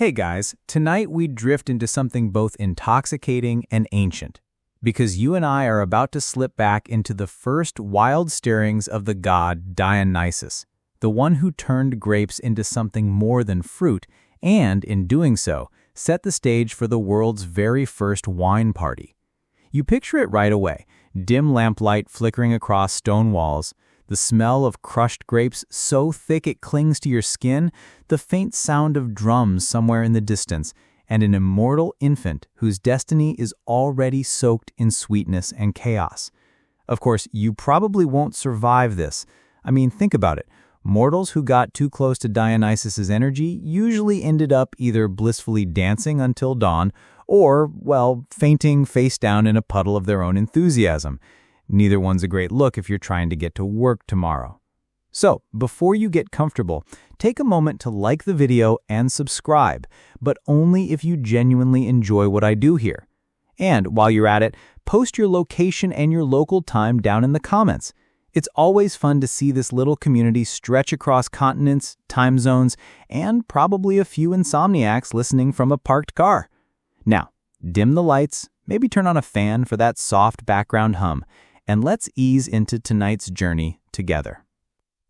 Hey guys, tonight we drift into something both intoxicating and ancient, because you and I are about to slip back into the first wild stirrings of the god Dionysus, the one who turned grapes into something more than fruit and, in doing so, set the stage for the world's very first wine party. You picture it right away, dim lamplight flickering across stone walls, the smell of crushed grapes so thick it clings to your skin, the faint sound of drums somewhere in the distance, and an immortal infant whose destiny is already soaked in sweetness and chaos. Of course, you probably won't survive this. I mean, think about it. Mortals who got too close to Dionysus's energy usually ended up either blissfully dancing until dawn or, well, fainting face down in a puddle of their own enthusiasm. Neither one's a great look if you're trying to get to work tomorrow. So, before you get comfortable, take a moment to like the video and subscribe, but only if you genuinely enjoy what I do here. And while you're at it, post your location and your local time down in the comments. It's always fun to see this little community stretch across continents, time zones, and probably a few insomniacs listening from a parked car. Now, dim the lights, maybe turn on a fan for that soft background hum, and let's ease into tonight's journey together.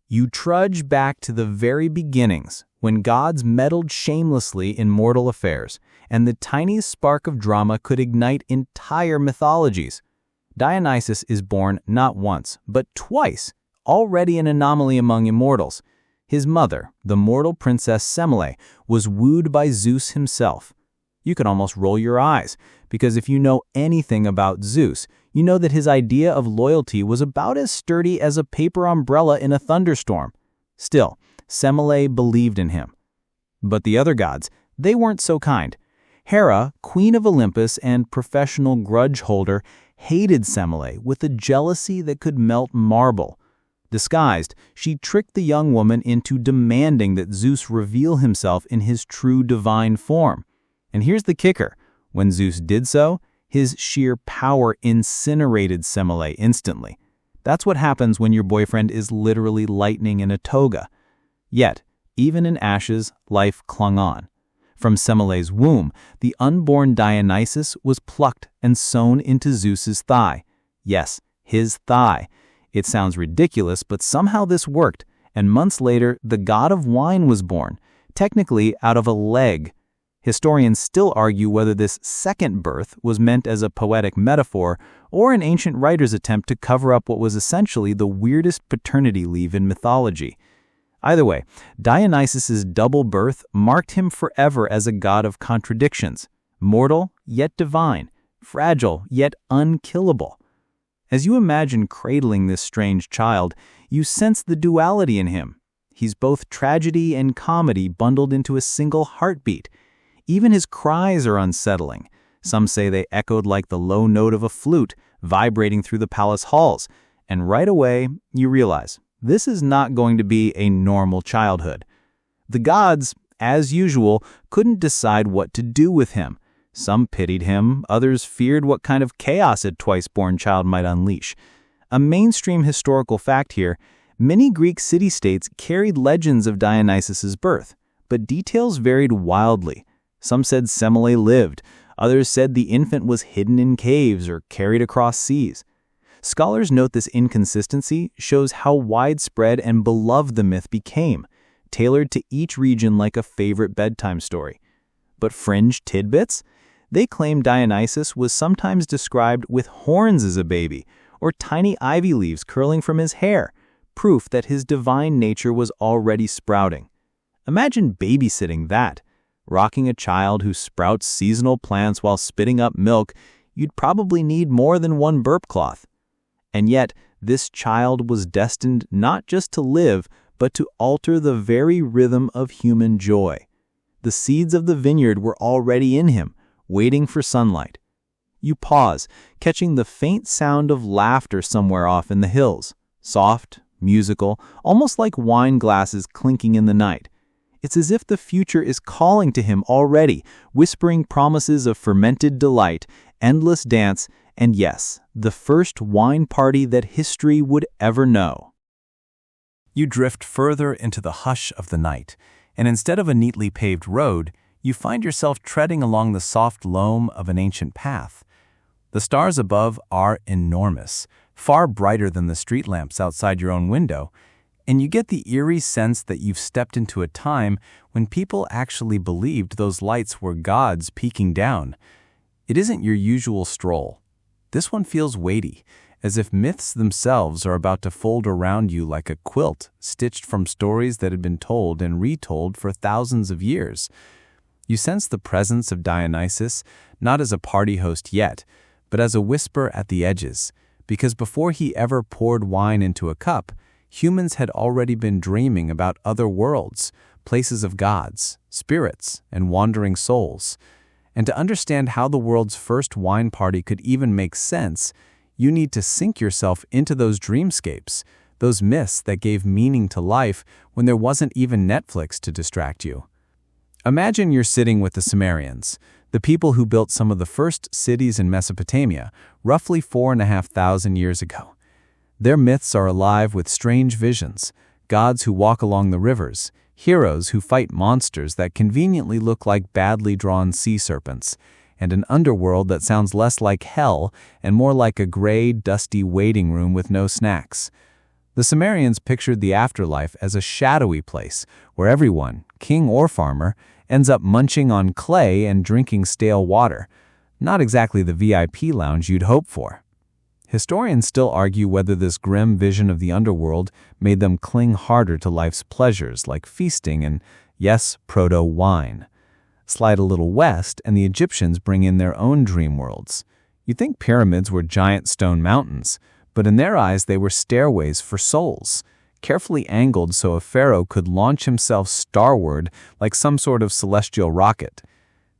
You trudge back to the very beginnings, when gods meddled shamelessly in mortal affairs, and the tiniest spark of drama could ignite entire mythologies. Dionysus is born not once, but twice, already an anomaly among immortals. His mother, the mortal princess Semele, was wooed by Zeus himself. You can almost roll your eyes, because if you know anything about Zeus, you know that his idea of loyalty was about as sturdy as a paper umbrella in a thunderstorm. Still, Semele believed in him. But the other gods, they weren't so kind. Hera, queen of Olympus and professional grudge holder, hated Semele with a jealousy that could melt marble. Disguised, she tricked the young woman into demanding that Zeus reveal himself in his true divine form. And here's the kicker. When Zeus did so, his sheer power incinerated Semele instantly. That's what happens when your boyfriend is literally lightning in a toga. Yet, even in ashes, life clung on. From Semele's womb, the unborn Dionysus was plucked and sewn into Zeus's thigh. Yes, his thigh. It sounds ridiculous, but somehow this worked, and months later, the god of wine was born, technically out of a leg. Historians still argue whether this second birth was meant as a poetic metaphor or an ancient writer's attempt to cover up what was essentially the weirdest paternity leave in mythology. Either way, Dionysus's double birth marked him forever as a god of contradictions, mortal yet divine, fragile yet unkillable. As you imagine cradling this strange child, you sense the duality in him. He's both tragedy and comedy bundled into a single heartbeat. Even his cries are unsettling. Some say they echoed like the low note of a flute vibrating through the palace halls. And right away, you realize this is not going to be a normal childhood. The gods, as usual, couldn't decide what to do with him. Some pitied him, others feared what kind of chaos a twice-born child might unleash. A mainstream historical fact here, many Greek city-states carried legends of Dionysus's birth, but details varied wildly. Some said Semele lived, others said the infant was hidden in caves or carried across seas. Scholars note this inconsistency shows how widespread and beloved the myth became, tailored to each region like a favorite bedtime story. But fringe tidbits? They claim Dionysus was sometimes described with horns as a baby, or tiny ivy leaves curling from his hair, proof that his divine nature was already sprouting. Imagine babysitting that. Rocking a child who sprouts seasonal plants while spitting up milk, you'd probably need more than one burp cloth. And yet, this child was destined not just to live, but to alter the very rhythm of human joy. The seeds of the vineyard were already in him, waiting for sunlight. You pause, catching the faint sound of laughter somewhere off in the hills. Soft, musical, almost like wine glasses clinking in the night. It's as if the future is calling to him already, whispering promises of fermented delight, endless dance, and yes, the first wine party that history would ever know. You drift further into the hush of the night, and instead of a neatly paved road, you find yourself treading along the soft loam of an ancient path. The stars above are enormous, far brighter than the street lamps outside your own window, and you get the eerie sense that you've stepped into a time when people actually believed those lights were gods peeking down. It isn't your usual stroll. This one feels weighty, as if myths themselves are about to fold around you like a quilt stitched from stories that had been told and retold for thousands of years. You sense the presence of Dionysus, not as a party host yet, but as a whisper at the edges, because before he ever poured wine into a cup, humans had already been dreaming about other worlds, places of gods, spirits, and wandering souls. And to understand how the world's first wine party could even make sense, you need to sink yourself into those dreamscapes, those myths that gave meaning to life when there wasn't even Netflix to distract you. Imagine you're sitting with the Sumerians, the people who built some of the first cities in Mesopotamia, roughly 4,500 years ago. Their myths are alive with strange visions, gods who walk along the rivers, heroes who fight monsters that conveniently look like badly drawn sea serpents, and an underworld that sounds less like hell and more like a gray, dusty waiting room with no snacks. The Sumerians pictured the afterlife as a shadowy place where everyone, king or farmer, ends up munching on clay and drinking stale water. Not exactly the VIP lounge you'd hope for. Historians still argue whether this grim vision of the underworld made them cling harder to life's pleasures like feasting and, yes, proto-wine. Slide a little west and the Egyptians bring in their own dream worlds. You'd think pyramids were giant stone mountains, but in their eyes they were stairways for souls, carefully angled so a pharaoh could launch himself starward like some sort of celestial rocket.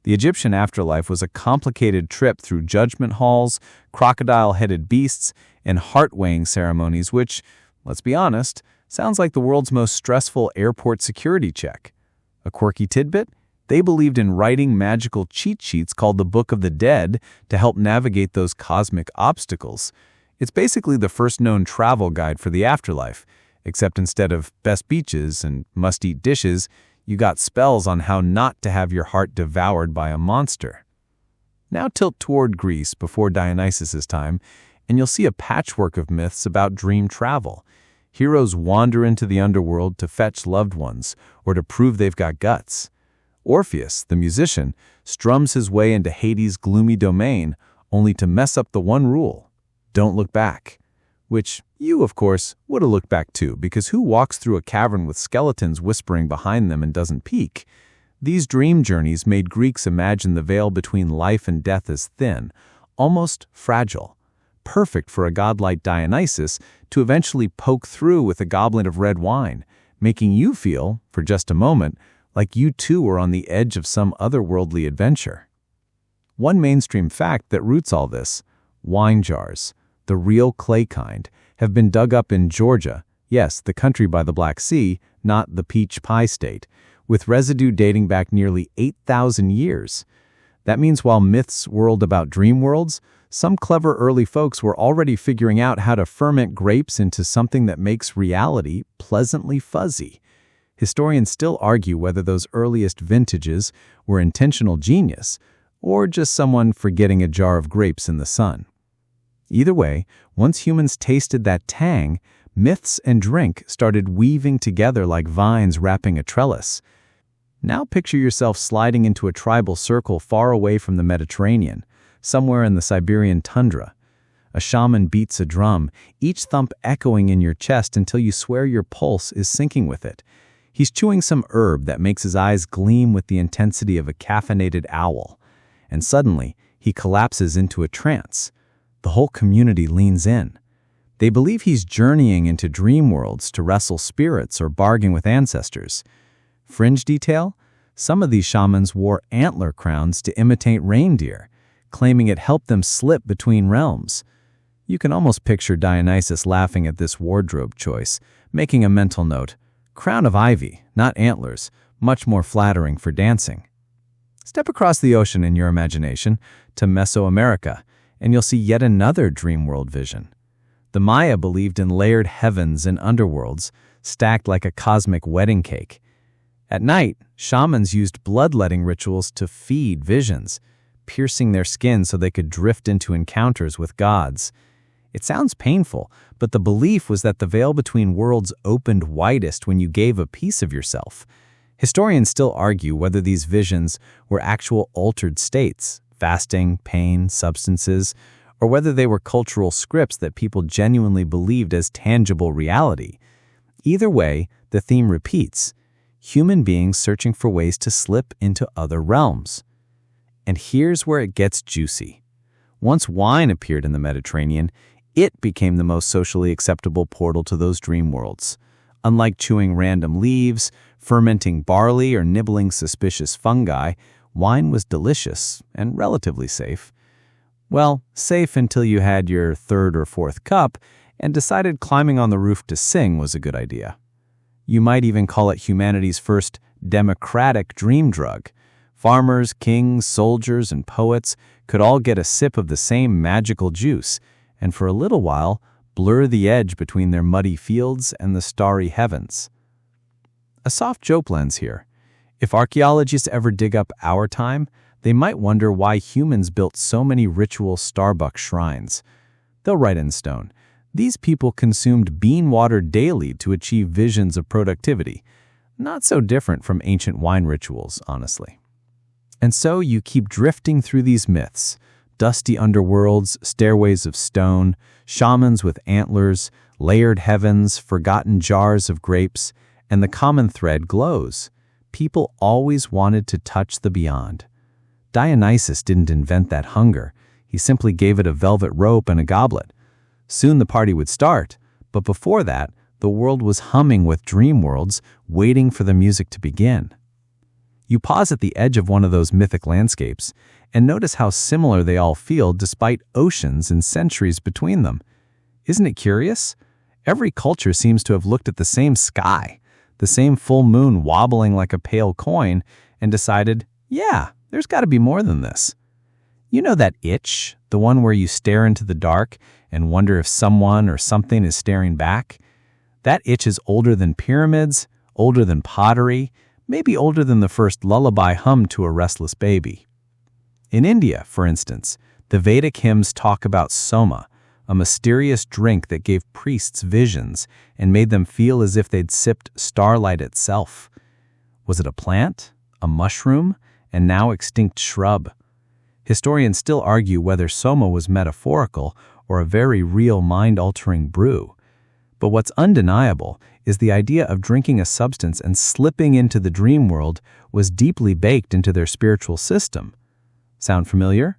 The Egyptian afterlife was a complicated trip through judgment halls, crocodile-headed beasts, and heart-weighing ceremonies which, let's be honest, sounds like the world's most stressful airport security check. A quirky tidbit? They believed in writing magical cheat sheets called the Book of the Dead to help navigate those cosmic obstacles. It's basically the first known travel guide for the afterlife, except instead of best beaches and must-eat dishes, you got spells on how not to have your heart devoured by a monster. Now tilt toward Greece before Dionysus' time, and you'll see a patchwork of myths about dream travel. Heroes wander into the underworld to fetch loved ones or to prove they've got guts. Orpheus, the musician, strums his way into Hades' gloomy domain, only to mess up the one rule: don't look back. Which you, of course, would have looked back too, because who walks through a cavern with skeletons whispering behind them and doesn't peek? These dream journeys made Greeks imagine the veil between life and death as thin, almost fragile, perfect for a god like Dionysus to eventually poke through with a goblet of red wine, making you feel, for just a moment, like you too were on the edge of some otherworldly adventure. One mainstream fact that roots all this: wine jars, the real clay kind, have been dug up in Georgia, yes, the country by the Black Sea, not the peach pie state, with residue dating back nearly 8,000 years. That means while myths whirled about dream worlds, some clever early folks were already figuring out how to ferment grapes into something that makes reality pleasantly fuzzy. Historians still argue whether those earliest vintages were intentional genius or just someone forgetting a jar of grapes in the sun. Either way, once humans tasted that tang, myths and drink started weaving together like vines wrapping a trellis. Now picture yourself sliding into a tribal circle far away from the Mediterranean, somewhere in the Siberian tundra. A shaman beats a drum, each thump echoing in your chest until you swear your pulse is syncing with it. He's chewing some herb that makes his eyes gleam with the intensity of a caffeinated owl. And suddenly, he collapses into a trance. The whole community leans in. They believe he's journeying into dream worlds to wrestle spirits or bargain with ancestors. Fringe detail? Some of these shamans wore antler crowns to imitate reindeer, claiming it helped them slip between realms. You can almost picture Dionysus laughing at this wardrobe choice, making a mental note: crown of ivy, not antlers, much more flattering for dancing. Step across the ocean in your imagination to Mesoamerica, and you'll see yet another dream world vision. The Maya believed in layered heavens and underworlds, stacked like a cosmic wedding cake. At night, shamans used bloodletting rituals to feed visions, piercing their skin so they could drift into encounters with gods. It sounds painful, but the belief was that the veil between worlds opened widest when you gave a piece of yourself. Historians still argue whether these visions were actual altered states, fasting, pain, substances, or whether they were cultural scripts that people genuinely believed as tangible reality. Either way, the theme repeats: human beings searching for ways to slip into other realms. And here's where it gets juicy. Once wine appeared in the Mediterranean, it became the most socially acceptable portal to those dream worlds. Unlike chewing random leaves, fermenting barley, or nibbling suspicious fungi, wine was delicious and relatively safe. Well, safe until you had your third or fourth cup and decided climbing on the roof to sing was a good idea. You might even call it humanity's first democratic dream drug. Farmers, kings, soldiers, and poets could all get a sip of the same magical juice, and for a little while, blur the edge between their muddy fields and the starry heavens. A soft joke lens here. If archaeologists ever dig up our time, they might wonder why humans built so many ritual Starbucks shrines. They'll write in stone, these people consumed bean water daily to achieve visions of productivity. Not so different from ancient wine rituals, honestly. And so you keep drifting through these myths: dusty underworlds, stairways of stone, shamans with antlers, layered heavens, forgotten jars of grapes, and the common thread glows. People always wanted to touch the beyond. Dionysus didn't invent that hunger. He simply gave it a velvet rope and a goblet. Soon the party would start, but before that, the world was humming with dream worlds, waiting for the music to begin. You pause at the edge of one of those mythic landscapes and notice how similar they all feel despite oceans and centuries between them. Isn't it curious? Every culture seems to have looked at the same sky, the same full moon wobbling like a pale coin, and decided, yeah, there's got to be more than this. You know that itch, the one where you stare into the dark and wonder if someone or something is staring back? That itch is older than pyramids, older than pottery, maybe older than the first lullaby hum to a restless baby. In India, for instance, the Vedic hymns talk about soma, a mysterious drink that gave priests visions and made them feel as if they'd sipped starlight itself. Was it a plant, a mushroom, and now extinct shrub? Historians still argue whether soma was metaphorical or a very real mind-altering brew. But what's undeniable is the idea of drinking a substance and slipping into the dream world was deeply baked into their spiritual system. Sound familiar?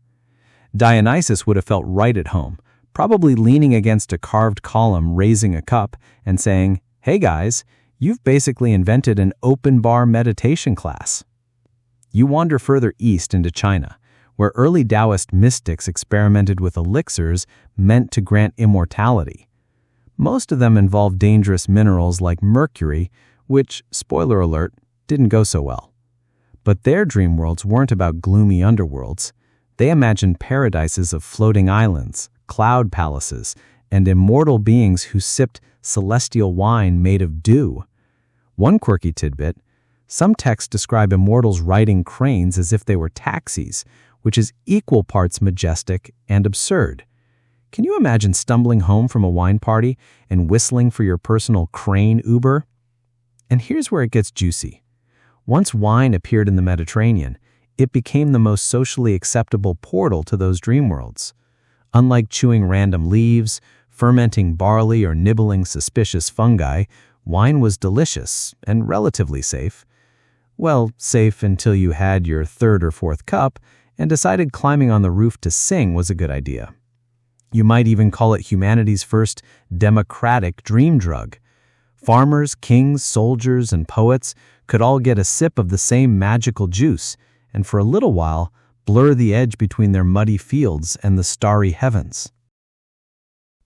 Dionysus would have felt right at home, probably leaning against a carved column, raising a cup, and saying, "Hey guys, you've basically invented an open-bar meditation class." You wander further east into China, where early Taoist mystics experimented with elixirs meant to grant immortality. Most of them involved dangerous minerals like mercury, which, spoiler alert, didn't go so well. But their dream worlds weren't about gloomy underworlds. They imagined paradises of floating islands, cloud palaces, and immortal beings who sipped celestial wine made of dew. One quirky tidbit: some texts describe immortals riding cranes as if they were taxis, which is equal parts majestic and absurd. Can you imagine stumbling home from a wine party and whistling for your personal crane Uber? And here's where it gets juicy. Once wine appeared in the Mediterranean, it became the most socially acceptable portal to those dream worlds. Unlike chewing random leaves, fermenting barley, or nibbling suspicious fungi, wine was delicious and relatively safe. Well, safe until you had your third or fourth cup and decided climbing on the roof to sing was a good idea. You might even call it humanity's first democratic dream drug. Farmers, kings, soldiers, and poets could all get a sip of the same magical juice, and for a little while, blur the edge between their muddy fields and the starry heavens.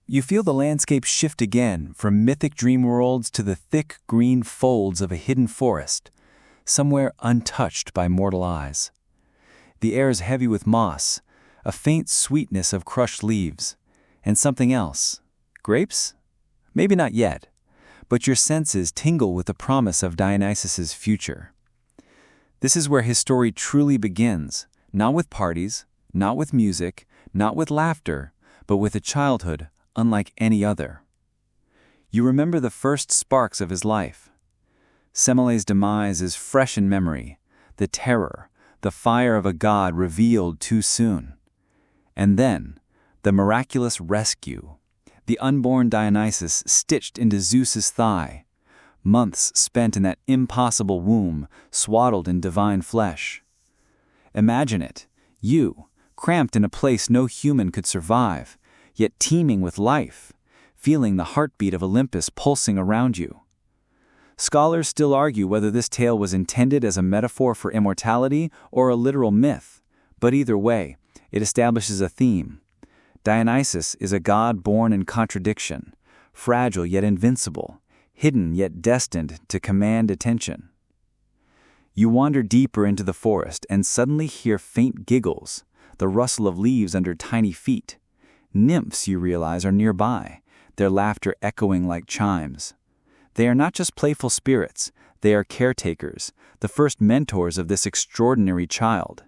You feel the landscape shift again from mythic dream worlds to the thick green folds of a hidden forest, somewhere untouched by mortal eyes. The air is heavy with moss, a faint sweetness of crushed leaves, and something else. Grapes? Maybe not yet, but your senses tingle with the promise of Dionysus's future. This is where his story truly begins, not with parties, not with music, not with laughter, but with a childhood unlike any other. You remember the first sparks of his life. Semele's demise is fresh in memory, the terror, the fire of a god revealed too soon. And then, the miraculous rescue, the unborn Dionysus stitched into Zeus's thigh, months spent in that impossible womb, swaddled in divine flesh. Imagine it, you, cramped in a place no human could survive, yet teeming with life, feeling the heartbeat of Olympus pulsing around you. Scholars still argue whether this tale was intended as a metaphor for immortality or a literal myth, but either way, it establishes a theme. Dionysus is a god born in contradiction, fragile yet invincible, hidden yet destined to command attention. You wander deeper into the forest and suddenly hear faint giggles, the rustle of leaves under tiny feet. Nymphs, you realize, are nearby, their laughter echoing like chimes. They are not just playful spirits, they are caretakers, the first mentors of this extraordinary child.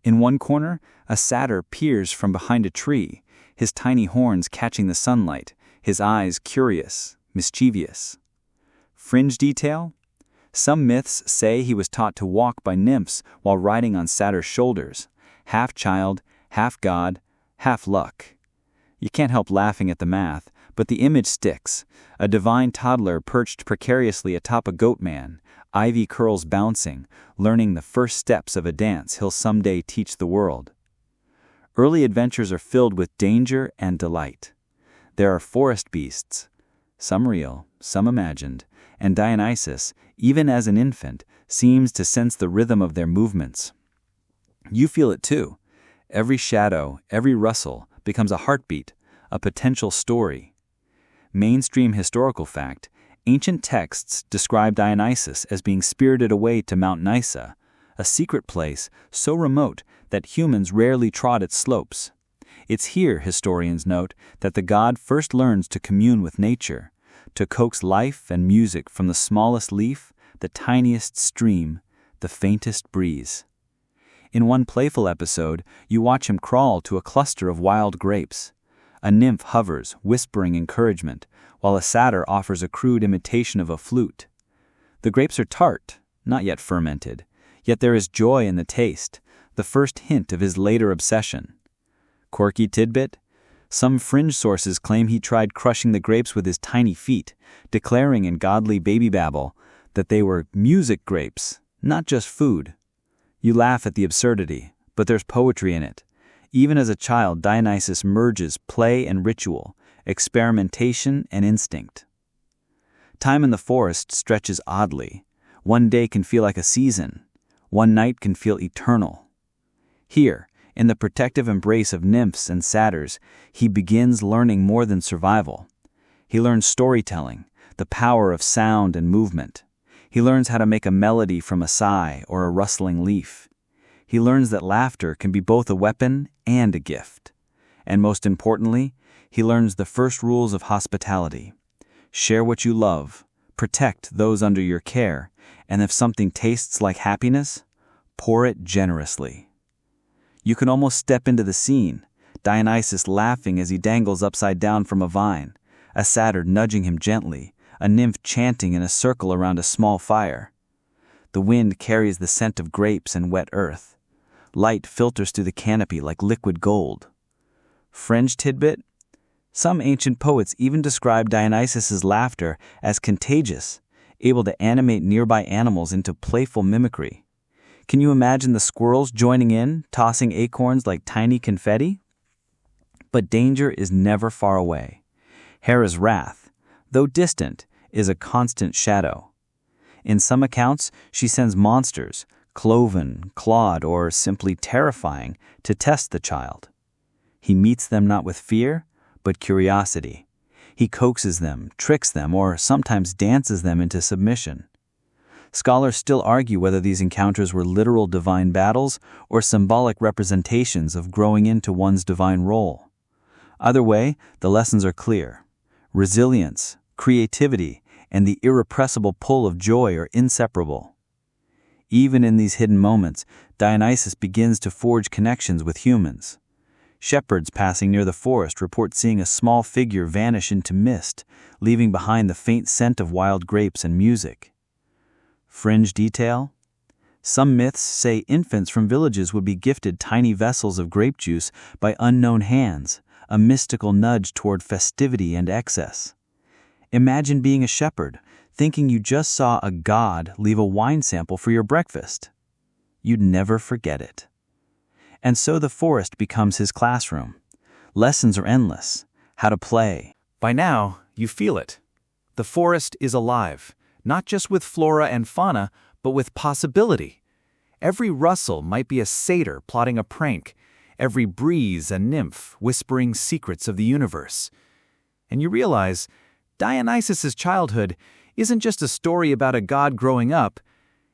In one corner, a satyr peers from behind a tree, his tiny horns catching the sunlight, his eyes curious, mischievous. Fringe detail? Some myths say he was taught to walk by nymphs while riding on satyr's shoulders, half child, half god, half luck. You can't help laughing at the math, but the image sticks. A divine toddler perched precariously atop a goat man, ivy curls bouncing, learning the first steps of a dance he'll someday teach the world. Early adventures are filled with danger and delight. There are forest beasts, some real, some imagined, and Dionysus, even as an infant, seems to sense the rhythm of their movements. You feel it too. Every shadow, every rustle, becomes a heartbeat, a potential story. Mainstream historical fact, ancient texts describe Dionysus as being spirited away to Mount Nysa, a secret place so remote that humans rarely trod its slopes. It's here, historians note, that the god first learns to commune with nature, to coax life and music from the smallest leaf, the tiniest stream, the faintest breeze. In one playful episode, you watch him crawl to a cluster of wild grapes. A nymph hovers, whispering encouragement, while a satyr offers a crude imitation of a flute. The grapes are tart, not yet fermented, yet there is joy in the taste, the first hint of his later obsession. Quirky tidbit? Some fringe sources claim he tried crushing the grapes with his tiny feet, declaring in godly baby babble that they were music grapes, not just food. You laugh at the absurdity, but there's poetry in it. Even as a child, Dionysus merges play and ritual, experimentation and instinct. Time in the forest stretches oddly. One day can feel like a season. One night can feel eternal. Here, in the protective embrace of nymphs and satyrs, he begins learning more than survival. He learns storytelling, the power of sound and movement. He learns how to make a melody from a sigh or a rustling leaf. He learns that laughter can be both a weapon and a gift. And most importantly, he learns the first rules of hospitality. Share what you love, protect those under your care, and if something tastes like happiness, pour it generously. You can almost step into the scene, Dionysus laughing as he dangles upside down from a vine, a satyr nudging him gently, a nymph chanting in a circle around a small fire. The wind carries the scent of grapes and wet earth. Light filters through the canopy like liquid gold. Fringe tidbit? Some ancient poets even describe Dionysus's laughter as contagious, able to animate nearby animals into playful mimicry. Can you imagine the squirrels joining in, tossing acorns like tiny confetti? But danger is never far away. Hera's wrath, though distant, is a constant shadow. In some accounts, she sends monsters, cloven, clawed, or simply terrifying, to test the child. He meets them not with fear, but curiosity. He coaxes them, tricks them, or sometimes dances them into submission. Scholars still argue whether these encounters were literal divine battles or symbolic representations of growing into one's divine role. Either way, the lessons are clear. Resilience, creativity, and the irrepressible pull of joy are inseparable. Even in these hidden moments, Dionysus begins to forge connections with humans. Shepherds passing near the forest report seeing a small figure vanish into mist, leaving behind the faint scent of wild grapes and music. Fringe detail? Some myths say infants from villages would be gifted tiny vessels of grape juice by unknown hands, a mystical nudge toward festivity and excess. Imagine being a shepherd, thinking you just saw a god leave a wine sample for your breakfast. You'd never forget it. And so the forest becomes his classroom. Lessons are endless. How to play. By now, you feel it. The forest is alive, not just with flora and fauna, but with possibility. Every rustle might be a satyr plotting a prank, every breeze a nymph whispering secrets of the universe. And you realize Dionysus's childhood isn't just a story about a god growing up,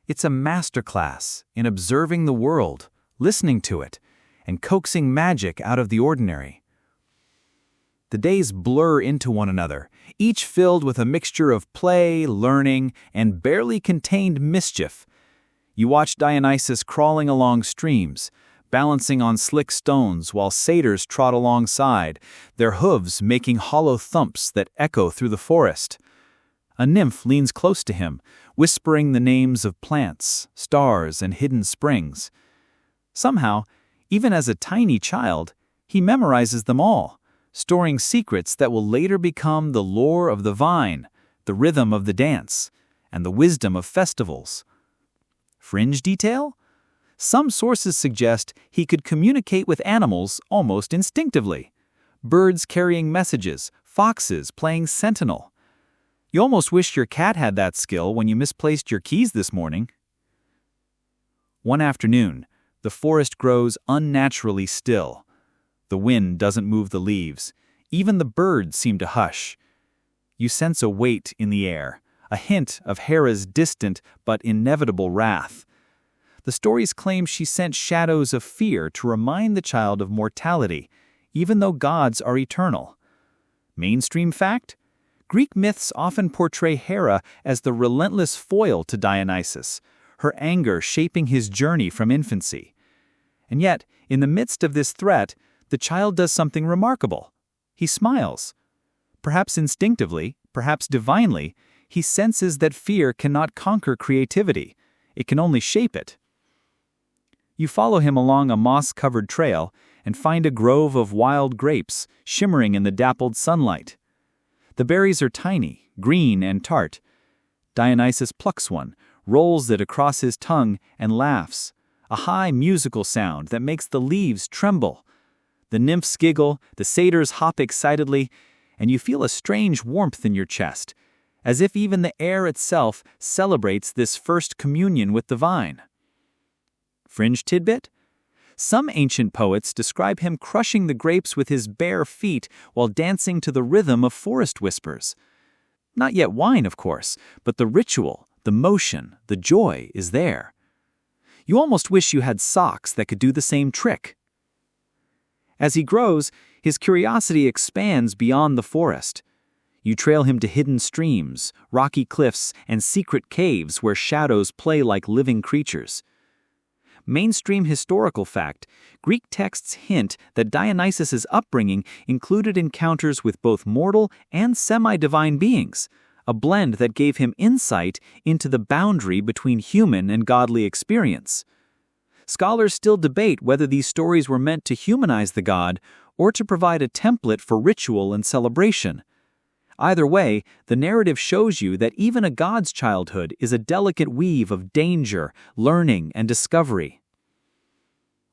it's a masterclass in observing the world, listening to it, and coaxing magic out of the ordinary. The days blur into one another, each filled with a mixture of play, learning, and barely contained mischief. You watch Dionysus crawling along streams, balancing on slick stones while satyrs trot alongside, their hooves making hollow thumps that echo through the forest. A nymph leans close to him, whispering the names of plants, stars, and hidden springs. Somehow, even as a tiny child, he memorizes them all, storing secrets that will later become the lore of the vine, the rhythm of the dance, and the wisdom of festivals. Fringe detail? Some sources suggest he could communicate with animals almost instinctively. Birds carrying messages, foxes playing sentinel. You almost wish your cat had that skill when you misplaced your keys this morning. One afternoon, the forest grows unnaturally still. The wind doesn't move the leaves. Even the birds seem to hush. You sense a weight in the air, a hint of Hera's distant but inevitable wrath. The stories claim she sent shadows of fear to remind the child of mortality, even though gods are eternal. Mainstream fact? Greek myths often portray Hera as the relentless foil to Dionysus, her anger shaping his journey from infancy. And yet, in the midst of this threat, the child does something remarkable. He smiles. Perhaps instinctively, perhaps divinely, he senses that fear cannot conquer creativity. It can only shape it. You follow him along a moss-covered trail and find a grove of wild grapes shimmering in the dappled sunlight. The berries are tiny, green, and tart. Dionysus plucks one, rolls it across his tongue, and laughs, a high musical sound that makes the leaves tremble. The nymphs giggle, the satyrs hop excitedly, and you feel a strange warmth in your chest, as if even the air itself celebrates this first communion with the vine. Fringe tidbit? Some ancient poets describe him crushing the grapes with his bare feet while dancing to the rhythm of forest whispers. Not yet wine, of course, but the ritual, the motion, the joy is there. You almost wish you had socks that could do the same trick. As he grows, his curiosity expands beyond the forest. You trail him to hidden streams, rocky cliffs, and secret caves where shadows play like living creatures. Mainstream historical fact, Greek texts hint that Dionysus's upbringing included encounters with both mortal and semi-divine beings, a blend that gave him insight into the boundary between human and godly experience. Scholars still debate whether these stories were meant to humanize the god or to provide a template for ritual and celebration. Either way, the narrative shows you that even a god's childhood is a delicate weave of danger, learning, and discovery.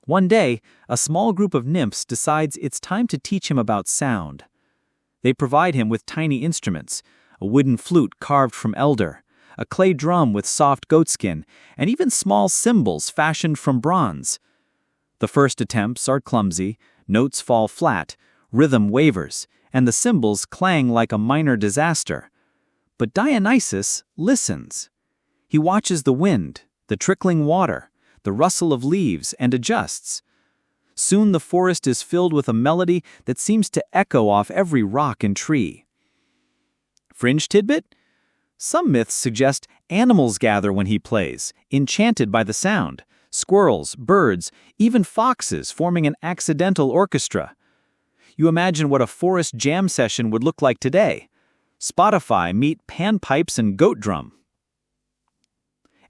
One day, a small group of nymphs decides it's time to teach him about sound. They provide him with tiny instruments, a wooden flute carved from elder, a clay drum with soft goatskin, and even small cymbals fashioned from bronze. The first attempts are clumsy, notes fall flat, rhythm wavers, and the cymbals clang like a minor disaster. But Dionysus listens. He watches the wind, the trickling water, the rustle of leaves, and adjusts. Soon the forest is filled with a melody that seems to echo off every rock and tree. Fringe tidbit? Some myths suggest Animals gather when he plays, enchanted by the sound. Squirrels, birds, even foxes forming an accidental orchestra. You imagine what a forest jam session would look like today. Spotify meet panpipes and goat drum.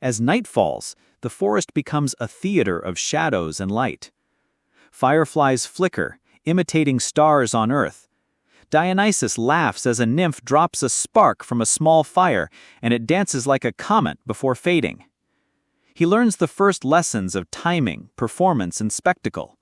As night falls, the forest becomes a theater of shadows and light. Fireflies flicker, imitating stars on earth. Dionysus laughs as a nymph drops a spark from a small fire, and it dances like a comet before fading. He learns the first lessons of timing, performance, and spectacle.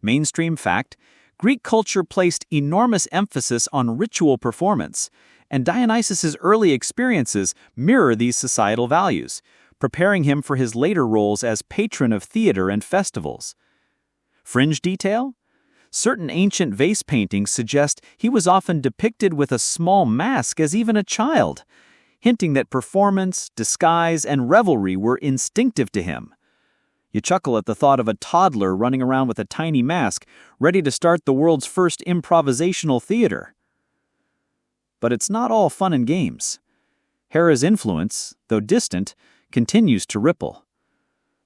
Mainstream fact: Greek culture placed enormous emphasis on ritual performance, and Dionysus's early experiences mirror these societal values, preparing him for his later roles as patron of theater and festivals. Fringe detail? Certain ancient vase paintings suggest he was often depicted with a small mask as even a child, hinting that performance, disguise, and revelry were instinctive to him. You chuckle at the thought of a toddler running around with a tiny mask, ready to start the world's first improvisational theater. But it's not all fun and games. Hera's influence, though distant, continues to ripple.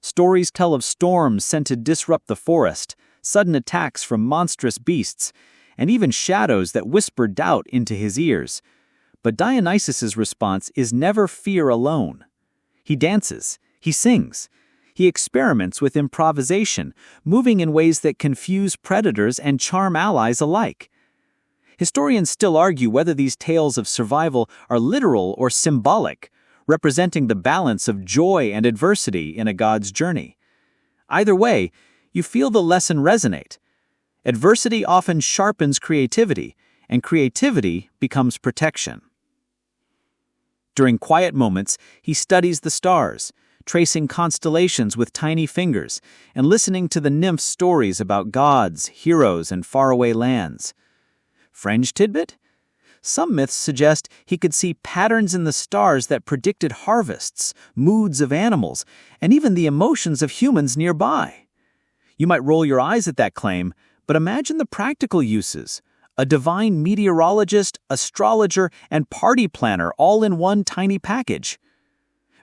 Stories tell of storms sent to disrupt the forest, sudden attacks from monstrous beasts, and even shadows that whisper doubt into his ears. But Dionysus's response is never fear alone. He dances, he sings, he experiments with improvisation, moving in ways that confuse predators and charm allies alike. Historians still argue whether these tales of survival are literal or symbolic, representing the balance of joy and adversity in a god's journey. Either way, you feel the lesson resonate. Adversity often sharpens creativity, and creativity becomes protection. During quiet moments, he studies the stars, tracing constellations with tiny fingers, and listening to the nymphs' stories about gods, heroes, and faraway lands. Fringe tidbit? Some myths suggest he could see patterns in the stars that predicted harvests, moods of animals, and even the emotions of humans nearby. You might roll your eyes at that claim, but imagine the practical uses. A divine meteorologist, astrologer, and party planner all in one tiny package.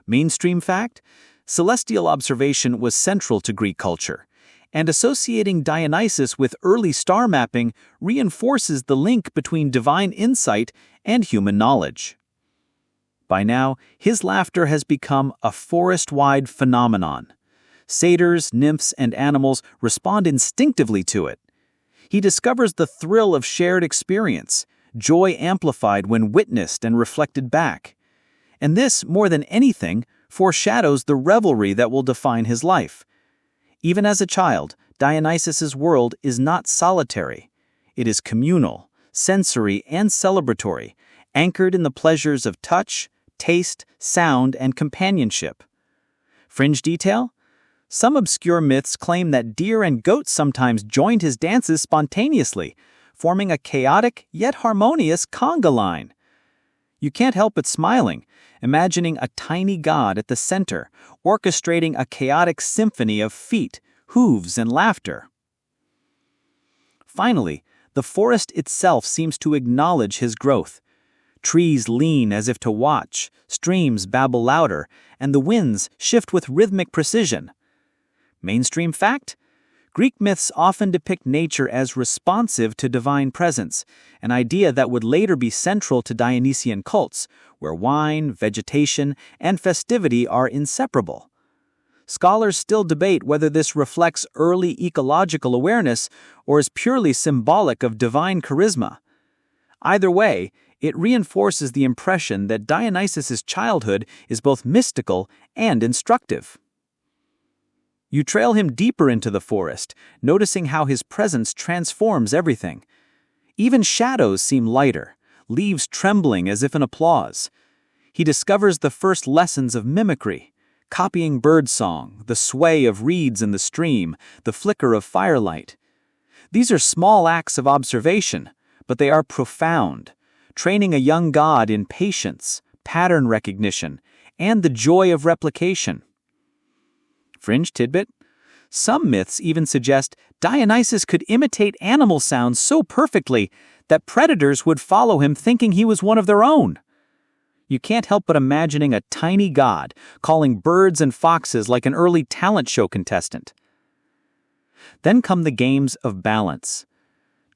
Mainstream fact: celestial observation was central to Greek culture, and associating Dionysus with early star mapping reinforces the link between divine insight and human knowledge. By now, his laughter has become a forest-wide phenomenon. Satyrs, nymphs, and animals respond instinctively to it. He discovers the thrill of shared experience, joy amplified when witnessed and reflected back. And this, more than anything, foreshadows the revelry that will define his life. Even as a child, Dionysus's world is not solitary. It is communal, sensory, and celebratory, anchored in the pleasures of touch, taste, sound, and companionship. Fringe detail? Some obscure myths claim that deer and goats sometimes joined his dances spontaneously, forming a chaotic yet harmonious conga line. You can't help but smiling, imagining a tiny god at the center, orchestrating a chaotic symphony of feet, hooves, and laughter. Finally, the forest itself seems to acknowledge his growth. Trees lean as if to watch, streams babble louder, and the winds shift with rhythmic precision. Mainstream fact? Greek myths often depict nature as responsive to divine presence, an idea that would later be central to Dionysian cults, where wine, vegetation, and festivity are inseparable. Scholars still debate whether this reflects early ecological awareness or is purely symbolic of divine charisma. Either way, it reinforces the impression that Dionysus's childhood is both mystical and instructive. You trail him deeper into the forest, noticing how his presence transforms everything. Even shadows seem lighter, leaves trembling as if in applause. He discovers the first lessons of mimicry, copying birdsong, the sway of reeds in the stream, the flicker of firelight. These are small acts of observation, but they are profound, training a young god in patience, pattern recognition, and the joy of replication. Fringe tidbit? Some myths even suggest Dionysus could imitate animal sounds so perfectly that predators would follow him thinking he was one of their own. You can't help but imagining a tiny god calling birds and foxes like an early talent show contestant. Then come the games of balance.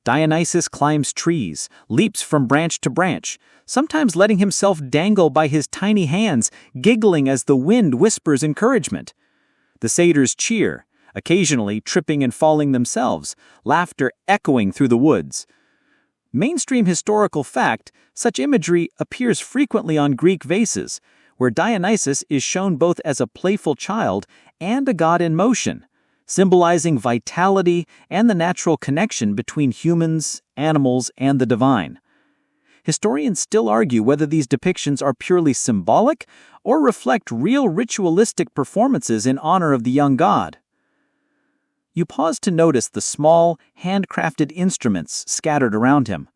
Dionysus climbs trees, leaps from branch to branch, sometimes letting himself dangle by his tiny hands, giggling as the wind whispers encouragement. The satyrs cheer, occasionally tripping and falling themselves, laughter echoing through the woods. Mainstream historical fact, such imagery appears frequently on Greek vases, where Dionysus is shown both as a playful child and a god in motion, symbolizing vitality and the natural connection between humans, animals, and the divine. Historians still argue whether these depictions are purely symbolic or reflect real ritualistic performances in honor of the young god. You pause to notice the small, handcrafted instruments scattered around him.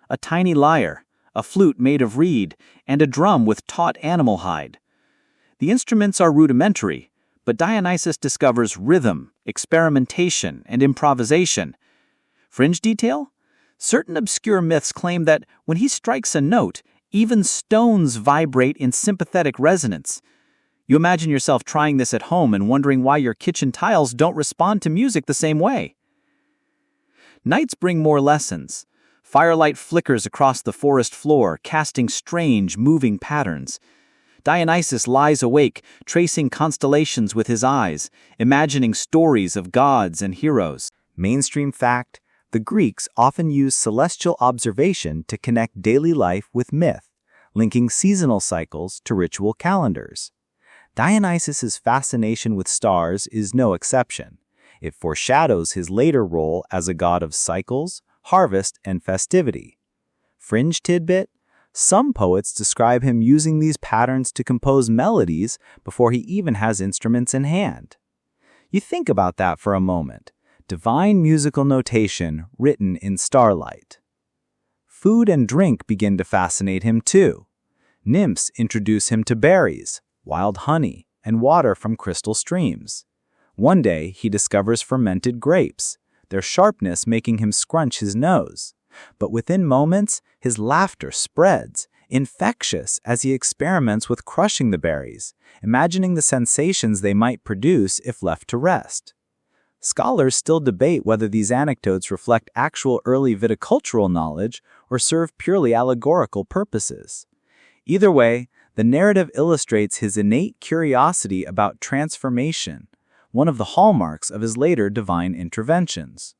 A tiny lyre, a flute made of reed, and a drum with taut animal hide. The instruments are rudimentary, but Dionysus discovers rhythm, experimentation, and improvisation. Fringe detail? Certain obscure myths claim that when he strikes a note, even stones vibrate in sympathetic resonance. You imagine yourself trying this at home and wondering why your kitchen tiles don't respond to music the same way. Nights bring more lessons. Firelight flickers across the forest floor, casting strange, moving patterns. Dionysus lies awake, tracing constellations with his eyes, imagining stories of gods and heroes. Mainstream fact: the Greeks often used celestial observation to connect daily life with myth, linking seasonal cycles to ritual calendars. Dionysus's fascination with stars is no exception. It foreshadows his later role as a god of cycles, harvest, and festivity. Fringe tidbit: some poets describe him using these patterns to compose melodies before he even has instruments in hand. You think about that for a moment. Divine musical notation written in starlight. Food and drink begin to fascinate him too. Nymphs introduce him to berries, wild honey, and water from crystal streams. One day, he discovers fermented grapes, their sharpness making him scrunch his nose. But within moments, his laughter spreads, infectious as he experiments with crushing the berries, imagining the sensations they might produce if left to rest. Scholars still debate whether these anecdotes reflect actual early viticultural knowledge or serve purely allegorical purposes. Either way, the narrative illustrates his innate curiosity about transformation, one of the hallmarks of his later divine interventions.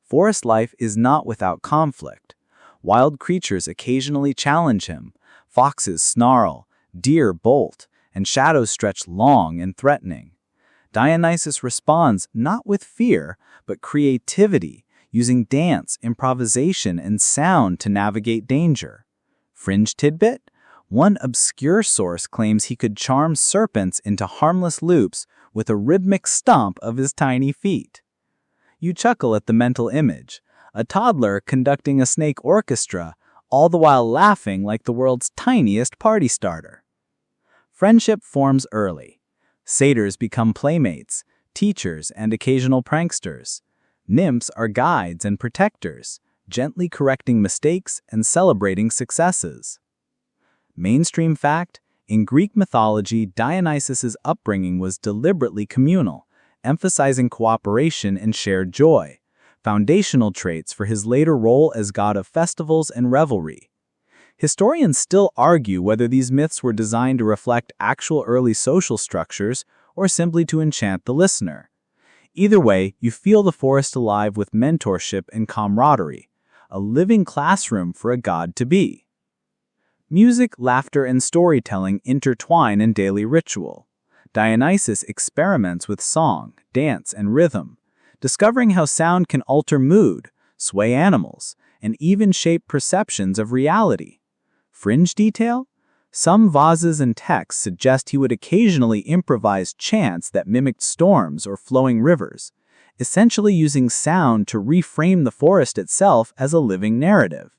Forest life is not without conflict. Wild creatures occasionally challenge him. Foxes snarl, deer bolt, and shadows stretch long and threatening. Dionysus responds not with fear, but creativity, using dance, improvisation, and sound to navigate danger. Fringe tidbit: one obscure source claims he could charm serpents into harmless loops with a rhythmic stomp of his tiny feet. You chuckle at the mental image, a toddler conducting a snake orchestra, all the while laughing like the world's tiniest party starter. Friendship forms early. Satyrs become playmates, teachers, and occasional pranksters. Nymphs are guides and protectors, gently correcting mistakes and celebrating successes. Mainstream fact: in Greek mythology, Dionysus's upbringing was deliberately communal, emphasizing cooperation and shared joy, foundational traits for his later role as god of festivals and revelry. Historians still argue whether these myths were designed to reflect actual early social structures or simply to enchant the listener. Either way, you feel the forest alive with mentorship and camaraderie, a living classroom for a god to be. Music, laughter, and storytelling intertwine in daily ritual. Dionysus experiments with song, dance, and rhythm, discovering how sound can alter mood, sway animals, and even shape perceptions of reality. Fringe detail: some vases and texts suggest he would occasionally improvise chants that mimicked storms or flowing rivers, essentially using sound to reframe the forest itself as a living narrative.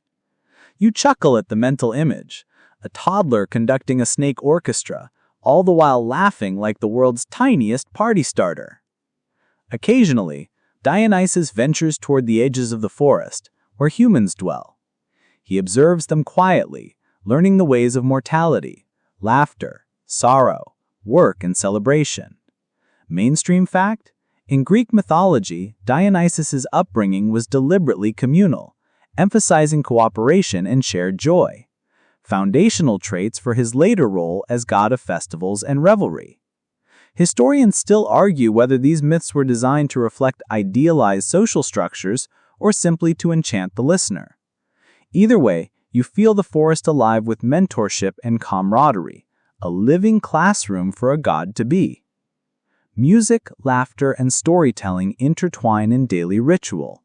You chuckle at the mental image, a toddler conducting a snake orchestra, all the while laughing like the world's tiniest party starter. Occasionally, Dionysus ventures toward the edges of the forest, where humans dwell. He observes them quietly, learning the ways of mortality, laughter, sorrow, work, and celebration. Mainstream fact? In Greek mythology, Dionysus's upbringing was deliberately communal, emphasizing cooperation and shared joy. Foundational traits for his later role as god of festivals and revelry. Historians still argue whether these myths were designed to reflect idealized social structures or simply to enchant the listener. Either way, you feel the forest alive with mentorship and camaraderie, a living classroom for a god to be. Music, laughter, and storytelling intertwine in daily ritual.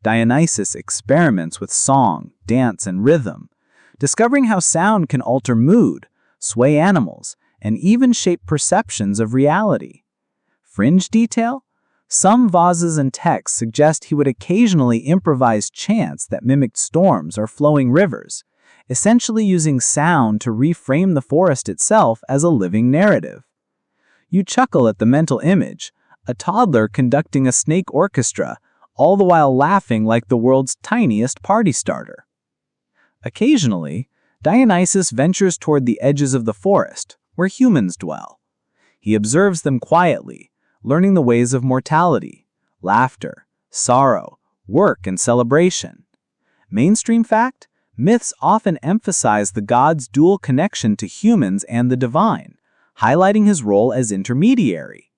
Dionysus experiments with song, dance, and rhythm, discovering how sound can alter mood, sway animals, and even shape perceptions of reality. Fringe detail? Some vases and texts suggest he would occasionally improvise chants that mimicked storms or flowing rivers, essentially using sound to reframe the forest itself as a living narrative. You chuckle at the mental image, a toddler conducting a snake orchestra, all the while laughing like the world's tiniest party starter. Occasionally, Dionysus ventures toward the edges of the forest, where humans dwell. He observes them quietly, learning the ways of mortality, laughter, sorrow, work, and celebration. Mainstream fact? Myths often emphasize the god's dual connection to humans and the divine, highlighting his role as intermediary.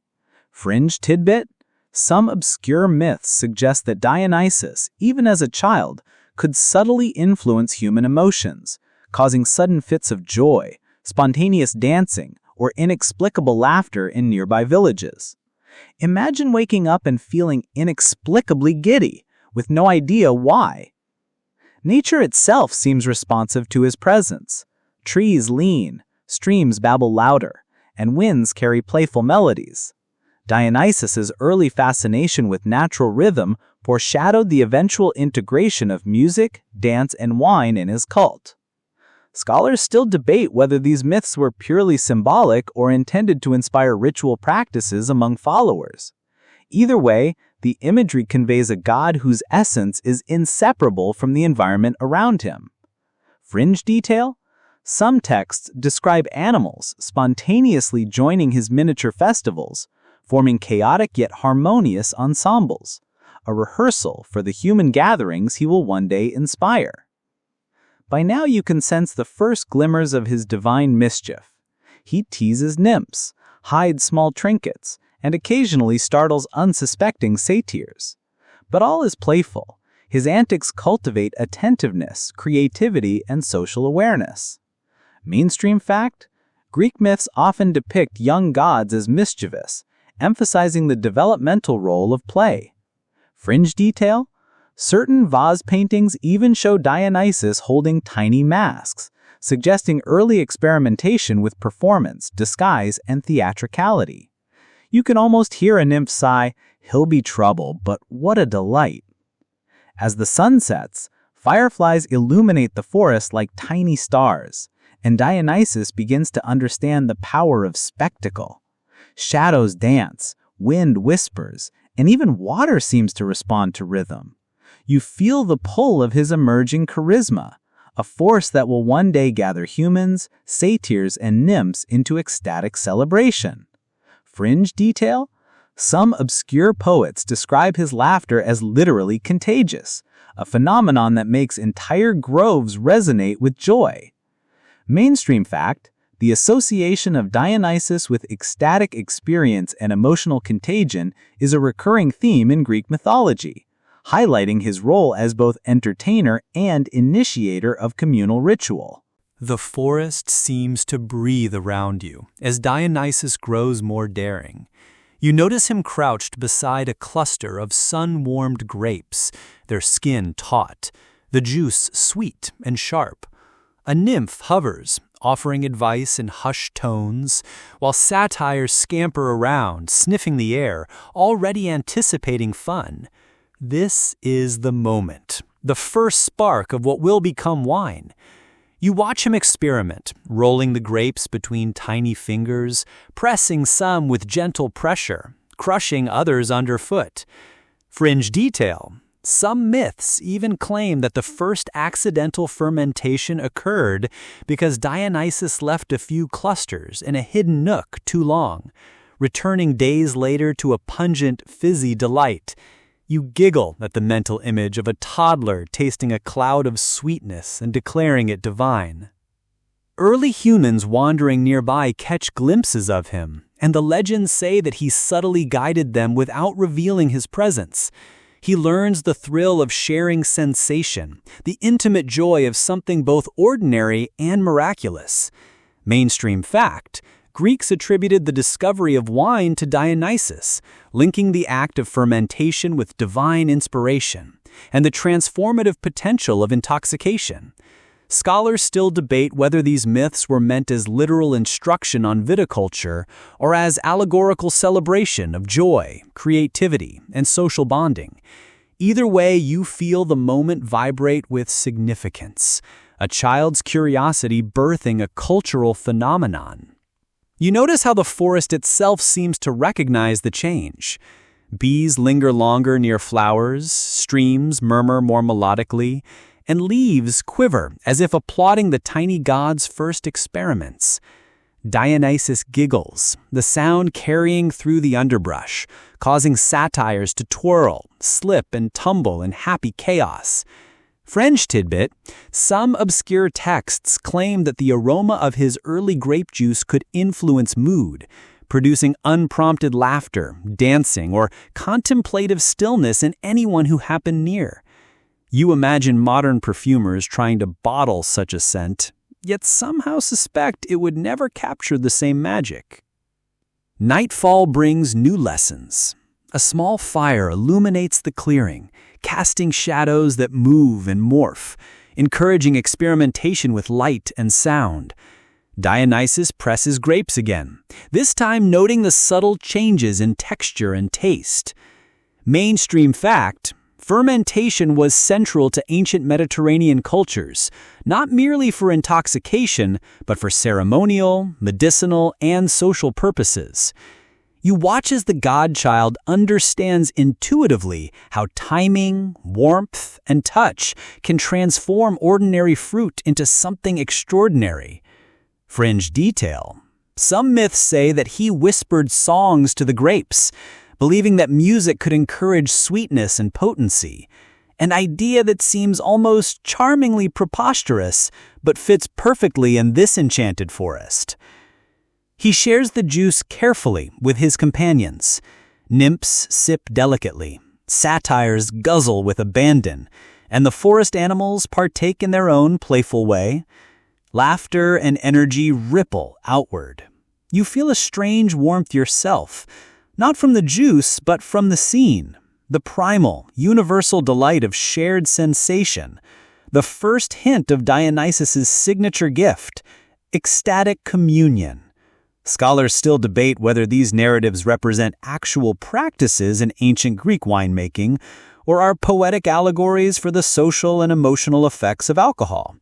Fringe tidbit? Some obscure myths suggest that Dionysus, even as a child, could subtly influence human emotions, causing sudden fits of joy, spontaneous dancing, or inexplicable laughter in nearby villages. Imagine waking up and feeling inexplicably giddy, with no idea why. Nature itself seems responsive to his presence. Trees lean, streams babble louder, and winds carry playful melodies. Dionysus's early fascination with natural rhythm foreshadowed the eventual integration of music, dance, and wine in his cult. Scholars still debate whether these myths were purely symbolic or intended to inspire ritual practices among followers. Either way, the imagery conveys a god whose essence is inseparable from the environment around him. Fringe detail? Some texts describe animals spontaneously joining his miniature festivals, forming chaotic yet harmonious ensembles, a rehearsal for the human gatherings he will one day inspire. By now you can sense the first glimmers of his divine mischief. He teases nymphs, hides small trinkets, and occasionally startles unsuspecting satyrs. But all is playful. His antics cultivate attentiveness, creativity, and social awareness. Mainstream fact? Greek myths often depict young gods as mischievous, emphasizing the developmental role of play. Fringe detail? Certain vase paintings even show Dionysus holding tiny masks, suggesting early experimentation with performance, disguise, and theatricality. You can almost hear a nymph sigh, "He'll be trouble, but what a delight." As the sun sets, fireflies illuminate the forest like tiny stars, and Dionysus begins to understand the power of spectacle. Shadows dance, wind whispers, and even water seems to respond to rhythm. You feel the pull of his emerging charisma, a force that will one day gather humans, satyrs, and nymphs into ecstatic celebration. Fringe detail? Some obscure poets describe his laughter as literally contagious, a phenomenon that makes entire groves resonate with joy. Mainstream fact? The association of Dionysus with ecstatic experience and emotional contagion is a recurring theme in Greek mythology, highlighting his role as both entertainer and initiator of communal ritual. The forest seems to breathe around you as Dionysus grows more daring. You notice him crouched beside a cluster of sun-warmed grapes, their skin taut, the juice sweet and sharp. A nymph hovers, offering advice in hushed tones, while satyrs scamper around, sniffing the air, already anticipating fun. This is the moment, the first spark of what will become wine. You watch him experiment, rolling the grapes between tiny fingers, pressing some with gentle pressure, crushing others underfoot. Fringe detail. Some myths even claim that the first accidental fermentation occurred because Dionysus left a few clusters in a hidden nook too long, returning days later to a pungent, fizzy delight. You giggle at the mental image of a toddler tasting a cloud of sweetness and declaring it divine. Early humans wandering nearby catch glimpses of him, and the legends say that he subtly guided them without revealing his presence. He learns the thrill of sharing sensation, the intimate joy of something both ordinary and miraculous. Mainstream fact: Greeks attributed the discovery of wine to Dionysus, linking the act of fermentation with divine inspiration and the transformative potential of intoxication. Scholars still debate whether these myths were meant as literal instruction on viticulture or as allegorical celebration of joy, creativity, and social bonding. Either way, you feel the moment vibrate with significance, a child's curiosity birthing a cultural phenomenon. You notice how the forest itself seems to recognize the change. Bees linger longer near flowers, streams murmur more melodically, and leaves quiver as if applauding the tiny god's first experiments. Dionysus giggles, the sound carrying through the underbrush, causing satyrs to twirl, slip, and tumble in happy chaos. Fringe tidbit: some obscure texts claim that the aroma of his early grape juice could influence mood, producing unprompted laughter, dancing, or contemplative stillness in anyone who happened near. You imagine modern perfumers trying to bottle such a scent, yet somehow suspect it would never capture the same magic. Nightfall brings new lessons. A small fire illuminates the clearing, casting shadows that move and morph, encouraging experimentation with light and sound. Dionysus presses grapes again, this time noting the subtle changes in texture and taste. Mainstream fact: fermentation was central to ancient Mediterranean cultures, not merely for intoxication, but for ceremonial, medicinal, and social purposes. You watch as the godchild understands intuitively how timing, warmth, and touch can transform ordinary fruit into something extraordinary. Fringe detail: some myths say that he whispered songs to the grapes, believing that music could encourage sweetness and potency, an idea that seems almost charmingly preposterous, but fits perfectly in this enchanted forest. He shares the juice carefully with his companions. Nymphs sip delicately, satyrs guzzle with abandon, and the forest animals partake in their own playful way. Laughter and energy ripple outward. You feel a strange warmth yourself, not from the juice, but from the scene, the primal, universal delight of shared sensation, the first hint of Dionysus's signature gift, ecstatic communion. Scholars still debate whether these narratives represent actual practices in ancient Greek winemaking or are poetic allegories for the social and emotional effects of alcohol.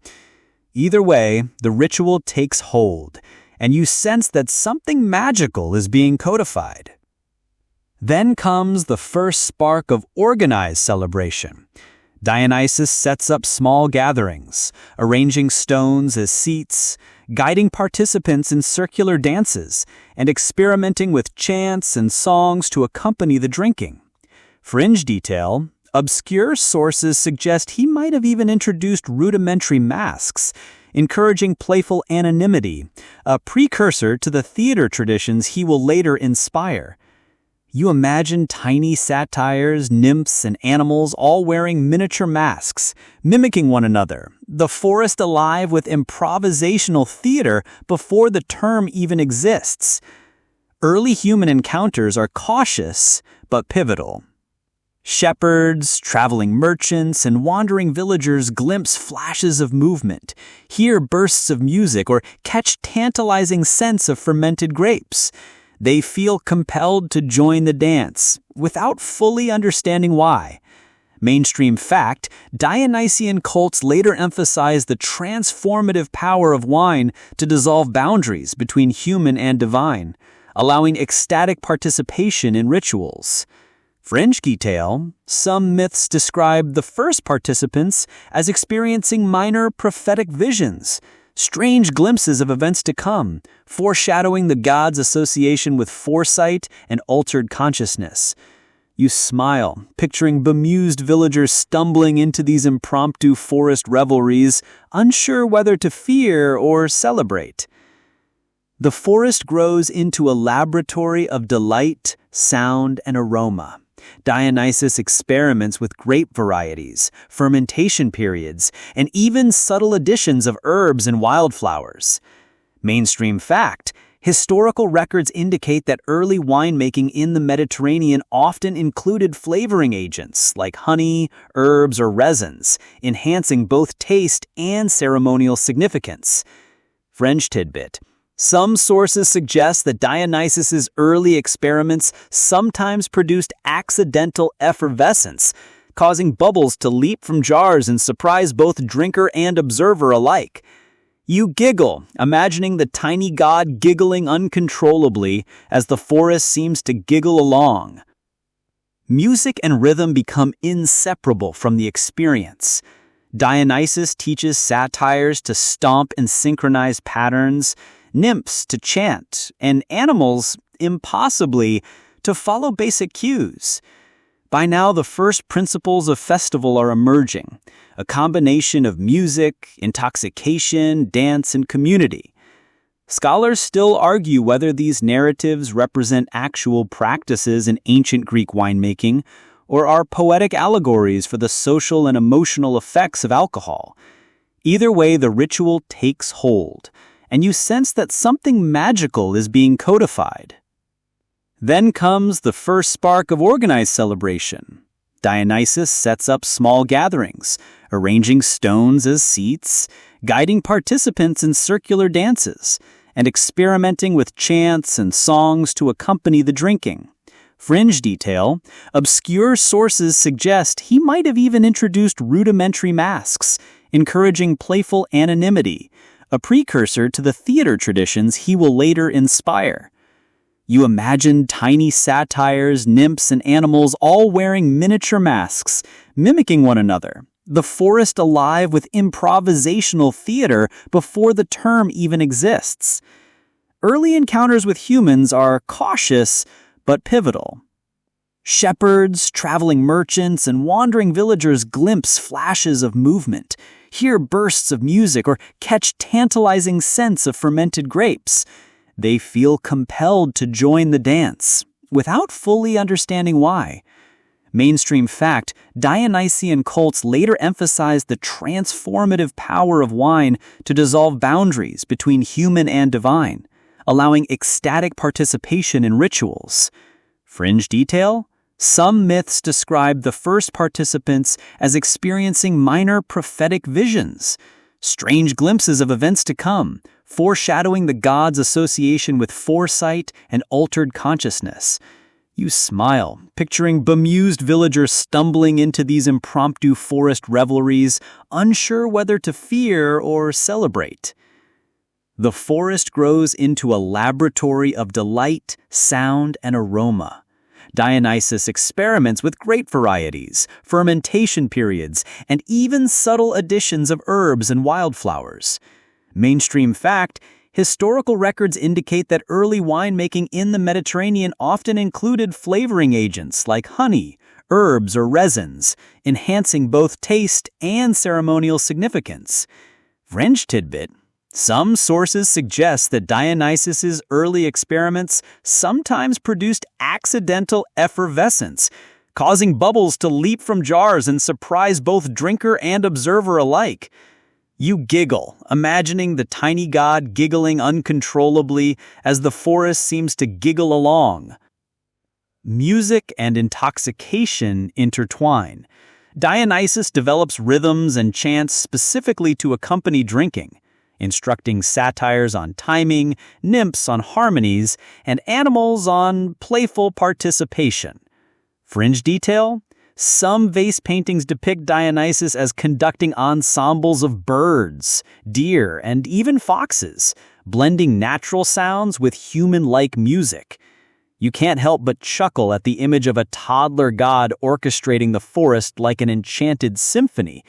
Either way, the ritual takes hold, and you sense that something magical is being codified. Then comes the first spark of organized celebration. Dionysus sets up small gatherings, arranging stones as seats, guiding participants in circular dances, and experimenting with chants and songs to accompany the drinking. Fringe detail: obscure sources suggest he might have even introduced rudimentary masks, encouraging playful anonymity, a precursor to the theater traditions he will later inspire. You imagine tiny satyrs, nymphs, and animals all wearing miniature masks, mimicking one another, the forest alive with improvisational theater before the term even exists. Early human encounters are cautious, but pivotal. Shepherds, traveling merchants, and wandering villagers glimpse flashes of movement, hear bursts of music, or catch tantalizing scents of fermented grapes. They feel compelled to join the dance, without fully understanding why. Mainstream fact: Dionysian cults later emphasize the transformative power of wine to dissolve boundaries between human and divine, allowing ecstatic participation in rituals. Fringe detail, some myths describe the first participants as experiencing minor prophetic visions, strange glimpses of events to come, foreshadowing the gods' association with foresight and altered consciousness. You smile, picturing bemused villagers stumbling into these impromptu forest revelries, unsure whether to fear or celebrate. The forest grows into a laboratory of delight, sound, and aroma. Dionysus experiments with grape varieties, fermentation periods, and even subtle additions of herbs and wildflowers. Mainstream fact: historical records indicate that early winemaking in the Mediterranean often included flavoring agents like honey, herbs, or resins, enhancing both taste and ceremonial significance. Fringe tidbit: some sources suggest that Dionysus's early experiments sometimes produced accidental effervescence, causing bubbles to leap from jars and surprise both drinker and observer alike. You giggle, imagining the tiny god giggling uncontrollably as the forest seems to giggle along. Music and rhythm become inseparable from the experience. Dionysus teaches satyrs to stomp and synchronize patterns, nymphs to chant, and animals, impossibly, to follow basic cues. By now, the first principles of festival are emerging, a combination of music, intoxication, dance, and community. Scholars still argue whether these narratives represent actual practices in ancient Greek winemaking or are poetic allegories for the social and emotional effects of alcohol. Either way, the ritual takes hold, and you sense that something magical is being codified. Then comes the first spark of organized celebration. Dionysus sets up small gatherings, arranging stones as seats, guiding participants in circular dances, and experimenting with chants and songs to accompany the drinking. Fringe detail: obscure sources suggest he might have even introduced rudimentary masks, encouraging playful anonymity, a precursor to the theater traditions he will later inspire. You imagine tiny satyrs, nymphs, and animals all wearing miniature masks, mimicking one another, the forest alive with improvisational theater before the term even exists. Early encounters with humans are cautious but pivotal. Shepherds, traveling merchants, and wandering villagers glimpse flashes of movement, hear bursts of music, or catch tantalizing scents of fermented grapes. They feel compelled to join the dance, without fully understanding why. Mainstream fact: Dionysian cults later emphasized the transformative power of wine to dissolve boundaries between human and divine, allowing ecstatic participation in rituals. Fringe detail: some myths describe the first participants as experiencing minor prophetic visions, strange glimpses of events to come, foreshadowing the gods' association with foresight and altered consciousness. You smile, picturing bemused villagers stumbling into these impromptu forest revelries, unsure whether to fear or celebrate. The forest grows into a laboratory of delight, sound, and aroma. Dionysus experiments with grape varieties, fermentation periods, and even subtle additions of herbs and wildflowers. Mainstream fact: historical records indicate that early winemaking in the Mediterranean often included flavoring agents like honey, herbs, or resins, enhancing both taste and ceremonial significance. Fringe tidbit: some sources suggest that Dionysus's early experiments sometimes produced accidental effervescence, causing bubbles to leap from jars and surprise both drinker and observer alike. You giggle, imagining the tiny god giggling uncontrollably as the forest seems to giggle along. Music and intoxication intertwine. Dionysus develops rhythms and chants specifically to accompany drinking, instructing satyrs on timing, nymphs on harmonies, and animals on playful participation. Fringe detail: some vase paintings depict Dionysus as conducting ensembles of birds, deer, and even foxes, blending natural sounds with human-like music. You can't help but chuckle at the image of a toddler god orchestrating the forest like an enchanted symphony,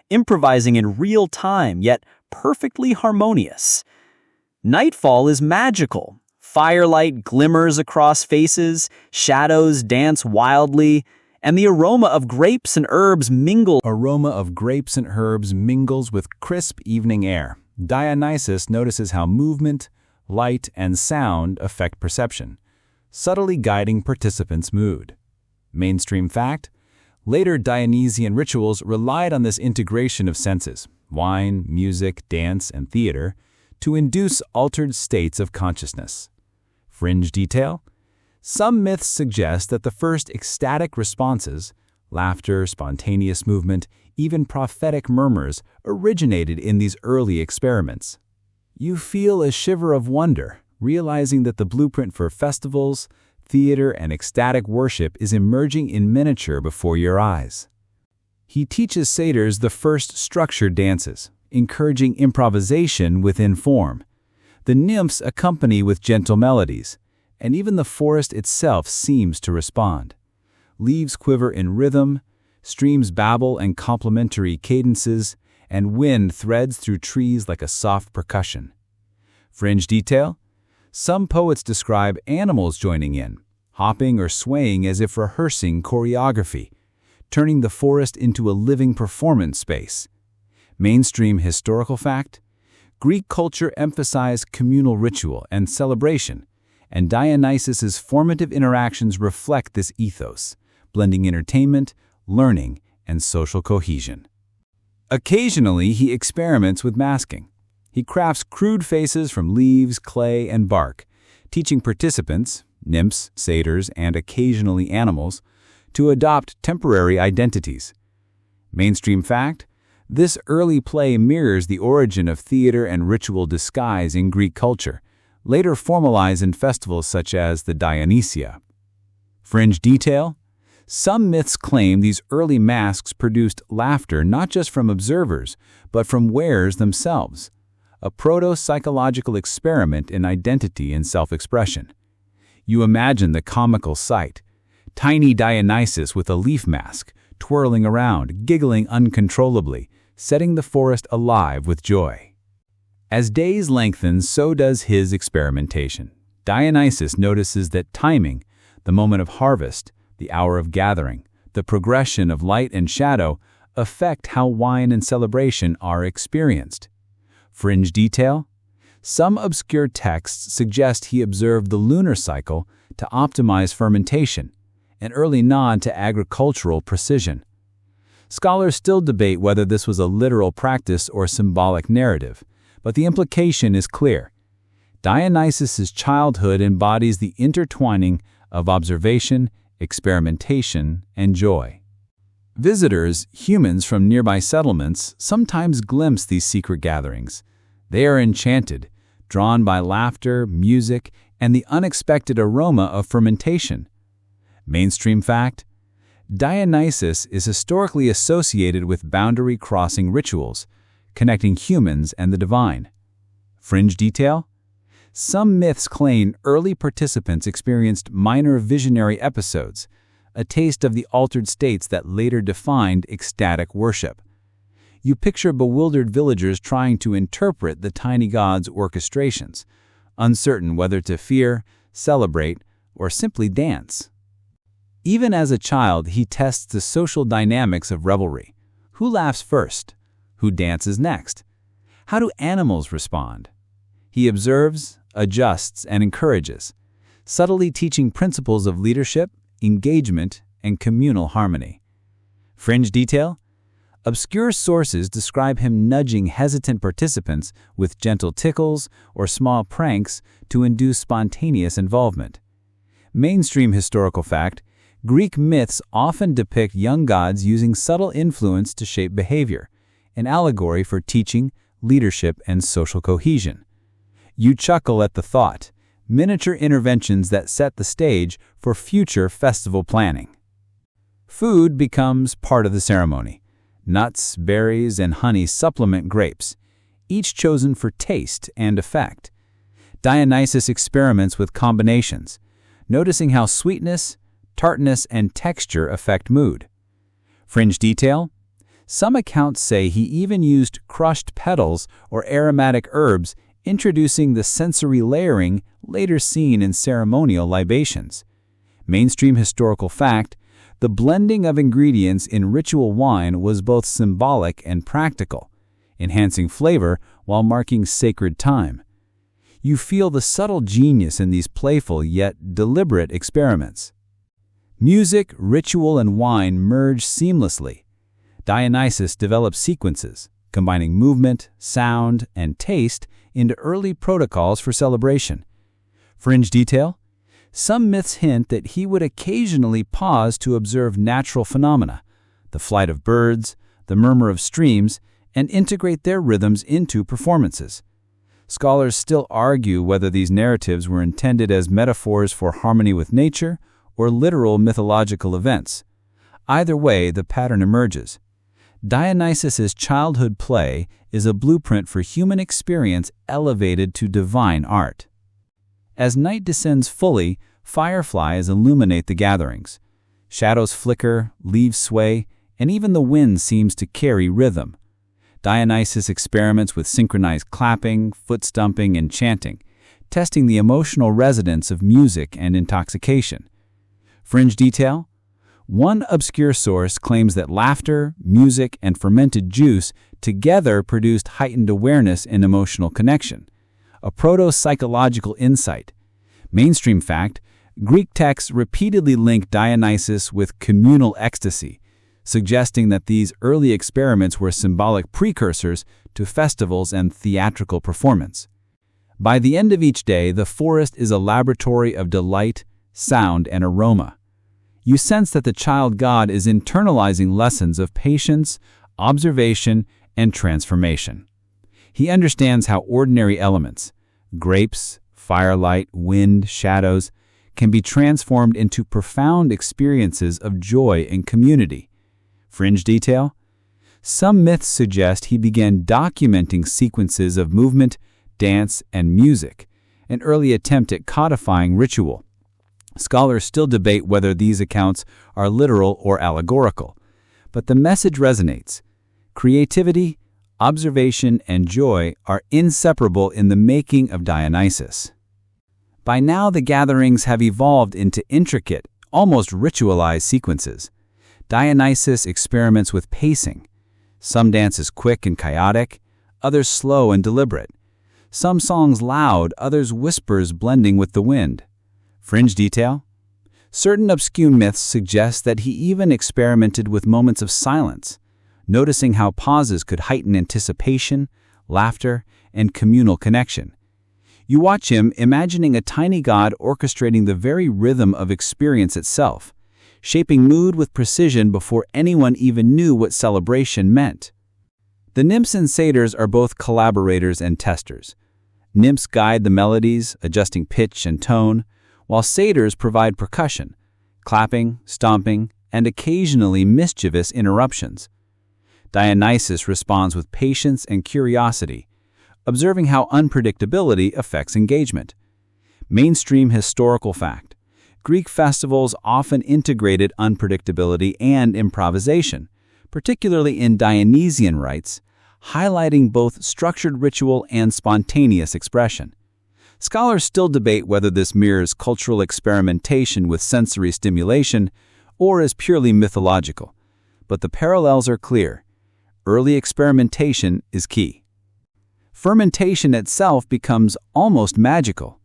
improvising in real time, yet perfectly harmonious. Nightfall is magical. Firelight glimmers across faces, shadows dance wildly, and the aroma of grapes and herbs mingles with crisp evening air. Dionysus notices how movement, light, and sound affect perception, subtly guiding participants' mood. Mainstream fact: later Dionysian rituals relied on this integration of senses, wine, music, dance, and theater, to induce altered states of consciousness. Fringe detail: some myths suggest that the first ecstatic responses, laughter, spontaneous movement, even prophetic murmurs, originated in these early experiments. You feel a shiver of wonder, realizing that the blueprint for festivals, theater, and ecstatic worship is emerging in miniature before your eyes. He teaches satyrs the first structured dances, encouraging improvisation within form. The nymphs accompany with gentle melodies, and even the forest itself seems to respond. Leaves quiver in rhythm, streams babble in complementary cadences, and wind threads through trees like a soft percussion. Fringe detail: some poets describe animals joining in, hopping or swaying as if rehearsing choreography, turning the forest into a living performance space. Mainstream historical fact: Greek culture emphasized communal ritual and celebration, and Dionysus's formative interactions reflect this ethos, blending entertainment, learning, and social cohesion. Occasionally, he experiments with masking. He crafts crude faces from leaves, clay, and bark, teaching participants, nymphs, satyrs, and occasionally animals, to adopt temporary identities. Mainstream fact: this early play mirrors the origin of theater and ritual disguise in Greek culture, later formalized in festivals such as the Dionysia. Fringe detail: some myths claim these early masks produced laughter not just from observers, but from wearers themselves, a proto-psychological experiment in identity and self-expression. You imagine the comical sight: tiny Dionysus with a leaf mask, twirling around, giggling uncontrollably, setting the forest alive with joy. As days lengthen, so does his experimentation. Dionysus notices that timing, the moment of harvest, the hour of gathering, the progression of light and shadow, affect how wine and celebration are experienced. Fringe detail: some obscure texts suggest he observed the lunar cycle to optimize fermentation, an early nod to agricultural precision. Scholars still debate whether this was a literal practice or symbolic narrative, but the implication is clear. Dionysus's childhood embodies the intertwining of observation, experimentation, and joy. Visitors, humans from nearby settlements, sometimes glimpse these secret gatherings. They are enchanted, drawn by laughter, music, and the unexpected aroma of fermentation. Mainstream fact: Dionysus is historically associated with boundary-crossing rituals, connecting humans and the divine. Fringe detail: some myths claim early participants experienced minor visionary episodes, a taste of the altered states that later defined ecstatic worship. You picture bewildered villagers trying to interpret the tiny god's orchestrations, uncertain whether to fear, celebrate, or simply dance. Even as a child, he tests the social dynamics of revelry. Who laughs first? Who dances next? How do animals respond? He observes, adjusts, and encourages, subtly teaching principles of leadership, engagement, and communal harmony. Fringe detail: obscure sources describe him nudging hesitant participants with gentle tickles or small pranks to induce spontaneous involvement. Mainstream historical fact: Greek myths often depict young gods using subtle influence to shape behavior, an allegory for teaching, leadership, and social cohesion. You chuckle at the thought: miniature interventions that set the stage for future festival planning. Food becomes part of the ceremony. Nuts, berries, and honey supplement grapes, each chosen for taste and effect. Dionysus experiments with combinations, noticing how sweetness, tartness, and texture affect mood. Fringe detail? Some accounts say he even used crushed petals or aromatic herbs, introducing the sensory layering later seen in ceremonial libations. Mainstream historical fact: the blending of ingredients in ritual wine was both symbolic and practical, enhancing flavor while marking sacred time. You feel the subtle genius in these playful yet deliberate experiments. Music, ritual, and wine merge seamlessly. Dionysus developed sequences, combining movement, sound, and taste into early protocols for celebration. Fringe detail? Some myths hint that he would occasionally pause to observe natural phenomena, the flight of birds, the murmur of streams, and integrate their rhythms into performances. Scholars still argue whether these narratives were intended as metaphors for harmony with nature or literal mythological events. Either way, the pattern emerges. Dionysus's childhood play is a blueprint for human experience elevated to divine art. As night descends fully, fireflies illuminate the gatherings. Shadows flicker, leaves sway, and even the wind seems to carry rhythm. Dionysus experiments with synchronized clapping, foot stomping, and chanting, testing the emotional resonance of music and intoxication. Fringe detail? One obscure source claims that laughter, music, and fermented juice together produced heightened awareness and emotional connection, a proto-psychological insight. Mainstream fact: Greek texts repeatedly link Dionysus with communal ecstasy, suggesting that these early experiments were symbolic precursors to festivals and theatrical performance. By the end of each day, the forest is a laboratory of delight, sound, and aroma. You sense that the child god is internalizing lessons of patience, observation, and transformation. He understands how ordinary elements, grapes, firelight, wind, shadows, can be transformed into profound experiences of joy and community. Fringe detail? Some myths suggest he began documenting sequences of movement, dance, and music, an early attempt at codifying ritual. Scholars still debate whether these accounts are literal or allegorical, but the message resonates. Creativity, observation, and joy are inseparable in the making of Dionysus. By now, the gatherings have evolved into intricate, almost ritualized sequences. Dionysus experiments with pacing. Some dances quick and chaotic, others slow and deliberate. Some songs loud, others whispers blending with the wind. Fringe detail? Certain obscure myths suggest that he even experimented with moments of silence, noticing how pauses could heighten anticipation, laughter, and communal connection. You watch him imagining a tiny god orchestrating the very rhythm of experience itself, shaping mood with precision before anyone even knew what celebration meant. The nymphs and satyrs are both collaborators and testers. Nymphs guide the melodies, adjusting pitch and tone, while satyrs provide percussion, clapping, stomping, and occasionally mischievous interruptions. Dionysus responds with patience and curiosity, observing how unpredictability affects engagement. Mainstream historical fact: Greek festivals often integrated unpredictability and improvisation, particularly in Dionysian rites, highlighting both structured ritual and spontaneous expression. Scholars still debate whether this mirrors cultural experimentation with sensory stimulation or is purely mythological, but the parallels are clear. Early experimentation is key. Fermentation itself becomes almost magical.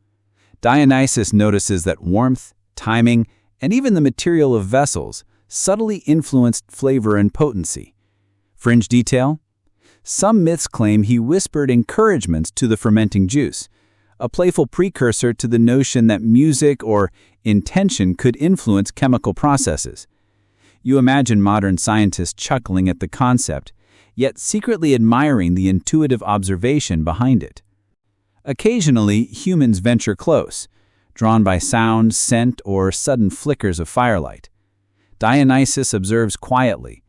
Dionysus notices that warmth, timing, and even the material of vessels subtly influenced flavor and potency. Fringe detail? Some myths claim he whispered encouragements to the fermenting juice, a playful precursor to the notion that music or intention could influence chemical processes. You imagine modern scientists chuckling at the concept, yet secretly admiring the intuitive observation behind it. Occasionally, humans venture close, drawn by sound, scent, or sudden flickers of firelight. Dionysus observes quietly,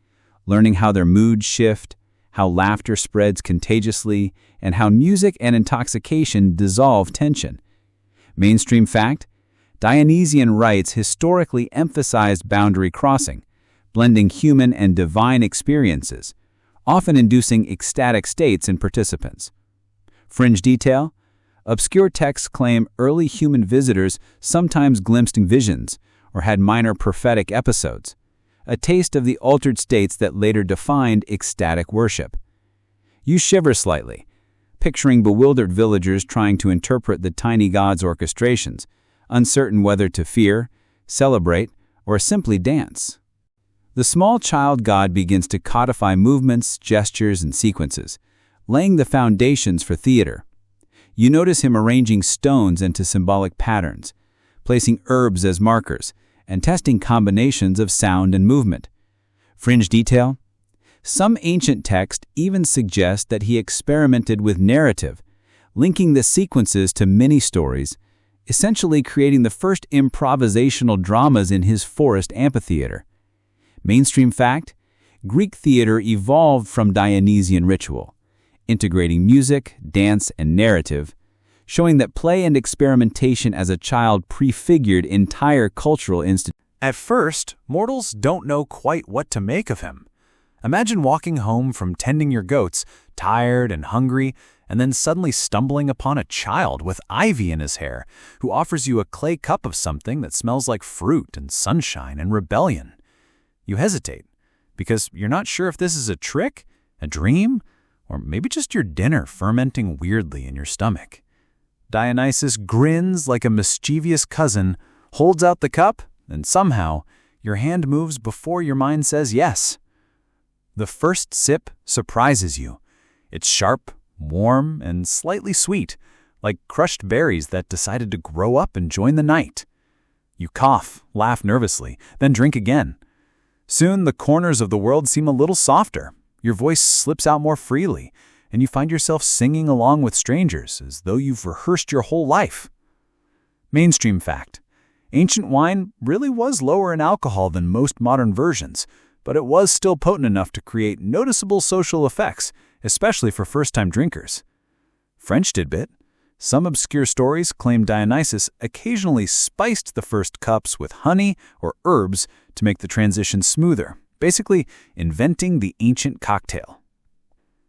learning how their moods shift, how laughter spreads contagiously, and how music and intoxication dissolve tension. Mainstream fact: Dionysian rites historically emphasized boundary crossing, blending human and divine experiences, often inducing ecstatic states in participants. Fringe detail: obscure texts claim early human visitors sometimes glimpsed visions or had minor prophetic episodes, a taste of the altered states that later defined ecstatic worship. You shiver slightly, picturing bewildered villagers trying to interpret the tiny god's orchestrations, uncertain whether to fear, celebrate, or simply dance. The small child god begins to codify movements, gestures, and sequences, laying the foundations for theater. You notice him arranging stones into symbolic patterns, placing herbs as markers, and testing combinations of sound and movement. Fringe detail: some ancient texts even suggest that he experimented with narrative, linking the sequences to mini-stories, essentially creating the first improvisational dramas in his forest amphitheater. Mainstream fact: Greek theater evolved from Dionysian ritual, integrating music, dance, and narrative, showing that play and experimentation as a child prefigured entire cultural institutions. At first, mortals don't know quite what to make of him. Imagine walking home from tending your goats, tired and hungry, and then suddenly stumbling upon a child with ivy in his hair who offers you a clay cup of something that smells like fruit and sunshine and rebellion. You hesitate, because you're not sure if this is a trick, a dream, or maybe just your dinner fermenting weirdly in your stomach. Dionysus grins like a mischievous cousin, holds out the cup, and somehow your hand moves before your mind says yes. The first sip surprises you. It's sharp, warm, and slightly sweet, like crushed berries that decided to grow up and join the night. You cough, laugh nervously, then drink again. Soon the corners of the world seem a little softer. Your voice slips out more freely, and you find yourself singing along with strangers as though you've rehearsed your whole life. Mainstream fact: ancient wine really was lower in alcohol than most modern versions, but it was still potent enough to create noticeable social effects, especially for first-time drinkers. French tidbit: some obscure stories claim Dionysus occasionally spiced the first cups with honey or herbs to make the transition smoother, basically inventing the ancient cocktail.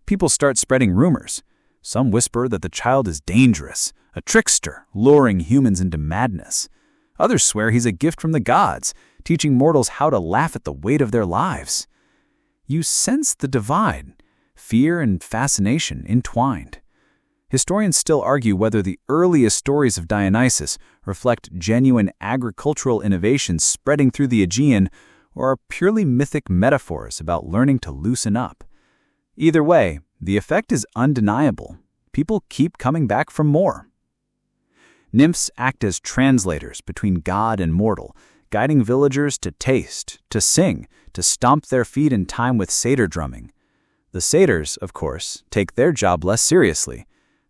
People start spreading rumors. Some whisper that the child is dangerous, a trickster, luring humans into madness. Others swear he's a gift from the gods, teaching mortals how to laugh at the weight of their lives. You sense the divide, fear and fascination entwined. Historians still argue whether the earliest stories of Dionysus reflect genuine agricultural innovations spreading through the Aegean or are purely mythic metaphors about learning to loosen up. Either way, the effect is undeniable. People keep coming back for more. Nymphs act as translators between god and mortal, guiding villagers to taste, to sing, to stomp their feet in time with satyr drumming. The satyrs, of course, take their job less seriously.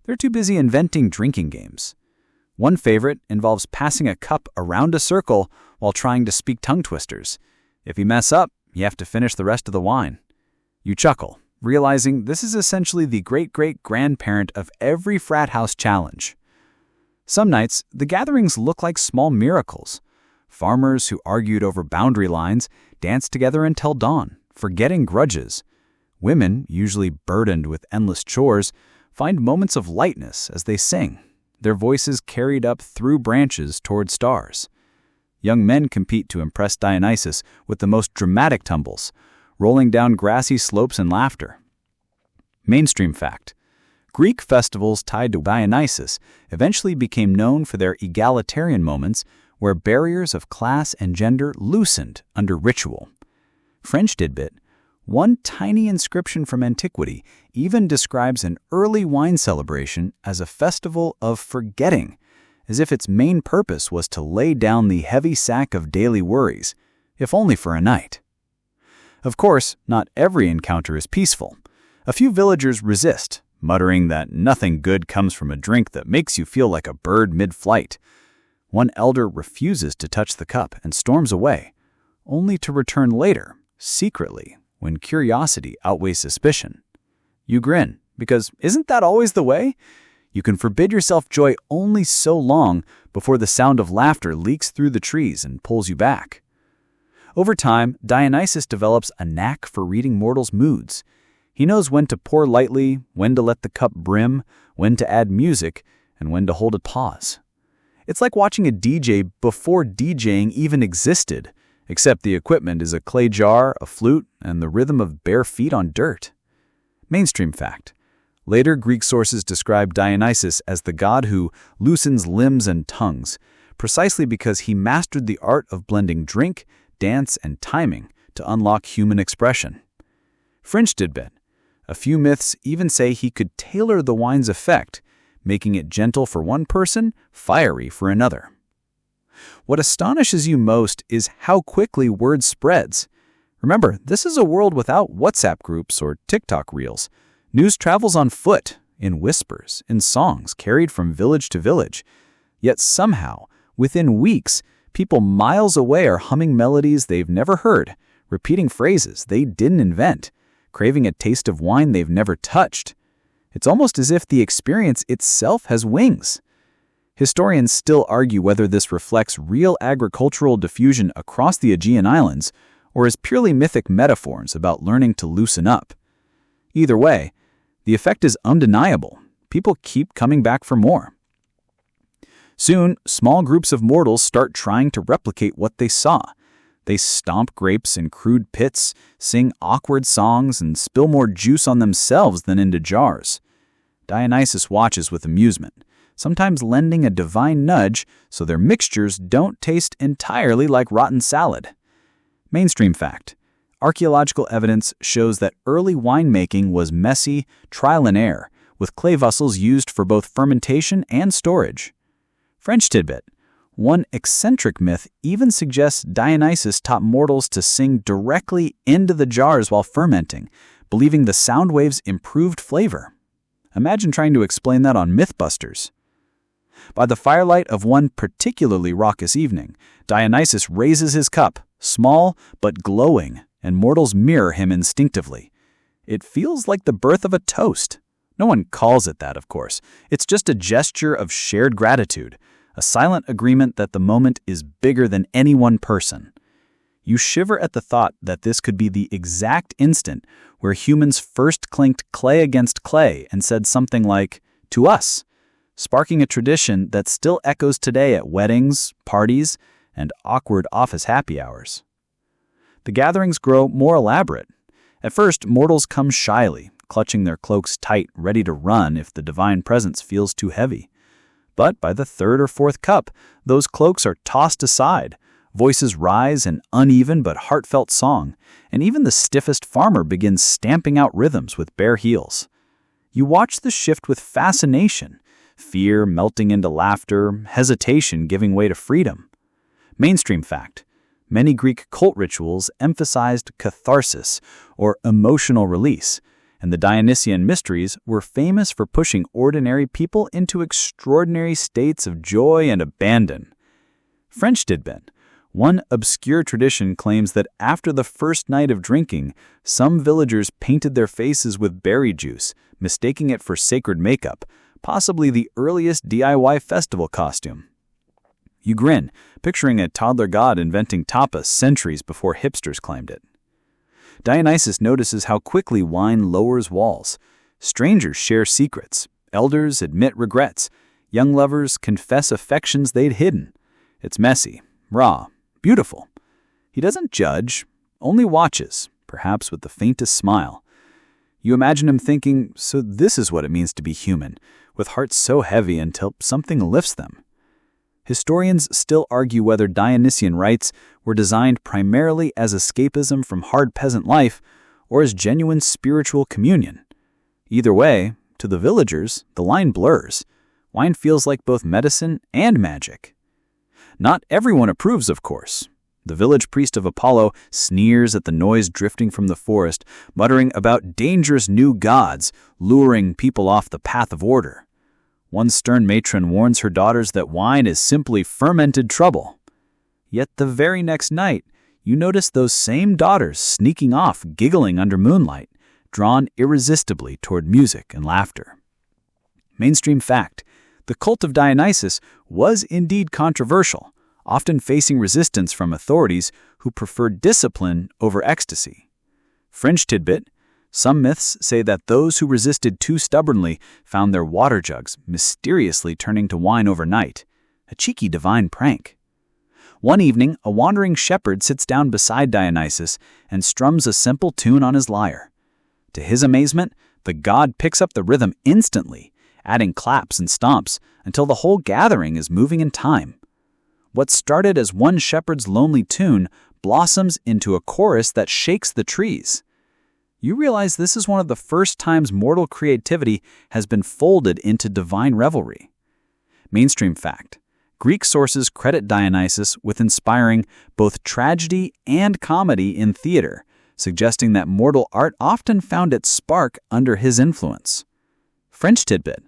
They're too busy inventing drinking games. One favorite involves passing a cup around a circle while trying to speak tongue twisters. If you mess up, you have to finish the rest of the wine. You chuckle, realizing this is essentially the great-great-grandparent of every frat house challenge. Some nights, the gatherings look like small miracles. Farmers who argued over boundary lines dance together until dawn, forgetting grudges. Women, usually burdened with endless chores, find moments of lightness as they sing, their voices carried up through branches toward stars. Young men compete to impress Dionysus with the most dramatic tumbles, rolling down grassy slopes in laughter. Mainstream fact: Greek festivals tied to Dionysus eventually became known for their egalitarian moments where barriers of class and gender loosened under ritual. French tidbit: one tiny inscription from antiquity even describes an early wine celebration as a festival of forgetting, as if its main purpose was to lay down the heavy sack of daily worries, if only for a night. Of course, not every encounter is peaceful. A few villagers resist, muttering that nothing good comes from a drink that makes you feel like a bird mid-flight. One elder refuses to touch the cup and storms away, only to return later, secretly, when curiosity outweighs suspicion. You grin, because isn't that always the way? You can forbid yourself joy only so long before the sound of laughter leaks through the trees and pulls you back. Over time, Dionysus develops a knack for reading mortals' moods. He knows when to pour lightly, when to let the cup brim, when to add music, and when to hold a pause. It's like watching a DJ before DJing even existed, except the equipment is a clay jar, a flute, and the rhythm of bare feet on dirt. Mainstream fact. Later Greek sources describe Dionysus as the god who loosens limbs and tongues, precisely because he mastered the art of blending drink, dance, and timing to unlock human expression. Fringe tidbit. A few myths even say he could tailor the wine's effect, making it gentle for one person, fiery for another. What astonishes you most is how quickly word spreads. Remember, this is a world without WhatsApp groups or TikTok reels. News travels on foot, in whispers, in songs carried from village to village. Yet somehow, within weeks, people miles away are humming melodies they've never heard, repeating phrases they didn't invent, craving a taste of wine they've never touched. It's almost as if the experience itself has wings. Historians still argue whether this reflects real agricultural diffusion across the Aegean Islands or is purely mythic metaphors about learning to loosen up. Either way, the effect is undeniable. People keep coming back for more. Soon, small groups of mortals start trying to replicate what they saw. They stomp grapes in crude pits, sing awkward songs, and spill more juice on themselves than into jars. Dionysus watches with amusement, sometimes lending a divine nudge so their mixtures don't taste entirely like rotten salad. Mainstream fact. Archaeological evidence shows that early winemaking was messy, trial and error, with clay vessels used for both fermentation and storage. French tidbit. One eccentric myth even suggests Dionysus taught mortals to sing directly into the jars while fermenting, believing the sound waves improved flavor. Imagine trying to explain that on Mythbusters. By the firelight of one particularly raucous evening, Dionysus raises his cup, small but glowing, and mortals mirror him instinctively. It feels like the birth of a toast. No one calls it that, of course. It's just a gesture of shared gratitude, a silent agreement that the moment is bigger than any one person. You shiver at the thought that this could be the exact instant where humans first clinked clay against clay and said something like, "to us," sparking a tradition that still echoes today at weddings, parties, and awkward office happy hours. The gatherings grow more elaborate. At first, mortals come shyly, clutching their cloaks tight, ready to run if the divine presence feels too heavy. But by the third or fourth cup, those cloaks are tossed aside. Voices rise in uneven but heartfelt song, and even the stiffest farmer begins stamping out rhythms with bare heels. You watch the shift with fascination, fear melting into laughter, hesitation giving way to freedom. Mainstream fact. Many Greek cult rituals emphasized catharsis, or emotional release, and the Dionysian mysteries were famous for pushing ordinary people into extraordinary states of joy and abandon. French tidbit. One obscure tradition claims that after the first night of drinking, some villagers painted their faces with berry juice, mistaking it for sacred makeup, possibly the earliest DIY festival costume. You grin, picturing a toddler god inventing tapas centuries before hipsters claimed it. Dionysus notices how quickly wine lowers walls. Strangers share secrets. Elders admit regrets. Young lovers confess affections they'd hidden. It's messy, raw, beautiful. He doesn't judge, only watches, perhaps with the faintest smile. You imagine him thinking, so this is what it means to be human, with hearts so heavy until something lifts them. Historians still argue whether Dionysian rites were designed primarily as escapism from hard peasant life or as genuine spiritual communion. Either way, to the villagers, the line blurs. Wine feels like both medicine and magic. Not everyone approves, of course. The village priest of Apollo sneers at the noise drifting from the forest, muttering about dangerous new gods luring people off the path of order. One stern matron warns her daughters that wine is simply fermented trouble. Yet the very next night, you notice those same daughters sneaking off, giggling under moonlight, drawn irresistibly toward music and laughter. Mainstream fact: the cult of Dionysus was indeed controversial, often facing resistance from authorities who preferred discipline over ecstasy. Fringe tidbit: some myths say that those who resisted too stubbornly found their water jugs mysteriously turning to wine overnight. A cheeky divine prank. One evening, a wandering shepherd sits down beside Dionysus and strums a simple tune on his lyre. To his amazement, the god picks up the rhythm instantly, adding claps and stomps until the whole gathering is moving in time. What started as one shepherd's lonely tune blossoms into a chorus that shakes the trees. You realize this is one of the first times mortal creativity has been folded into divine revelry. Mainstream fact: Greek sources credit Dionysus with inspiring both tragedy and comedy in theater, suggesting that mortal art often found its spark under his influence. French tidbit: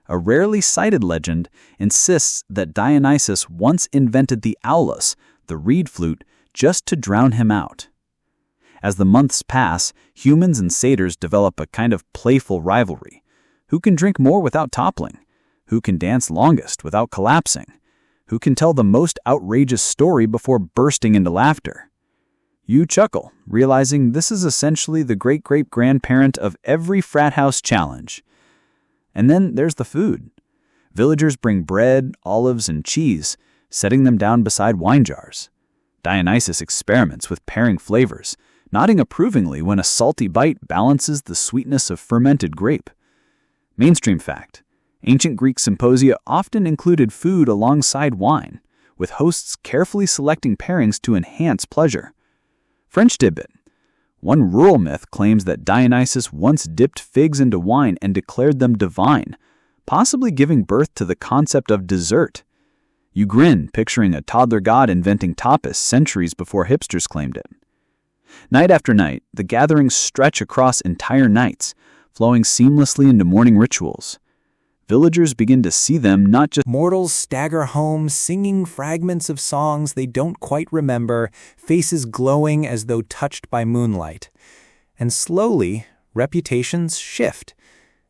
a rarely cited legend insists that Dionysus once invented the aulos, the reed flute, just to drown him out. As the months pass, humans and satyrs develop a kind of playful rivalry. Who can drink more without toppling? Who can dance longest without collapsing? Who can tell the most outrageous story before bursting into laughter? You chuckle, realizing this is essentially the great-great-grandparent of every frat house challenge. And then there's the food. Villagers bring bread, olives, and cheese, setting them down beside wine jars. Dionysus experiments with pairing flavors, nodding approvingly when a salty bite balances the sweetness of fermented grape. Mainstream fact: ancient Greek symposia often included food alongside wine, with hosts carefully selecting pairings to enhance pleasure. French tidbit: one rural myth claims that Dionysus once dipped figs into wine and declared them divine, possibly giving birth to the concept of dessert. You grin, picturing a toddler god inventing tapas centuries before hipsters claimed it. Night after night, the gatherings stretch across entire nights, flowing seamlessly into morning rituals. Villagers begin to see them not just Mortals stagger home, singing fragments of songs they don't quite remember, faces glowing as though touched by moonlight. And slowly, reputations shift.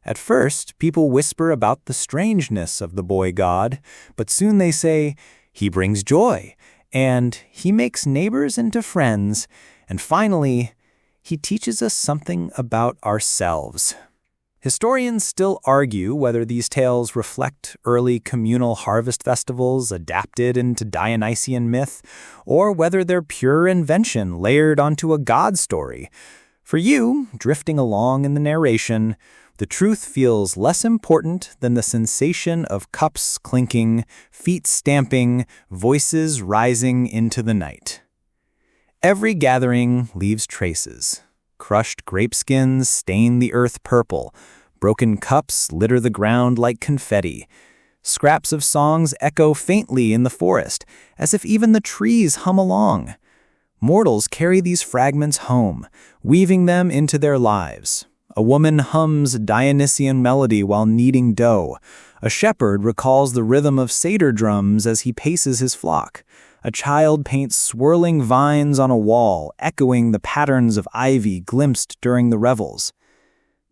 At first, people whisper about the strangeness of the boy god, but soon they say, "He brings joy," and "He makes neighbors into friends," and finally, "He teaches us something about ourselves." Historians still argue whether these tales reflect early communal harvest festivals adapted into Dionysian myth, or whether they're pure invention layered onto a god story. For you, drifting along in the narration, the truth feels less important than the sensation of cups clinking, feet stamping, voices rising into the night. Every gathering leaves traces. Crushed grape skins stain the earth purple. Broken cups litter the ground like confetti. Scraps of songs echo faintly in the forest, as if even the trees hum along. Mortals carry these fragments home, weaving them into their lives. A woman hums a Dionysian melody while kneading dough. A shepherd recalls the rhythm of satyr drums as he paces his flock. A child paints swirling vines on a wall, echoing the patterns of ivy glimpsed during the revels.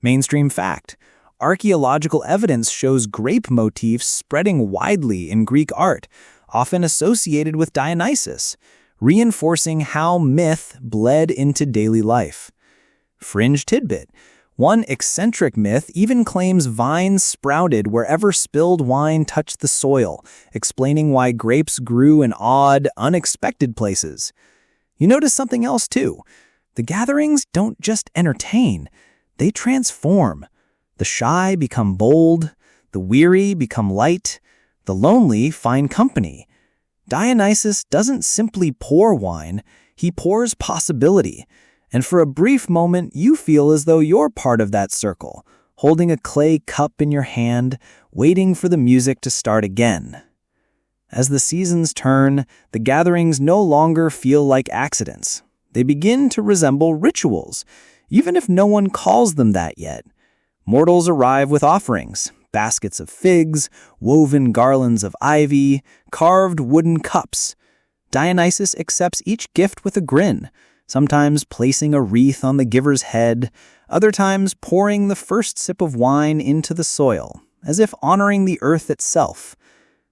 Mainstream fact: archaeological evidence shows grape motifs spreading widely in Greek art, often associated with Dionysus, reinforcing how myth bled into daily life. Fringe tidbit: one eccentric myth even claims vines sprouted wherever spilled wine touched the soil, explaining why grapes grew in odd, unexpected places. You notice something else too. The gatherings don't just entertain, they transform. The shy become bold, the weary become light, the lonely find company. Dionysus doesn't simply pour wine, he pours possibility. And for a brief moment, you feel as though you're part of that circle, holding a clay cup in your hand, waiting for the music to start again. As the seasons turn, the gatherings no longer feel like accidents. They begin to resemble rituals, even if no one calls them that yet. Mortals arrive with offerings, baskets of figs, woven garlands of ivy, carved wooden cups. Dionysus accepts each gift with a grin, sometimes placing a wreath on the giver's head, other times pouring the first sip of wine into the soil, as if honoring the earth itself.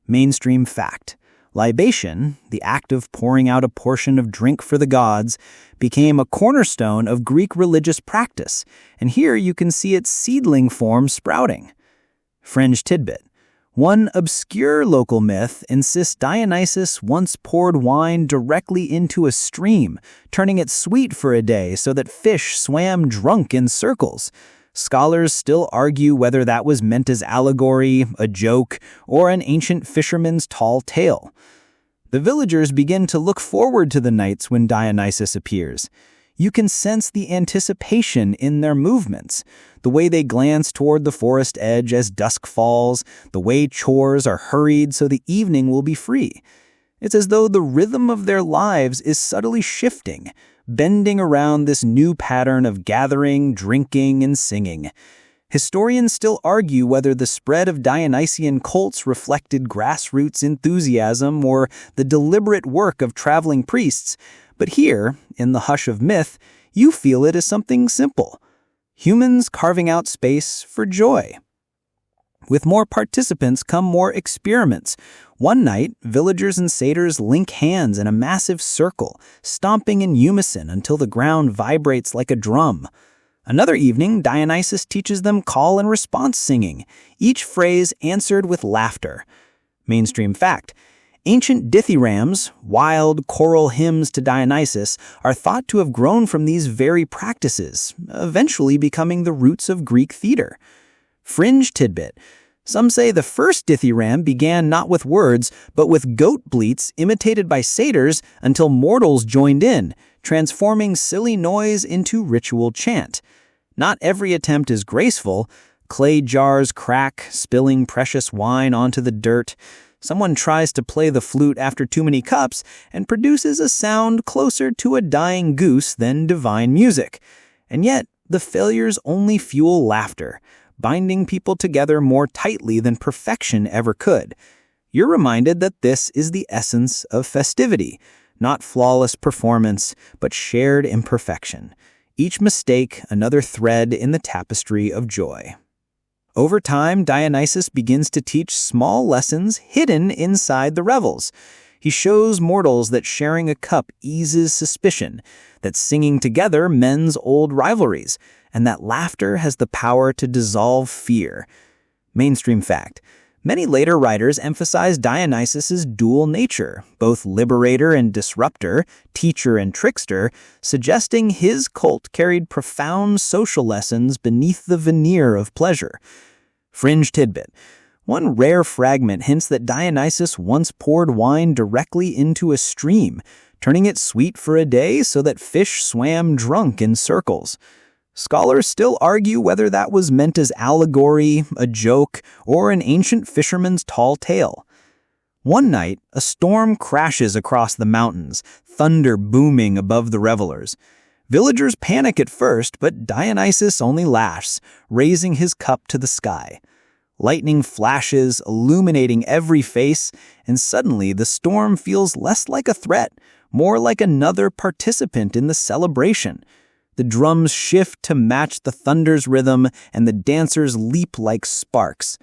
Mainstream fact: libation, the act of pouring out a portion of drink for the gods, became a cornerstone of Greek religious practice, and here you can see its seedling form sprouting. Fringe tidbit: one obscure local myth insists Dionysus once poured wine directly into a stream, turning it sweet for a day so that fish swam drunk in circles. Scholars still argue whether that was meant as allegory, a joke, or an ancient fisherman's tall tale. The villagers begin to look forward to the nights when Dionysus appears. You can sense the anticipation in their movements, the way they glance toward the forest edge as dusk falls, the way chores are hurried so the evening will be free. It's as though the rhythm of their lives is subtly shifting, bending around this new pattern of gathering, drinking, and singing. Historians still argue whether the spread of Dionysian cults reflected grassroots enthusiasm or the deliberate work of traveling priests, but here, in the hush of myth, you feel it as something simple: humans carving out space for joy. With more participants come more experiments. One night, villagers and satyrs link hands in a massive circle, stomping in unison until the ground vibrates like a drum. Another evening, Dionysus teaches them call and response singing, each phrase answered with laughter. Mainstream fact: ancient dithyrambs, wild choral hymns to Dionysus, are thought to have grown from these very practices, eventually becoming the roots of Greek theater. Fringe tidbit: some say the first dithyramb began not with words, but with goat bleats imitated by satyrs until mortals joined in, transforming silly noise into ritual chant. Not every attempt is graceful. Clay jars crack, spilling precious wine onto the dirt. Someone tries to play the flute after too many cups and produces a sound closer to a dying goose than divine music. And yet, the failures only fuel laughter, binding people together more tightly than perfection ever could. You're reminded that this is the essence of festivity, not flawless performance, but shared imperfection. Each mistake another thread in the tapestry of joy. Over time, Dionysus begins to teach small lessons hidden inside the revels. He shows mortals that sharing a cup eases suspicion, that singing together mends old rivalries, and that laughter has the power to dissolve fear. Mainstream fact: many later writers emphasize Dionysus's dual nature, both liberator and disruptor, teacher and trickster, suggesting his cult carried profound social lessons beneath the veneer of pleasure. Fringe tidbit: one rare fragment hints that Dionysus once poured wine directly into a stream, turning it sweet for a day so that fish swam drunk in circles. Scholars still argue whether that was meant as allegory, a joke, or an ancient fisherman's tall tale. One night, a storm crashes across the mountains, thunder booming above the revelers. Villagers panic at first, but Dionysus only laughs, raising his cup to the sky. Lightning flashes, illuminating every face, and suddenly the storm feels less like a threat, more like another participant in the celebration. The drums shift to match the thunder's rhythm, and the dancers leap like sparks.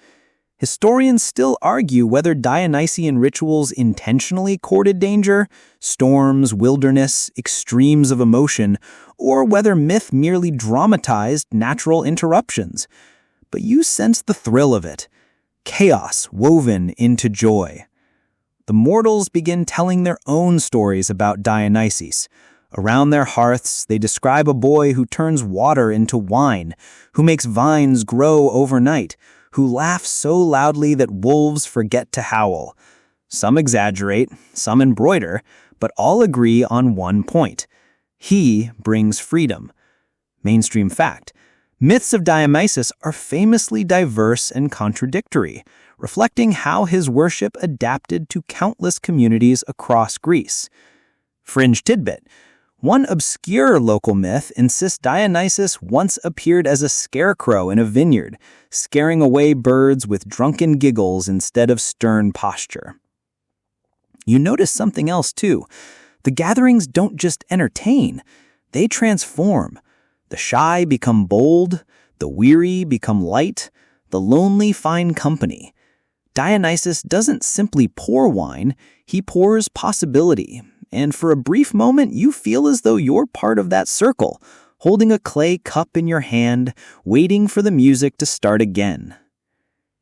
Historians still argue whether Dionysian rituals intentionally courted danger, storms, wilderness, extremes of emotion, or whether myth merely dramatized natural interruptions. But you sense the thrill of it, chaos woven into joy. The mortals begin telling their own stories about Dionysus. Around their hearths, they describe a boy who turns water into wine, who makes vines grow overnight, who laughs so loudly that wolves forget to howl. Some exaggerate, some embroider, but all agree on one point: he brings freedom. Mainstream fact: myths of Dionysus are famously diverse and contradictory, reflecting how his worship adapted to countless communities across Greece. Fringe tidbit: one obscure local myth insists Dionysus once appeared as a scarecrow in a vineyard, scaring away birds with drunken giggles instead of stern posture. You notice something else too. The gatherings don't just entertain, they transform. The shy become bold, the weary become light, the lonely find company. Dionysus doesn't simply pour wine, he pours possibility. And for a brief moment, you feel as though you're part of that circle, holding a clay cup in your hand, waiting for the music to start again.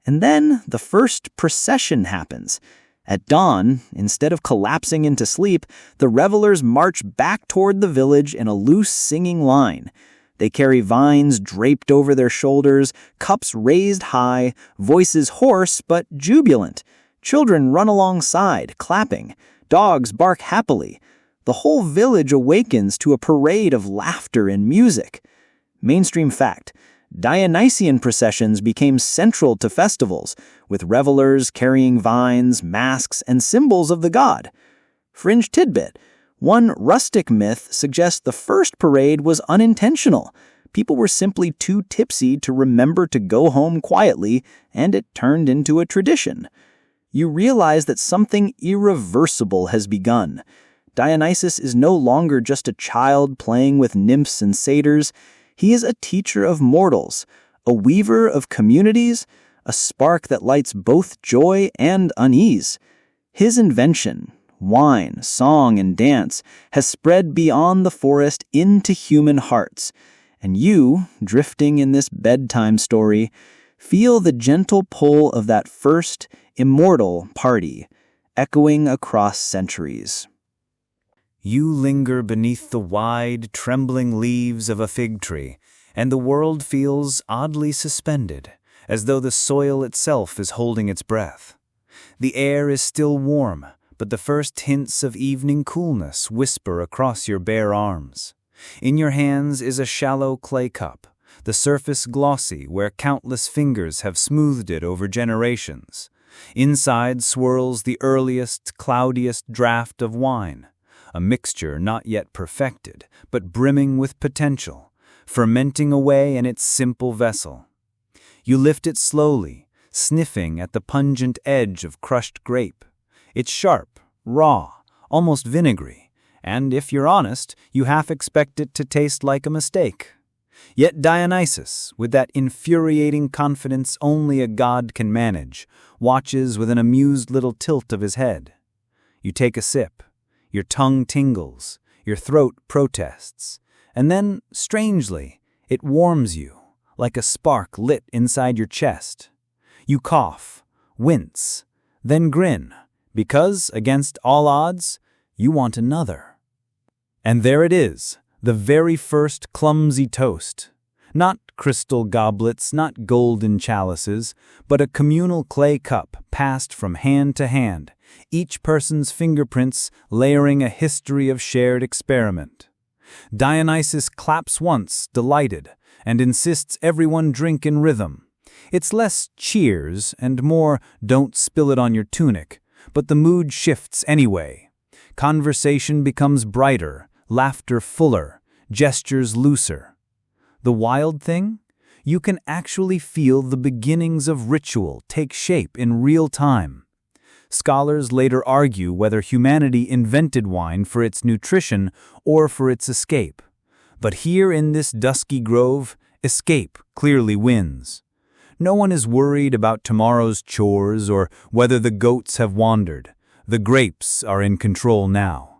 And then the first procession happens. At dawn, instead of collapsing into sleep, the revelers march back toward the village in a loose singing line. They carry vines draped over their shoulders, cups raised high, voices hoarse but jubilant. Children run alongside, clapping. Dogs bark happily. The whole village awakens to a parade of laughter and music. Mainstream fact: Dionysian processions became central to festivals, with revelers carrying vines, masks, and symbols of the god. Fringe tidbit: one rustic myth suggests the first parade was unintentional. People were simply too tipsy to remember to go home quietly, and it turned into a tradition. You realize that something irreversible has begun. Dionysus is no longer just a child playing with nymphs and satyrs. He is a teacher of mortals, a weaver of communities, a spark that lights both joy and unease. His invention, wine, song, and dance, has spread beyond the forest into human hearts. And you, drifting in this bedtime story, feel the gentle pull of that first, immortal party, echoing across centuries. You linger beneath the wide, trembling leaves of a fig tree, and the world feels oddly suspended, as though the soil itself is holding its breath. The air is still warm, but the first hints of evening coolness whisper across your bare arms. In your hands is a shallow clay cup, the surface glossy where countless fingers have smoothed it over generations. Inside swirls the earliest, cloudiest draught of wine, a mixture not yet perfected, but brimming with potential, fermenting away in its simple vessel. You lift it slowly, sniffing at the pungent edge of crushed grape. It's sharp, raw, almost vinegary, and if you're honest, you half expect it to taste like a mistake. Yet Dionysus, with that infuriating confidence only a god can manage, watches with an amused little tilt of his head. You take a sip. Your tongue tingles, your throat protests, and then, strangely, it warms you, like a spark lit inside your chest. You cough, wince, then grin, because, against all odds, you want another. And there it is, the very first clumsy toast. Not crystal goblets, not golden chalices, but a communal clay cup passed from hand to hand, each person's fingerprints layering a history of shared experiment. Dionysus claps once, delighted, and insists everyone drink in rhythm. It's less cheers and more don't spill it on your tunic, but the mood shifts anyway. Conversation becomes brighter, laughter fuller, gestures looser. The wild thing? You can actually feel the beginnings of ritual take shape in real time. Scholars later argue whether humanity invented wine for its nutrition or for its escape. But here in this dusky grove, escape clearly wins. No one is worried about tomorrow's chores or whether the goats have wandered. The grapes are in control now.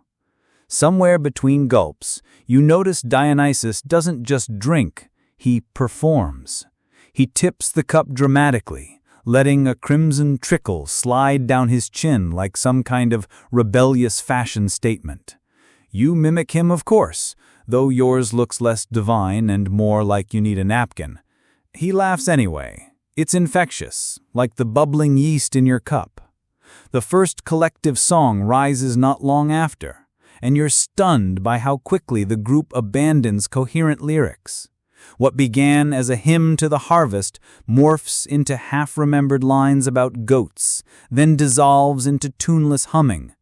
Somewhere between gulps, you notice Dionysus doesn't just drink, he performs. He tips the cup dramatically, letting a crimson trickle slide down his chin like some kind of rebellious fashion statement. You mimic him, of course, though yours looks less divine and more like you need a napkin. He laughs anyway. It's infectious, like the bubbling yeast in your cup. The first collective song rises not long after, and you're stunned by how quickly the group abandons coherent lyrics. What began as a hymn to the harvest morphs into half-remembered lines about goats, then dissolves into tuneless humming.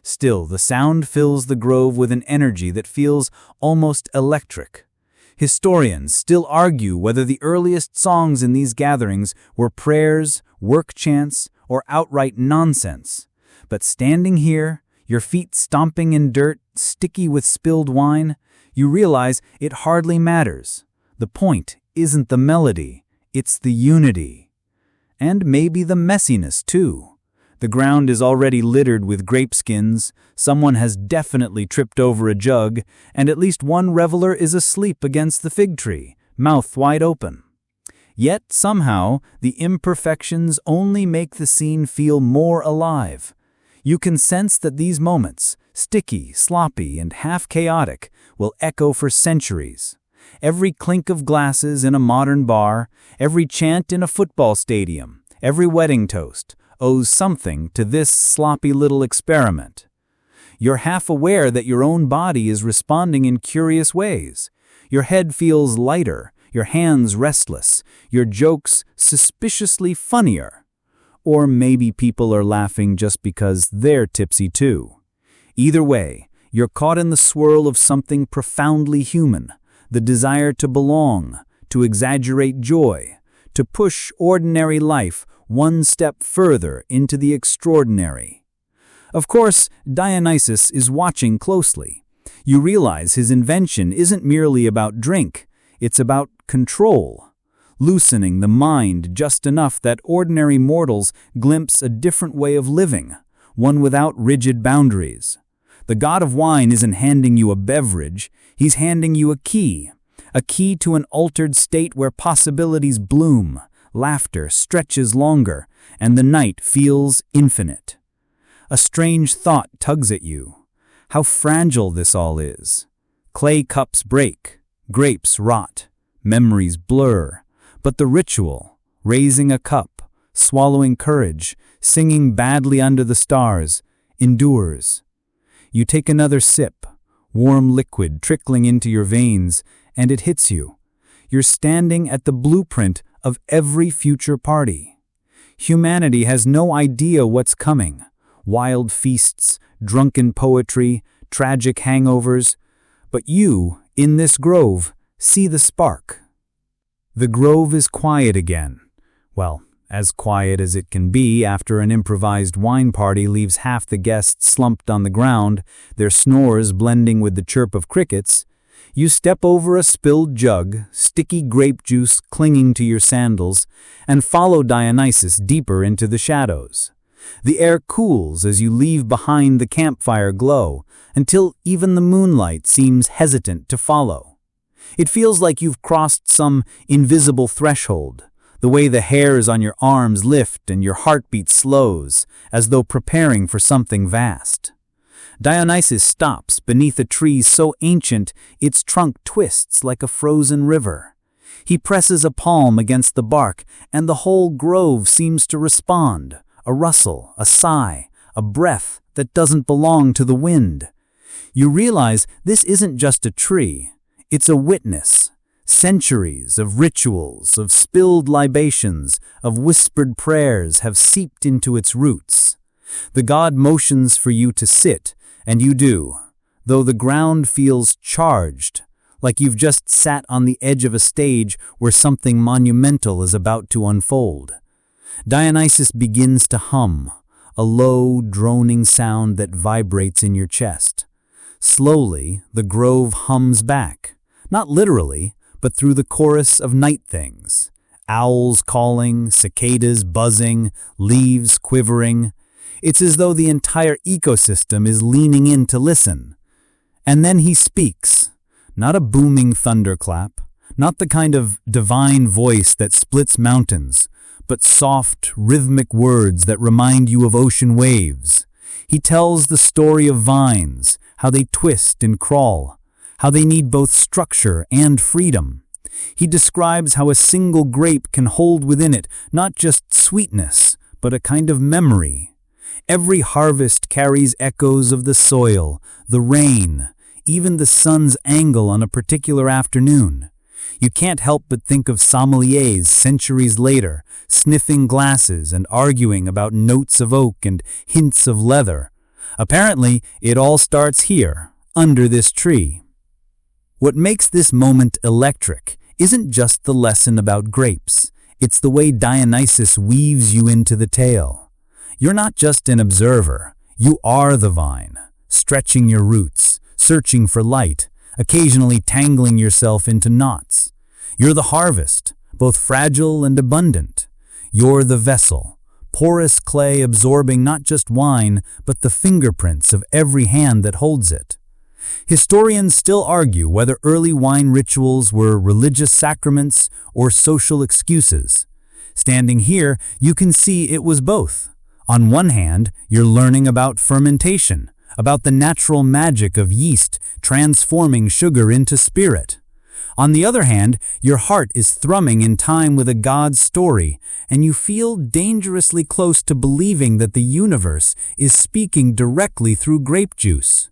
Still, the sound fills the grove with an energy that feels almost electric. Historians still argue whether the earliest songs in these gatherings were prayers, work chants, or outright nonsense. But standing here, your feet stomping in dirt, sticky with spilled wine, you realize it hardly matters. The point isn't the melody, it's the unity. And maybe the messiness, too. The ground is already littered with grape skins, someone has definitely tripped over a jug, and at least one reveler is asleep against the fig tree, mouth wide open. Yet, somehow, the imperfections only make the scene feel more alive. You can sense that these moments, sticky, sloppy, and half-chaotic, will echo for centuries. Every clink of glasses in a modern bar, every chant in a football stadium, every wedding toast, owes something to this sloppy little experiment. You're half aware that your own body is responding in curious ways. Your head feels lighter, your hands restless, your jokes suspiciously funnier. Or maybe people are laughing just because they're tipsy too. Either way, you're caught in the swirl of something profoundly human, the desire to belong, to exaggerate joy, to push ordinary life one step further into the extraordinary. Of course, Dionysus is watching closely. You realize his invention isn't merely about drink, it's about control, loosening the mind just enough that ordinary mortals glimpse a different way of living, one without rigid boundaries. The god of wine isn't handing you a beverage, he's handing you a key to an altered state where possibilities bloom, laughter stretches longer, and the night feels infinite. A strange thought tugs at you. How fragile this all is. Clay cups break, grapes rot, memories blur, but the ritual, raising a cup, swallowing courage, singing badly under the stars, endures. You take another sip, warm liquid trickling into your veins, and it hits you. You're standing at the blueprint of every future party. Humanity has no idea what's coming. Wild feasts, drunken poetry, tragic hangovers. But you, in this grove, see the spark. The grove is quiet again. Well, as quiet as it can be after an improvised wine party leaves half the guests slumped on the ground, their snores blending with the chirp of crickets. You step over a spilled jug, sticky grape juice clinging to your sandals, and follow Dionysus deeper into the shadows. The air cools as you leave behind the campfire glow, until even the moonlight seems hesitant to follow. It feels like you've crossed some invisible threshold, the way the hairs on your arms lift and your heartbeat slows, as though preparing for something vast. Dionysus stops beneath a tree so ancient its trunk twists like a frozen river. He presses a palm against the bark, and the whole grove seems to respond, a rustle, a sigh, a breath that doesn't belong to the wind. You realize this isn't just a tree, it's a witness. Centuries of rituals, of spilled libations, of whispered prayers have seeped into its roots. The god motions for you to sit, and you do, though the ground feels charged, like you've just sat on the edge of a stage where something monumental is about to unfold. Dionysus begins to hum, a low, droning sound that vibrates in your chest. Slowly, the grove hums back, not literally, but through the chorus of night things. Owls calling, cicadas buzzing, leaves quivering. It's as though the entire ecosystem is leaning in to listen. And then he speaks, not a booming thunderclap, not the kind of divine voice that splits mountains, but soft, rhythmic words that remind you of ocean waves. He tells the story of vines, how they twist and crawl, how they need both structure and freedom. He describes how a single grape can hold within it not just sweetness, but a kind of memory. Every harvest carries echoes of the soil, the rain, even the sun's angle on a particular afternoon. You can't help but think of sommeliers centuries later, sniffing glasses and arguing about notes of oak and hints of leather. Apparently, it all starts here, under this tree. What makes this moment electric isn't just the lesson about grapes. It's the way Dionysus weaves you into the tale. You're not just an observer, you are the vine, stretching your roots, searching for light, occasionally tangling yourself into knots. You're the harvest, both fragile and abundant. You're the vessel, porous clay absorbing not just wine, but the fingerprints of every hand that holds it. Historians still argue whether early wine rituals were religious sacraments or social excuses. Standing here, you can see it was both. On one hand, you're learning about fermentation, about the natural magic of yeast transforming sugar into spirit. On the other hand, your heart is thrumming in time with a God's story, and you feel dangerously close to believing that the universe is speaking directly through grape juice.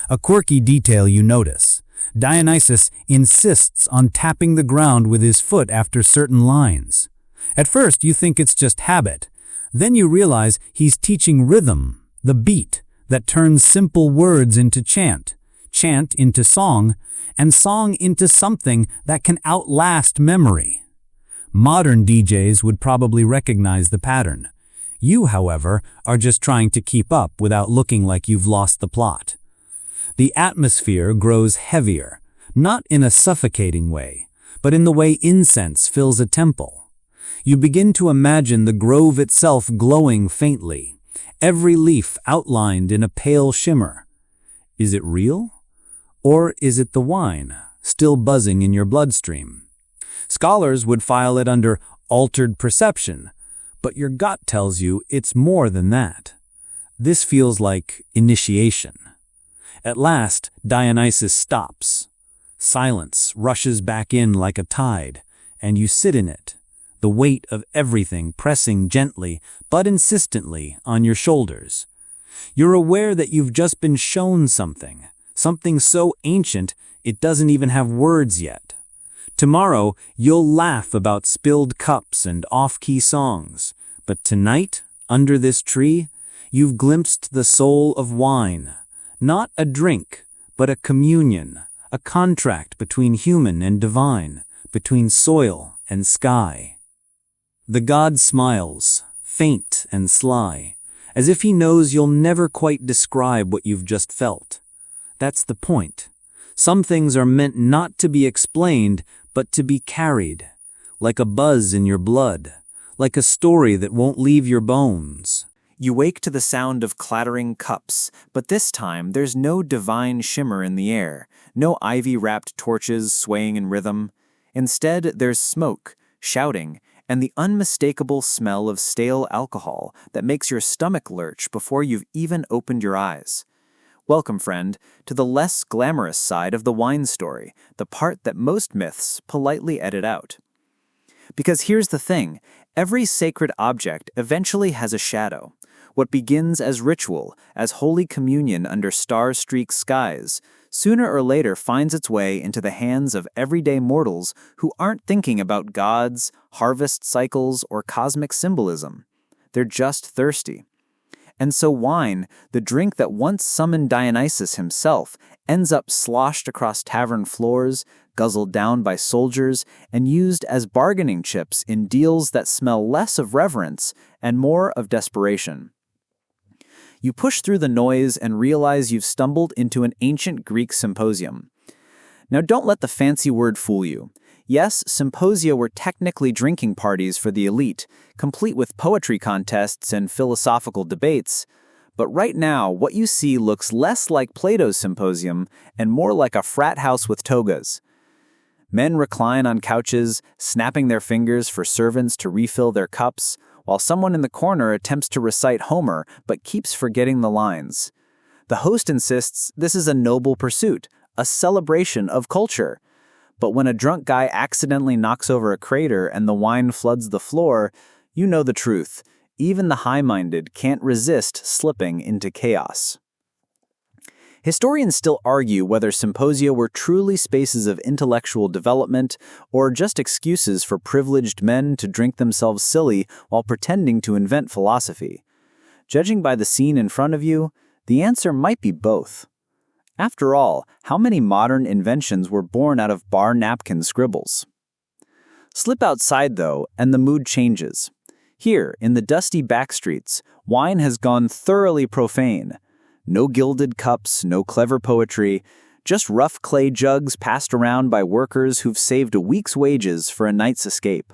A quirky detail you notice. Dionysus insists on tapping the ground with his foot after certain lines. At first, you think it's just habit. Then you realize he's teaching rhythm, the beat, that turns simple words into chant, chant into song, and song into something that can outlast memory. Modern DJs would probably recognize the pattern. You, however, are just trying to keep up without looking like you've lost the plot. The atmosphere grows heavier, not in a suffocating way, but in the way incense fills a temple. You begin to imagine the grove itself glowing faintly, every leaf outlined in a pale shimmer. Is it real? Or is it the wine, still buzzing in your bloodstream? Scholars would file it under altered perception, but your gut tells you it's more than that. This feels like initiation. At last, Dionysus stops. Silence rushes back in like a tide, and you sit in it, the weight of everything pressing gently but insistently on your shoulders. You're aware that you've just been shown something so ancient it doesn't even have words yet. Tomorrow, you'll laugh about spilled cups and off-key songs, but tonight, under this tree, you've glimpsed the soul of wine. Not a drink, but a communion, a contract between human and divine, between soil and sky. The god smiles, faint and sly, as if he knows you'll never quite describe what you've just felt. That's the point. Some things are meant not to be explained, but to be carried, like a buzz in your blood, like a story that won't leave your bones. You wake to the sound of clattering cups, but this time there's no divine shimmer in the air, no ivy-wrapped torches swaying in rhythm. Instead, there's smoke, shouting, and the unmistakable smell of stale alcohol that makes your stomach lurch before you've even opened your eyes. Welcome, friend, to the less glamorous side of the wine story, the part that most myths politely edit out. Because here's the thing, every sacred object eventually has a shadow. What begins as ritual, as holy communion under star-streaked skies, sooner or later finds its way into the hands of everyday mortals who aren't thinking about gods, harvest cycles, or cosmic symbolism. They're just thirsty. And so wine, the drink that once summoned Dionysus himself, ends up sloshed across tavern floors, guzzled down by soldiers, and used as bargaining chips in deals that smell less of reverence and more of desperation. You push through the noise and realize you've stumbled into an ancient Greek symposium. Now don't let the fancy word fool you. Yes, symposia were technically drinking parties for the elite, complete with poetry contests and philosophical debates. But right now, what you see looks less like Plato's symposium and more like a frat house with togas. Men recline on couches, snapping their fingers for servants to refill their cups, while someone in the corner attempts to recite Homer but keeps forgetting the lines. The host insists this is a noble pursuit, a celebration of culture. But when a drunk guy accidentally knocks over a crater and the wine floods the floor, you know the truth. Even the high-minded can't resist slipping into chaos. Historians still argue whether symposia were truly spaces of intellectual development or just excuses for privileged men to drink themselves silly while pretending to invent philosophy. Judging by the scene in front of you, the answer might be both. After all, how many modern inventions were born out of bar napkin scribbles? Slip outside, though, and the mood changes. Here, in the dusty backstreets, wine has gone thoroughly profane. No gilded cups, no clever poetry, just rough clay jugs passed around by workers who've saved a week's wages for a night's escape.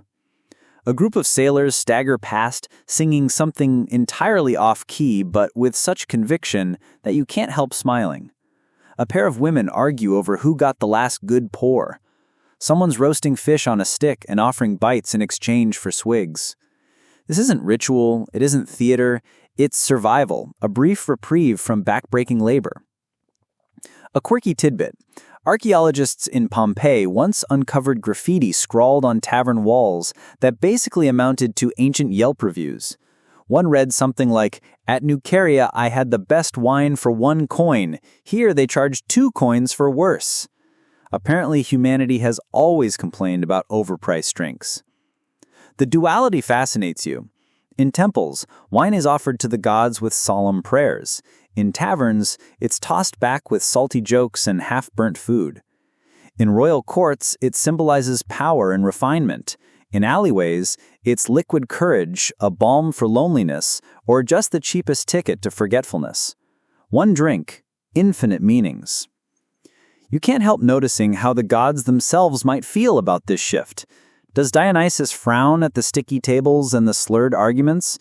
A group of sailors stagger past, singing something entirely off-key but with such conviction that you can't help smiling. A pair of women argue over who got the last good pour. Someone's roasting fish on a stick and offering bites in exchange for swigs. This isn't ritual, it isn't theater, it's survival, a brief reprieve from backbreaking labor. A quirky tidbit. Archaeologists in Pompeii once uncovered graffiti scrawled on tavern walls that basically amounted to ancient Yelp reviews. One read something like, "At Nuceria I had the best wine for 1 coin. Here they charge 2 coins for worse." Apparently humanity has always complained about overpriced drinks. The duality fascinates you. In temples, wine is offered to the gods with solemn prayers. In taverns, it's tossed back with salty jokes and half-burnt food. In royal courts, it symbolizes power and refinement. In alleyways, it's liquid courage, a balm for loneliness, or just the cheapest ticket to forgetfulness. One drink, infinite meanings. You can't help noticing how the gods themselves might feel about this shift. Does Dionysus frown at the sticky tables and the slurred arguments?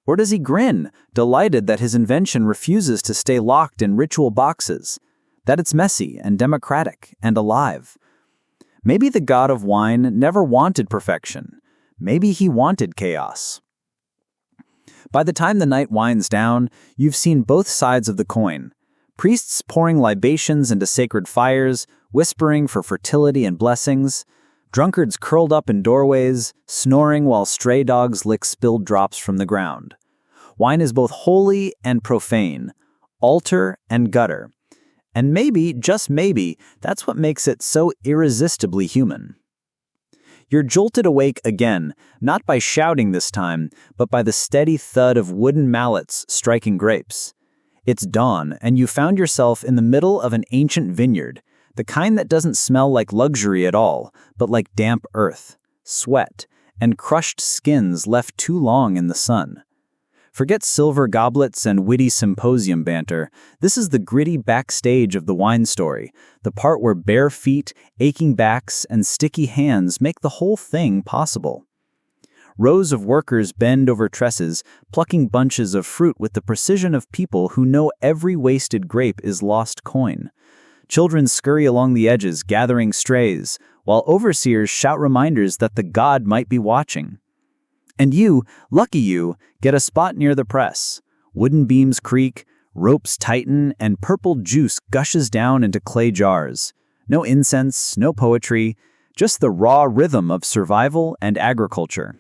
Or does he grin, delighted that his invention refuses to stay locked in ritual boxes, that it's messy and democratic and alive? Maybe the god of wine never wanted perfection. Maybe he wanted chaos. By the time the night winds down, you've seen both sides of the coin. Priests pouring libations into sacred fires, whispering for fertility and blessings. Drunkards curled up in doorways, snoring while stray dogs lick spilled drops from the ground. Wine is both holy and profane, altar and gutter. And maybe, just maybe, that's what makes it so irresistibly human. You're jolted awake again, not by shouting this time, but by the steady thud of wooden mallets striking grapes. It's dawn, and you found yourself in the middle of an ancient vineyard, the kind that doesn't smell like luxury at all, but like damp earth, sweat, and crushed skins left too long in the sun. Forget silver goblets and witty symposium banter. This is the gritty backstage of the wine story, the part where bare feet, aching backs, and sticky hands make the whole thing possible. Rows of workers bend over trestles, plucking bunches of fruit with the precision of people who know every wasted grape is lost coin. Children scurry along the edges, gathering strays, while overseers shout reminders that the god might be watching. And you, lucky you, get a spot near the press. Wooden beams creak, ropes tighten, and purple juice gushes down into clay jars. No incense, no poetry, just the raw rhythm of survival and agriculture.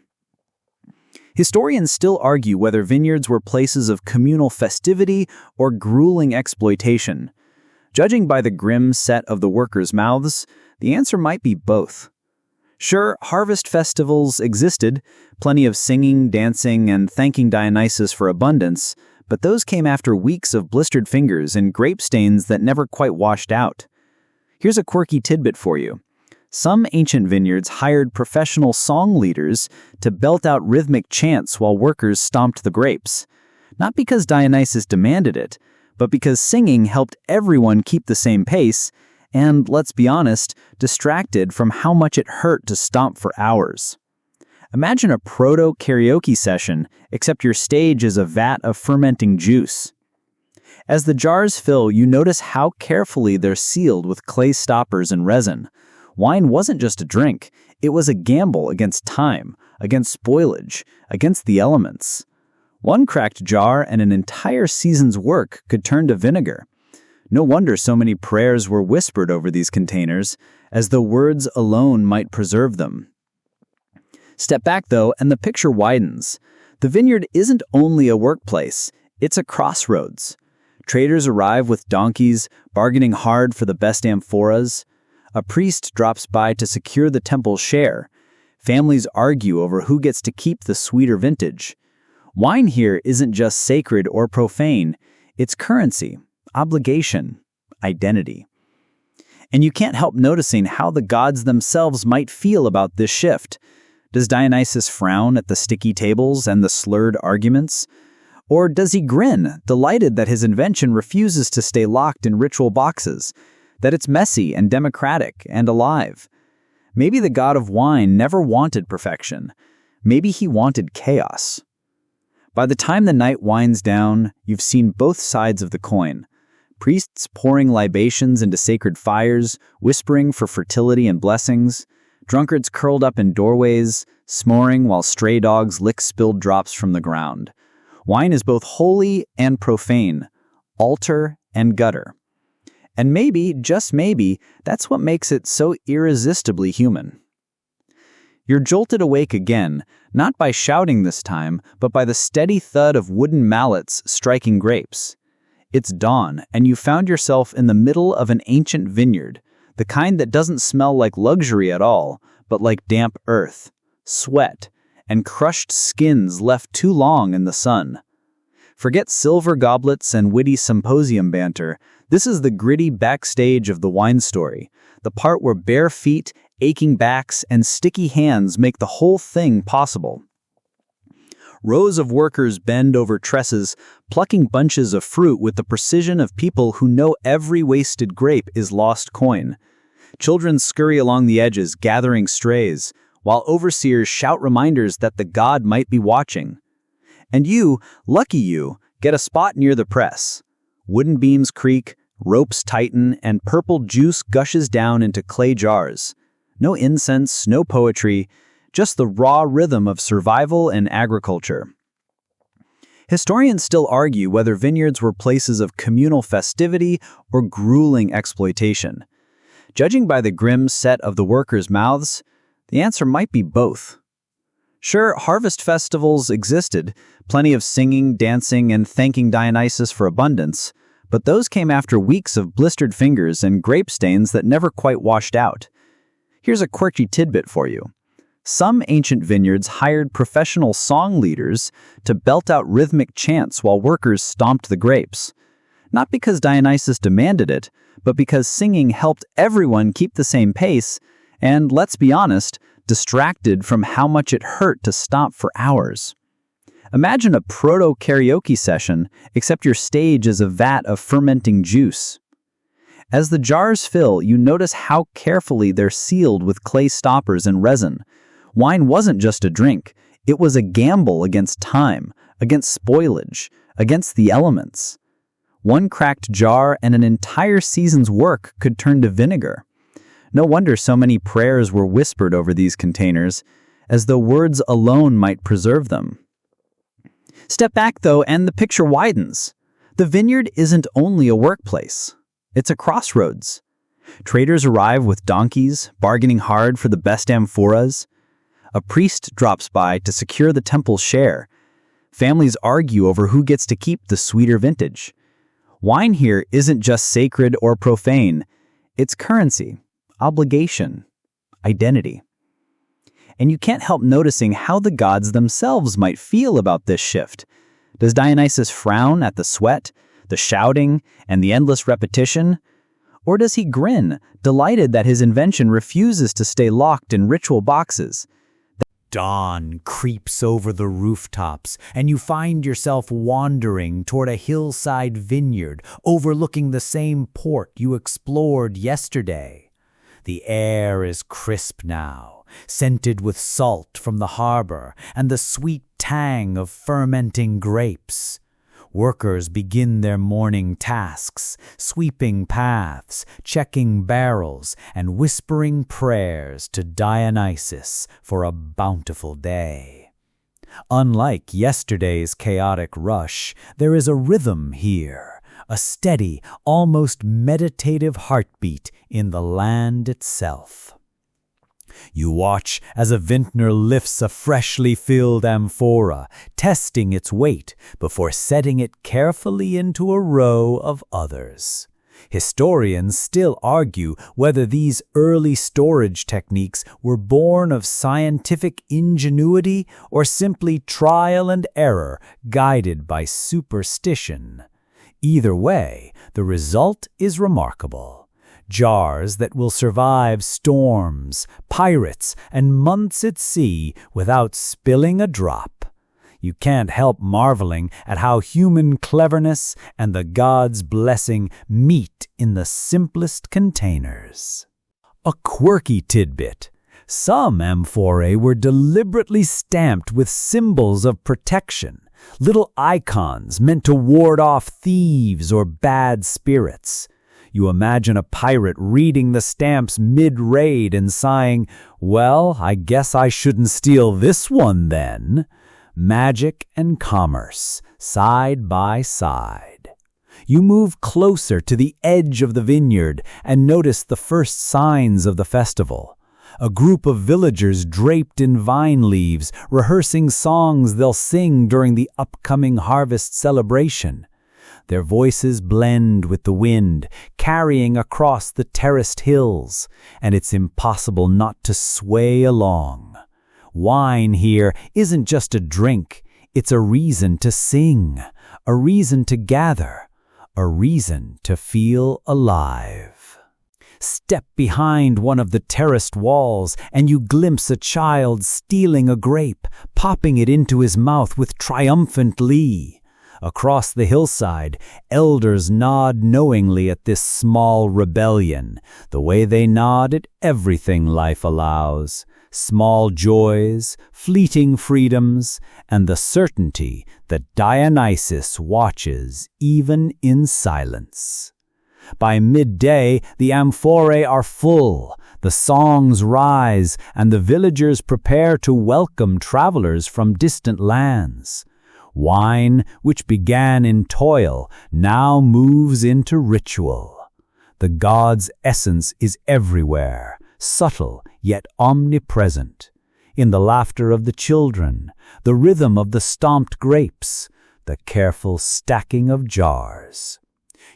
Historians still argue whether vineyards were places of communal festivity or grueling exploitation. Judging by the grim set of the workers' mouths, the answer might be both. Sure, harvest festivals existed, plenty of singing, dancing, and thanking Dionysus for abundance, but those came after weeks of blistered fingers and grape stains that never quite washed out. Here's a quirky tidbit for you. Some ancient vineyards hired professional song leaders to belt out rhythmic chants while workers stomped the grapes. Not because Dionysus demanded it, but because singing helped everyone keep the same pace and, let's be honest, distracted from how much it hurt to stomp for hours. Imagine a proto-karaoke session, except your stage is a vat of fermenting juice. As the jars fill, you notice how carefully they're sealed with clay stoppers and resin. Wine wasn't just a drink, it was a gamble against time, against spoilage, against the elements. One cracked jar and an entire season's work could turn to vinegar. No wonder so many prayers were whispered over these containers, as though words alone might preserve them. Step back, though, and the picture widens. The vineyard isn't only a workplace, it's a crossroads. Traders arrive with donkeys, bargaining hard for the best amphoras. A priest drops by to secure the temple's share. Families argue over who gets to keep the sweeter vintage. Wine here isn't just sacred or profane, it's currency, obligation, identity. And you can't help noticing how the gods themselves might feel about this shift. Does Dionysus frown at the sticky tables and the slurred arguments? Or does he grin, delighted that his invention refuses to stay locked in ritual boxes, that it's messy and democratic and alive? Maybe the god of wine never wanted perfection. Maybe he wanted chaos. By the time the night winds down, you've seen both sides of the coin. Priests pouring libations into sacred fires, whispering for fertility and blessings. Drunkards curled up in doorways, snoring while stray dogs lick spilled drops from the ground. Wine is both holy and profane, altar and gutter. And maybe, just maybe, that's what makes it so irresistibly human. You're jolted awake again, not by shouting this time, but by the steady thud of wooden mallets striking grapes. It's dawn, and you found yourself in the middle of an ancient vineyard, the kind that doesn't smell like luxury at all, but like damp earth, sweat, and crushed skins left too long in the sun. Forget silver goblets and witty symposium banter. This is the gritty backstage of the wine story, the part where bare feet, aching backs, and sticky hands make the whole thing possible. Rows of workers bend over trestles, plucking bunches of fruit with the precision of people who know every wasted grape is lost coin. Children scurry along the edges, gathering strays, while overseers shout reminders that the god might be watching. And you, lucky you, get a spot near the press. Wooden beams creak, ropes tighten, and purple juice gushes down into clay jars. No incense, no poetry, just the raw rhythm of survival and agriculture. Historians still argue whether vineyards were places of communal festivity or grueling exploitation. Judging by the grim set of the workers' mouths, the answer might be both. Sure, harvest festivals existed, plenty of singing, dancing, and thanking Dionysus for abundance, but those came after weeks of blistered fingers and grape stains that never quite washed out. Here's a quirky tidbit for you. Some ancient vineyards hired professional song leaders to belt out rhythmic chants while workers stomped the grapes. Not because Dionysus demanded it, but because singing helped everyone keep the same pace and, let's be honest, distracted from how much it hurt to stomp for hours. Imagine a proto-karaoke session, except your stage is a vat of fermenting juice. As the jars fill, you notice how carefully they're sealed with clay stoppers and resin. Wine wasn't just a drink, it was a gamble against time, against spoilage, against the elements. One cracked jar and an entire season's work could turn to vinegar. No wonder so many prayers were whispered over these containers, as though words alone might preserve them. Step back, though, and the picture widens. The vineyard isn't only a workplace. It's a crossroads. Traders arrive with donkeys, bargaining hard for the best amphoras. A priest drops by to secure the temple's share. Families argue over who gets to keep the sweeter vintage. Wine here isn't just sacred or profane. It's currency, obligation, identity. And you can't help noticing how the gods themselves might feel about this shift. Does Dionysus frown at the sweat, the shouting, and the endless repetition? Or does he grin, delighted that his invention refuses to stay locked in ritual boxes? Dawn creeps over the rooftops, and you find yourself wandering toward a hillside vineyard overlooking the same port you explored yesterday. The air is crisp now, scented with salt from the harbor and the sweet tang of fermenting grapes. Workers begin their morning tasks, sweeping paths, checking barrels, and whispering prayers to Dionysus for a bountiful day. Unlike yesterday's chaotic rush, there is a rhythm here, a steady, almost meditative heartbeat in the land itself. You watch as a vintner lifts a freshly filled amphora, testing its weight before setting it carefully into a row of others. Historians still argue whether these early storage techniques were born of scientific ingenuity or simply trial and error guided by superstition. Either way, the result is remarkable. Jars that will survive storms, pirates, and months at sea without spilling a drop. You can't help marveling at how human cleverness and the gods' blessing meet in the simplest containers. A quirky tidbit. Some amphorae were deliberately stamped with symbols of protection, little icons meant to ward off thieves or bad spirits. You imagine a pirate reading the stamps mid-raid and sighing, "Well, I guess I shouldn't steal this one then." Magic and commerce, side by side. You move closer to the edge of the vineyard and notice the first signs of the festival. A group of villagers draped in vine leaves, rehearsing songs they'll sing during the upcoming harvest celebration. Their voices blend with the wind, carrying across the terraced hills, and it's impossible not to sway along. Wine here isn't just a drink, it's a reason to sing, a reason to gather, a reason to feel alive. Step behind one of the terraced walls and you glimpse a child stealing a grape, popping it into his mouth with triumphant glee. Across the hillside, elders nod knowingly at this small rebellion, the way they nod at everything life allows. Small joys, fleeting freedoms, and the certainty that Dionysus watches even in silence. By midday, the amphorae are full, the songs rise, and the villagers prepare to welcome travelers from distant lands. Wine, which began in toil, now moves into ritual. The god's essence is everywhere, subtle yet omnipresent. In the laughter of the children, the rhythm of the stomped grapes, the careful stacking of jars.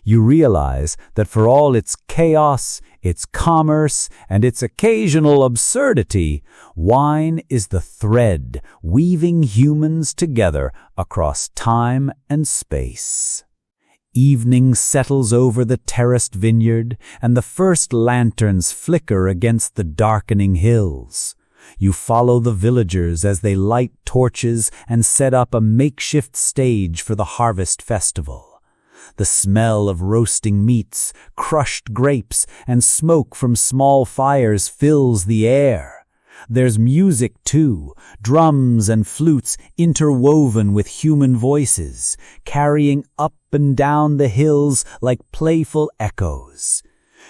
You realize that for all its chaos, its commerce, and its occasional absurdity, wine is the thread weaving humans together across time and space. Evening settles over the terraced vineyard, and the first lanterns flicker against the darkening hills. You follow the villagers as they light torches and set up a makeshift stage for the harvest festival. The smell of roasting meats, crushed grapes, and smoke from small fires fills the air. There's music too, drums and flutes interwoven with human voices, carrying up and down the hills like playful echoes.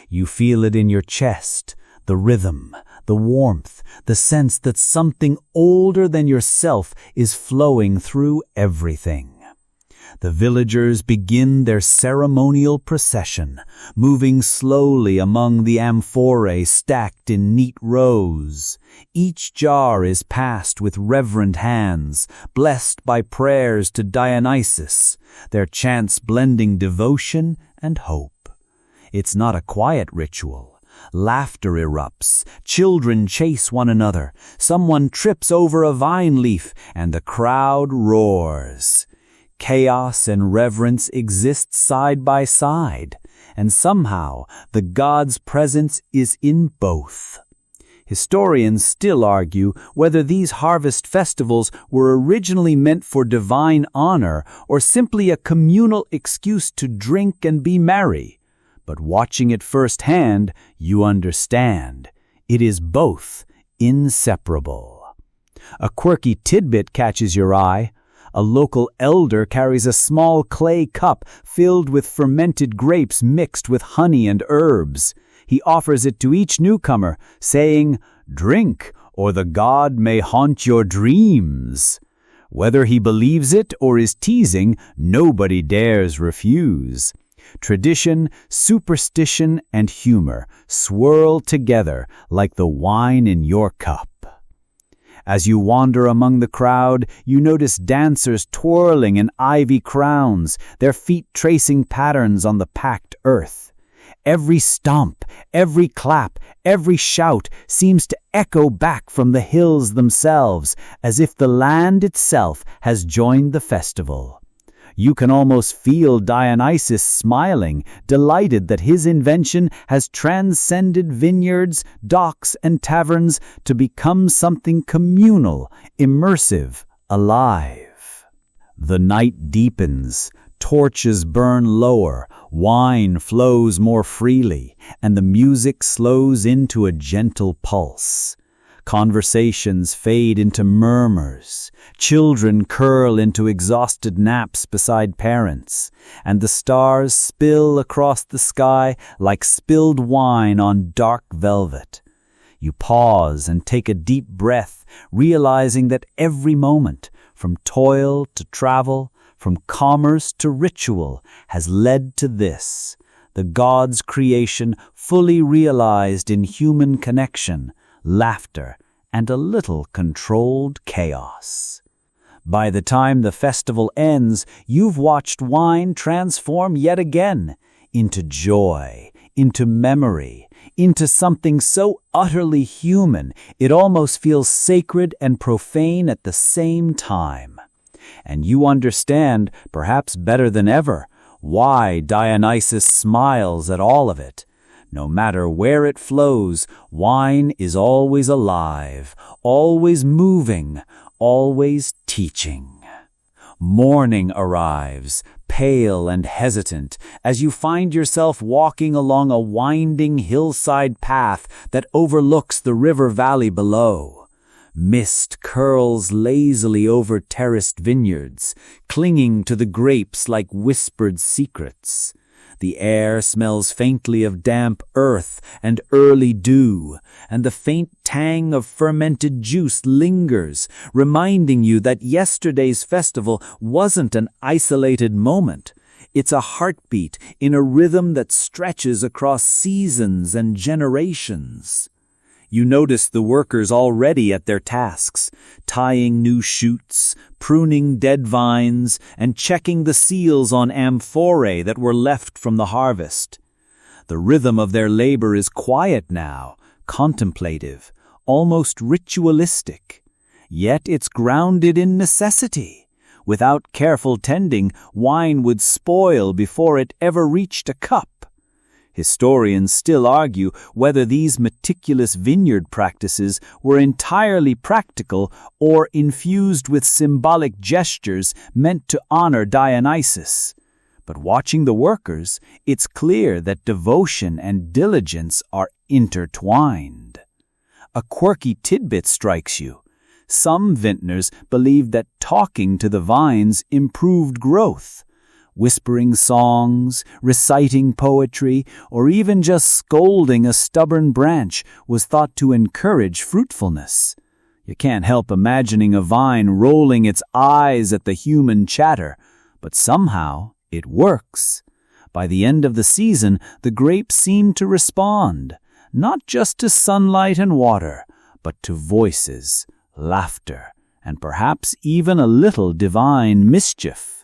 You feel it in your chest, the rhythm, the warmth, the sense that something older than yourself is flowing through everything. The villagers begin their ceremonial procession, moving slowly among the amphorae stacked in neat rows. Each jar is passed with reverent hands, blessed by prayers to Dionysus, their chants blending devotion and hope. It's not a quiet ritual. Laughter erupts, children chase one another, someone trips over a vine leaf, and the crowd roars. Chaos and reverence exist side by side, and somehow the god's presence is in both. Historians still argue whether these harvest festivals were originally meant for divine honor or simply a communal excuse to drink and be merry. But watching it firsthand, you understand. It is both inseparable. A quirky tidbit catches your eye. A local elder carries a small clay cup filled with fermented grapes mixed with honey and herbs. He offers it to each newcomer, saying, "Drink, or the god may haunt your dreams." Whether he believes it or is teasing, nobody dares refuse. Tradition, superstition, and humor swirl together like the wine in your cup. As you wander among the crowd, you notice dancers twirling in ivy crowns, their feet tracing patterns on the packed earth. Every stomp, every clap, every shout seems to echo back from the hills themselves, as if the land itself has joined the festival. You can almost feel Dionysus smiling, delighted that his invention has transcended vineyards, docks, and taverns to become something communal, immersive, alive. The night deepens, torches burn lower, wine flows more freely, and the music slows into a gentle pulse. Conversations fade into murmurs, children curl into exhausted naps beside parents, and the stars spill across the sky like spilled wine on dark velvet. You pause and take a deep breath, realizing that every moment, from toil to travel, from commerce to ritual, has led to this, the gods' creation fully realized in human connection, laughter, and a little controlled chaos. By the time the festival ends, you've watched wine transform yet again into joy, into memory, into something so utterly human it almost feels sacred and profane at the same time. And you understand, perhaps better than ever, why Dionysus smiles at all of it. No matter where it flows, wine is always alive, always moving, always teaching. Morning arrives, pale and hesitant, as you find yourself walking along a winding hillside path that overlooks the river valley below. Mist curls lazily over terraced vineyards, clinging to the grapes like whispered secrets. The air smells faintly of damp earth and early dew, and the faint tang of fermented juice lingers, reminding you that yesterday's festival wasn't an isolated moment. It's a heartbeat in a rhythm that stretches across seasons and generations. You notice the workers already at their tasks, tying new shoots, pruning dead vines, and checking the seals on amphorae that were left from the harvest. The rhythm of their labor is quiet now, contemplative, almost ritualistic. Yet it's grounded in necessity. Without careful tending, wine would spoil before it ever reached a cup. Historians still argue whether these meticulous vineyard practices were entirely practical or infused with symbolic gestures meant to honor Dionysus. But watching the workers, it's clear that devotion and diligence are intertwined. A quirky tidbit strikes you. Some vintners believed that talking to the vines improved growth. Whispering songs, reciting poetry, or even just scolding a stubborn branch was thought to encourage fruitfulness. You can't help imagining a vine rolling its eyes at the human chatter, but somehow it works. By the end of the season, the grapes seem to respond, not just to sunlight and water, but to voices, laughter, and perhaps even a little divine mischief.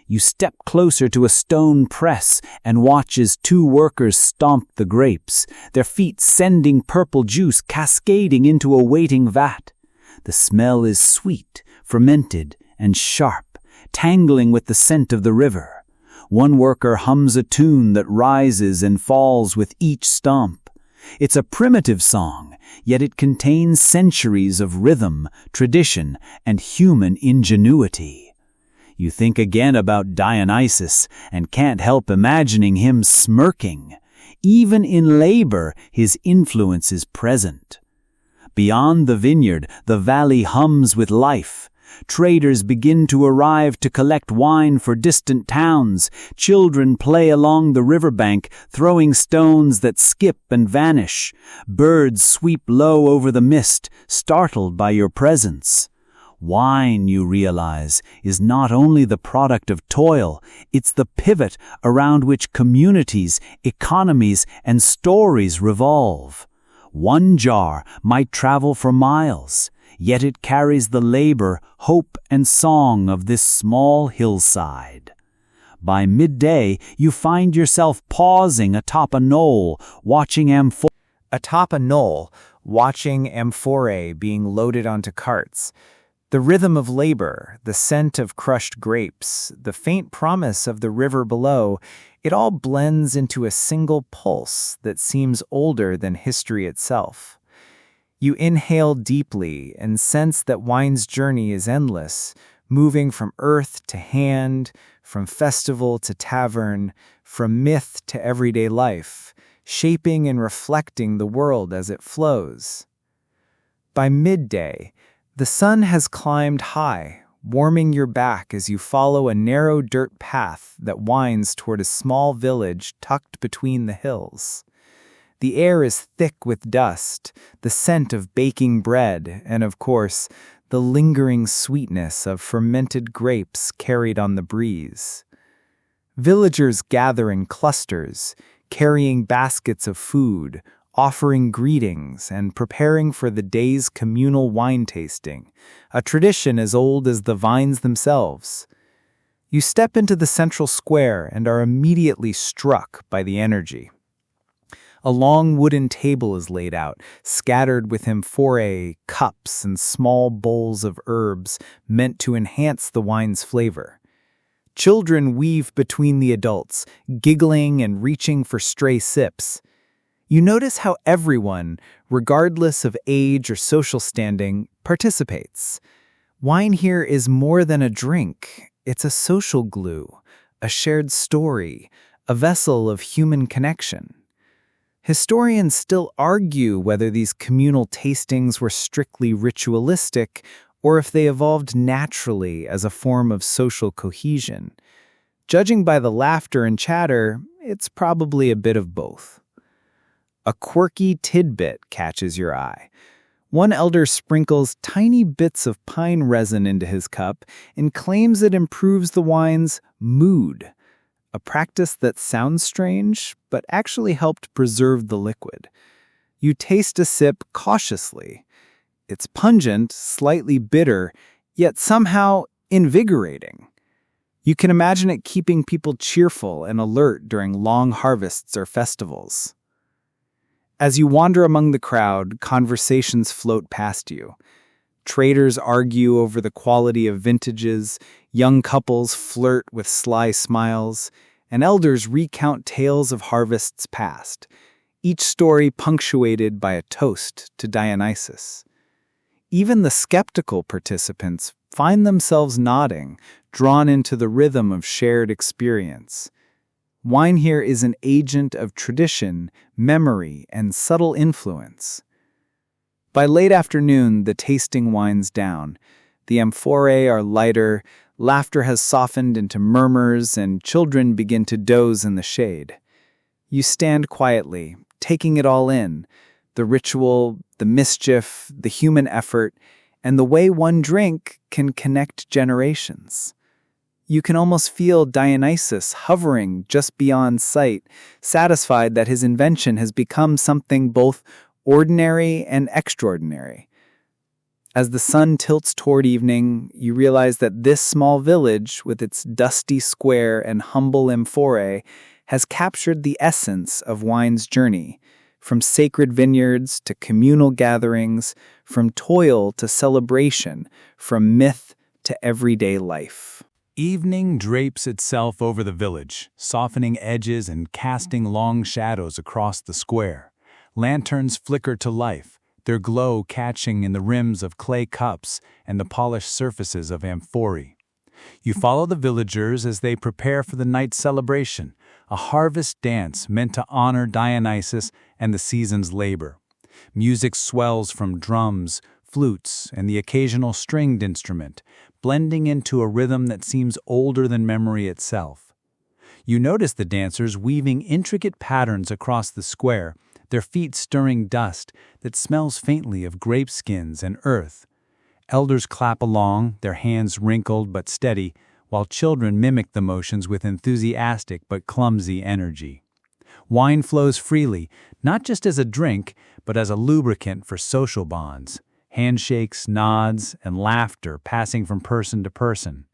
You step closer to a stone press and watch as two workers stomp the grapes, their feet sending purple juice cascading into a waiting vat. The smell is sweet, fermented, and sharp, tangling with the scent of the river. One worker hums a tune that rises and falls with each stomp. It's a primitive song, yet it contains centuries of rhythm, tradition, and human ingenuity. You think again about Dionysus and can't help imagining him smirking. Even in labor, his influence is present. Beyond the vineyard, the valley hums with life. Traders begin to arrive to collect wine for distant towns. Children play along the riverbank, throwing stones that skip and vanish. Birds sweep low over the mist, startled by your presence. Wine, you realize, is not only the product of toil, it's the pivot around which communities, economies, and stories revolve. One jar might travel for miles, yet it carries the labor, hope, and song of this small hillside. By midday, you find yourself pausing atop a knoll, watching amphorae being loaded onto carts. The rhythm of labor, the scent of crushed grapes, the faint promise of the river below, it all blends into a single pulse that seems older than history itself. You inhale deeply and sense that wine's journey is endless, moving from earth to hand, from festival to tavern, from myth to everyday life, shaping and reflecting the world as it flows. By midday, the sun has climbed high, warming your back as you follow a narrow dirt path that winds toward a small village tucked between the hills. The air is thick with dust, the scent of baking bread, and of course, the lingering sweetness of fermented grapes carried on the breeze. Villagers gather in clusters, carrying baskets of food, offering greetings, and preparing for the day's communal wine tasting, a tradition as old as the vines themselves. You step into the central square and are immediately struck by the energy. A long wooden table is laid out, scattered with amphorae, cups, and small bowls of herbs meant to enhance the wine's flavor. Children weave between the adults, giggling and reaching for stray sips. You notice how everyone, regardless of age or social standing, participates. Wine here is more than a drink. It's a social glue, a shared story, a vessel of human connection. Historians still argue whether these communal tastings were strictly ritualistic or if they evolved naturally as a form of social cohesion. Judging by the laughter and chatter, it's probably a bit of both. A quirky tidbit catches your eye. One elder sprinkles tiny bits of pine resin into his cup and claims it improves the wine's mood, a practice that sounds strange, but actually helped preserve the liquid. You taste a sip cautiously. It's pungent, slightly bitter, yet somehow invigorating. You can imagine it keeping people cheerful and alert during long harvests or festivals. As you wander among the crowd, conversations float past you. Traders argue over the quality of vintages, young couples flirt with sly smiles, and elders recount tales of harvests past, each story punctuated by a toast to Dionysus. Even the skeptical participants find themselves nodding, drawn into the rhythm of shared experience. Wine here is an agent of tradition, memory, and subtle influence. By late afternoon, the tasting winds down. The amphorae are lighter, laughter has softened into murmurs, and children begin to doze in the shade. You stand quietly, taking it all in, the ritual, the mischief, the human effort, and the way one drink can connect generations. You can almost feel Dionysus hovering just beyond sight, satisfied that his invention has become something both ordinary and extraordinary. As the sun tilts toward evening, you realize that this small village, with its dusty square and humble amphorae, has captured the essence of wine's journey, from sacred vineyards to communal gatherings, from toil to celebration, from myth to everyday life. Evening drapes itself over the village, softening edges and casting long shadows across the square. Lanterns flicker to life, their glow catching in the rims of clay cups and the polished surfaces of amphorae. You follow the villagers as they prepare for the night's celebration, a harvest dance meant to honor Dionysus and the season's labor. Music swells from drums, flutes, and the occasional stringed instrument, blending into a rhythm that seems older than memory itself. You notice the dancers weaving intricate patterns across the square, their feet stirring dust that smells faintly of grape skins and earth. Elders clap along, their hands wrinkled but steady, while children mimic the motions with enthusiastic but clumsy energy. Wine flows freely, not just as a drink, but as a lubricant for social bonds. Handshakes, nods, and laughter passing from person to person.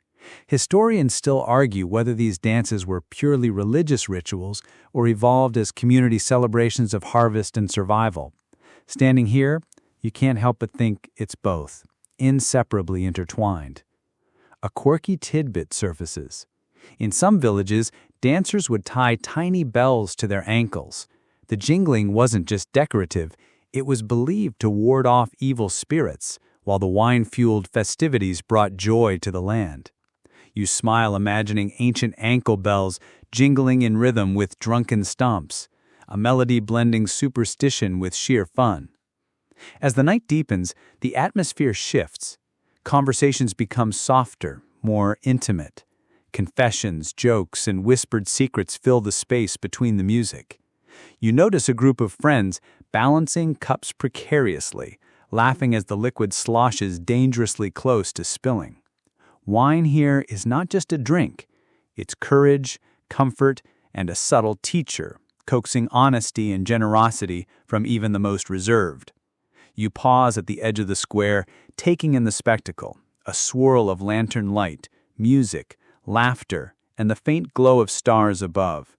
Historians still argue whether these dances were purely religious rituals or evolved as community celebrations of harvest and survival. Standing here, you can't help but think it's both, inseparably intertwined. A quirky tidbit surfaces. In some villages, dancers would tie tiny bells to their ankles. The jingling wasn't just decorative, it was believed to ward off evil spirits, while the wine-fueled festivities brought joy to the land. You smile imagining ancient ankle bells jingling in rhythm with drunken stomps, a melody blending superstition with sheer fun. As the night deepens, the atmosphere shifts. Conversations become softer, more intimate. Confessions, jokes, and whispered secrets fill the space between the music. You notice a group of friends balancing cups precariously, laughing as the liquid sloshes dangerously close to spilling. Wine here is not just a drink. It's courage, comfort, and a subtle teacher, coaxing honesty and generosity from even the most reserved. You pause at the edge of the square, taking in the spectacle, a swirl of lantern light, music, laughter, and the faint glow of stars above.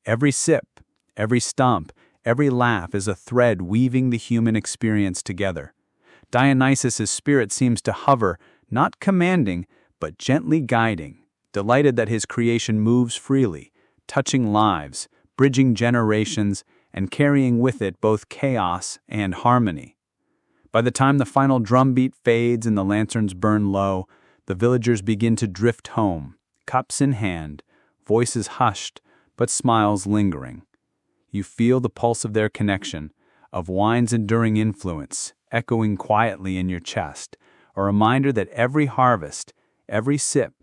Every sip, every stomp, every laugh is a thread weaving the human experience together. Dionysus' spirit seems to hover, not commanding, but gently guiding, delighted that his creation moves freely, touching lives, bridging generations, and carrying with it both chaos and harmony. By the time the final drumbeat fades and the lanterns burn low, the villagers begin to drift home, cups in hand, voices hushed, but smiles lingering. You feel the pulse of their connection, of wine's enduring influence, echoing quietly in your chest, a reminder that every harvest, every sip,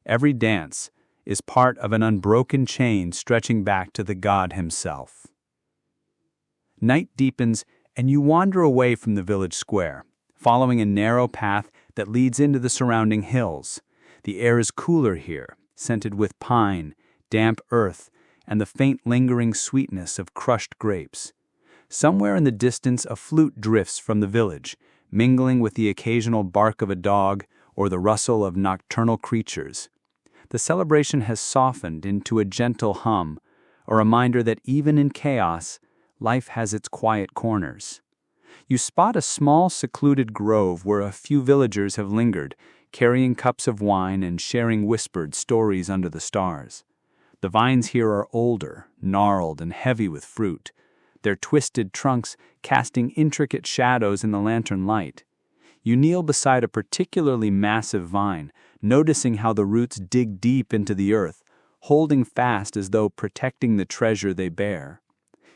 every dance is part of an unbroken chain stretching back to the god himself. Night deepens, and you wander away from the village square, following a narrow path that leads into the surrounding hills. The air is cooler here, scented with pine, damp earth, and the faint lingering sweetness of crushed grapes. Somewhere in the distance a flute drifts from the village, mingling with the occasional bark of a dog or the rustle of nocturnal creatures. The celebration has softened into a gentle hum, a reminder that even in chaos, life has its quiet corners. You spot a small secluded grove where a few villagers have lingered, carrying cups of wine and sharing whispered stories under the stars. The vines here are older, gnarled, and heavy with fruit, their twisted trunks casting intricate shadows in the lantern light. You kneel beside a particularly massive vine, noticing how the roots dig deep into the earth, holding fast as though protecting the treasure they bear.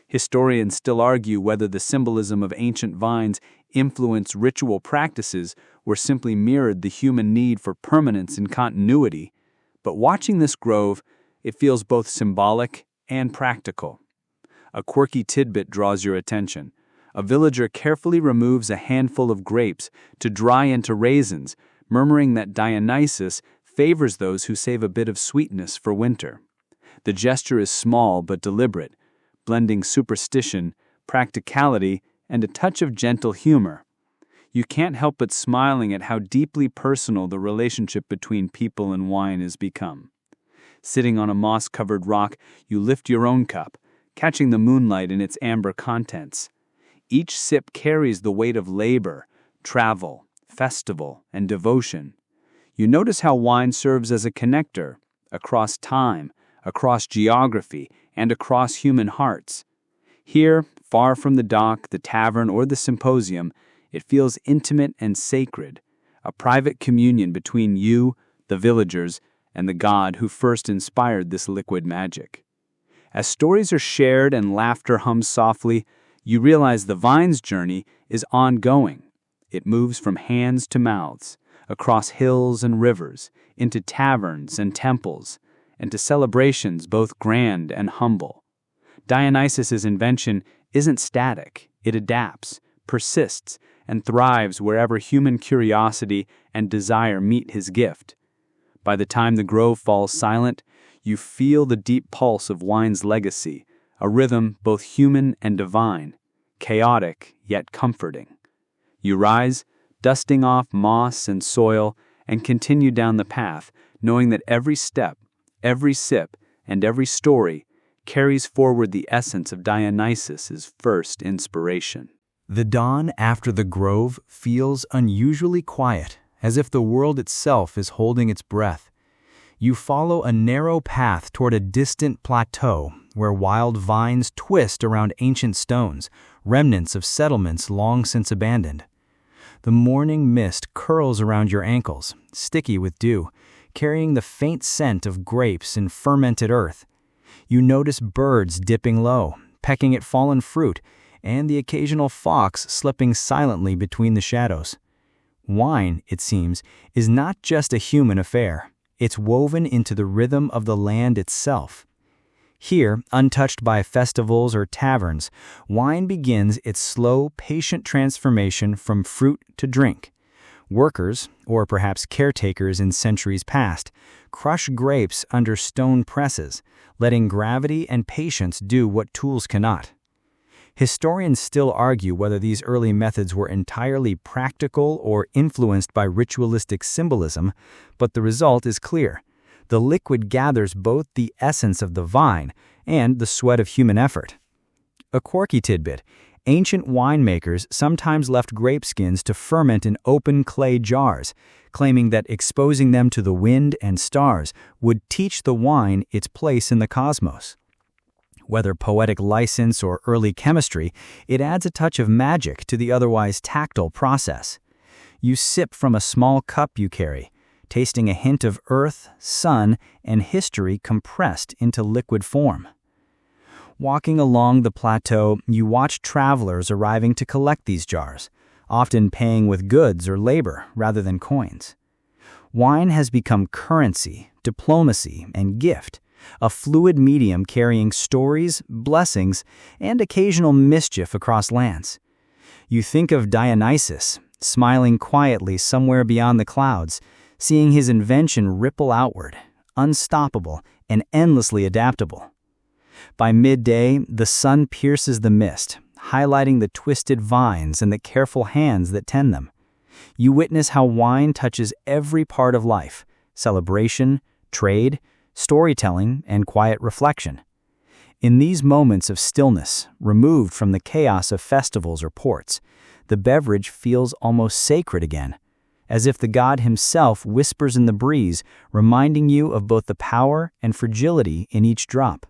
Historians still argue whether the symbolism of ancient vines influenced ritual practices or simply mirrored the human need for permanence and continuity. But watching this grove, it feels both symbolic and practical. A quirky tidbit draws your attention. A villager carefully removes a handful of grapes to dry into raisins, murmuring that Dionysus favors those who save a bit of sweetness for winter. The gesture is small but deliberate, blending superstition, practicality, and a touch of gentle humor. You can't help but smiling at how deeply personal the relationship between people and wine has become. Sitting on a moss-covered rock, you lift your own cup, catching the moonlight in its amber contents. Each sip carries the weight of labor, travel, festival, and devotion. You notice how wine serves as a connector, across time, across geography, and across human hearts. Here, far from the dock, the tavern, or the symposium, it feels intimate and sacred, a private communion between you, the villagers, and the god who first inspired this liquid magic. As stories are shared and laughter hums softly, you realize the vine's journey is ongoing. It moves from hands to mouths, across hills and rivers, into taverns and temples, and to celebrations both grand and humble. Dionysus' invention isn't static. It adapts, persists, and thrives wherever human curiosity and desire meet his gift. By the time the grove falls silent, you feel the deep pulse of wine's legacy, a rhythm both human and divine, chaotic yet comforting. You rise, dusting off moss and soil, and continue down the path, knowing that every step, every sip, and every story carries forward the essence of Dionysus' first inspiration. The dawn after the grove feels unusually quiet, as if the world itself is holding its breath. You follow a narrow path toward a distant plateau where wild vines twist around ancient stones, remnants of settlements long since abandoned. The morning mist curls around your ankles, sticky with dew, carrying the faint scent of grapes and fermented earth. You notice birds dipping low, pecking at fallen fruit, and the occasional fox slipping silently between the shadows. Wine, it seems, is not just a human affair. It's woven into the rhythm of the land itself. Here, untouched by festivals or taverns, wine begins its slow, patient transformation from fruit to drink. Workers, or perhaps caretakers in centuries past, crush grapes under stone presses, letting gravity and patience do what tools cannot. Historians still argue whether these early methods were entirely practical or influenced by ritualistic symbolism, but the result is clear. The liquid gathers both the essence of the vine and the sweat of human effort. A quirky tidbit: ancient winemakers sometimes left grape skins to ferment in open clay jars, claiming that exposing them to the wind and stars would teach the wine its place in the cosmos. Whether poetic license or early chemistry, it adds a touch of magic to the otherwise tactile process. You sip from a small cup you carry, tasting a hint of earth, sun, and history compressed into liquid form. Walking along the plateau, you watch travelers arriving to collect these jars, often paying with goods or labor rather than coins. Wine has become currency, diplomacy, and gift, a fluid medium carrying stories, blessings, and occasional mischief across lands. You think of Dionysus, smiling quietly somewhere beyond the clouds, seeing his invention ripple outward, unstoppable and endlessly adaptable. By midday, the sun pierces the mist, highlighting the twisted vines and the careful hands that tend them. You witness how wine touches every part of life: celebration, trade, storytelling, and quiet reflection. In these moments of stillness, removed from the chaos of festivals or ports, the beverage feels almost sacred again, as if the god himself whispers in the breeze, reminding you of both the power and fragility in each drop.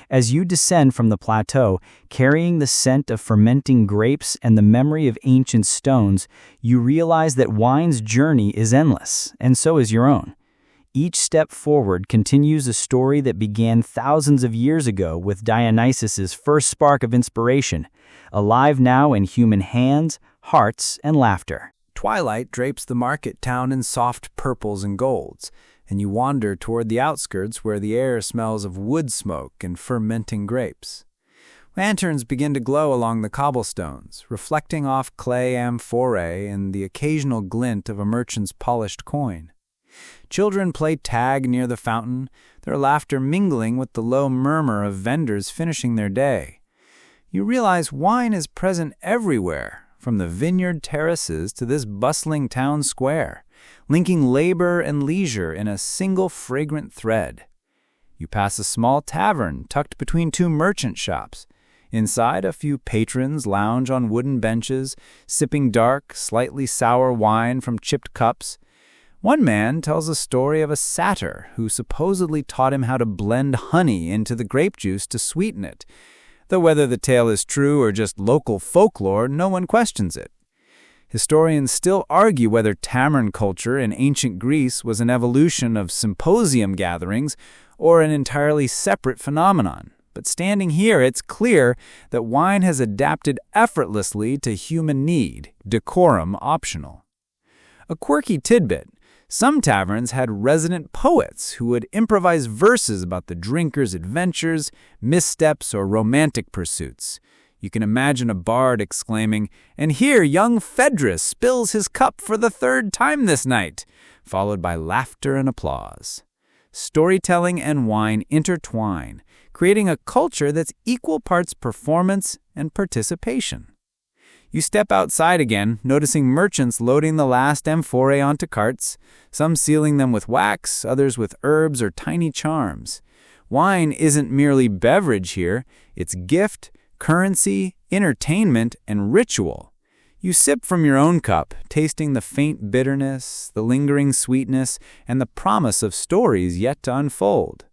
As you descend from the plateau, carrying the scent of fermenting grapes and the memory of ancient stones, you realize that wine's journey is endless, and so is your own. Each step forward continues a story that began thousands of years ago with Dionysus's first spark of inspiration, alive now in human hands, hearts, and laughter. Twilight drapes the market town in soft purples and golds, and you wander toward the outskirts where the air smells of wood smoke and fermenting grapes. Lanterns begin to glow along the cobblestones, reflecting off clay amphorae and the occasional glint of a merchant's polished coin. Children play tag near the fountain, their laughter mingling with the low murmur of vendors finishing their day. You realize wine is present everywhere, from the vineyard terraces to this bustling town square, linking labor and leisure in a single fragrant thread. You pass a small tavern tucked between two merchant shops. Inside, a few patrons lounge on wooden benches, sipping dark, slightly sour wine from chipped cups. One man tells a story of a satyr who supposedly taught him how to blend honey into the grape juice to sweeten it. Though whether the tale is true or just local folklore, no one questions it. Historians still argue whether tavern culture in ancient Greece was an evolution of symposium gatherings or an entirely separate phenomenon. But standing here, it's clear that wine has adapted effortlessly to human need, decorum optional. A quirky tidbit: some taverns had resident poets who would improvise verses about the drinker's adventures, missteps, or romantic pursuits. You can imagine a bard exclaiming, "And here young Phaedrus spills his cup for the third time this night," followed by laughter and applause. Storytelling and wine intertwine, creating a culture that's equal parts performance and participation. You step outside again, noticing merchants loading the last amphorae onto carts, some sealing them with wax, others with herbs or tiny charms. Wine isn't merely beverage here, it's gift, currency, entertainment, and ritual. You sip from your own cup, tasting the faint bitterness, the lingering sweetness, and the promise of stories yet to unfold.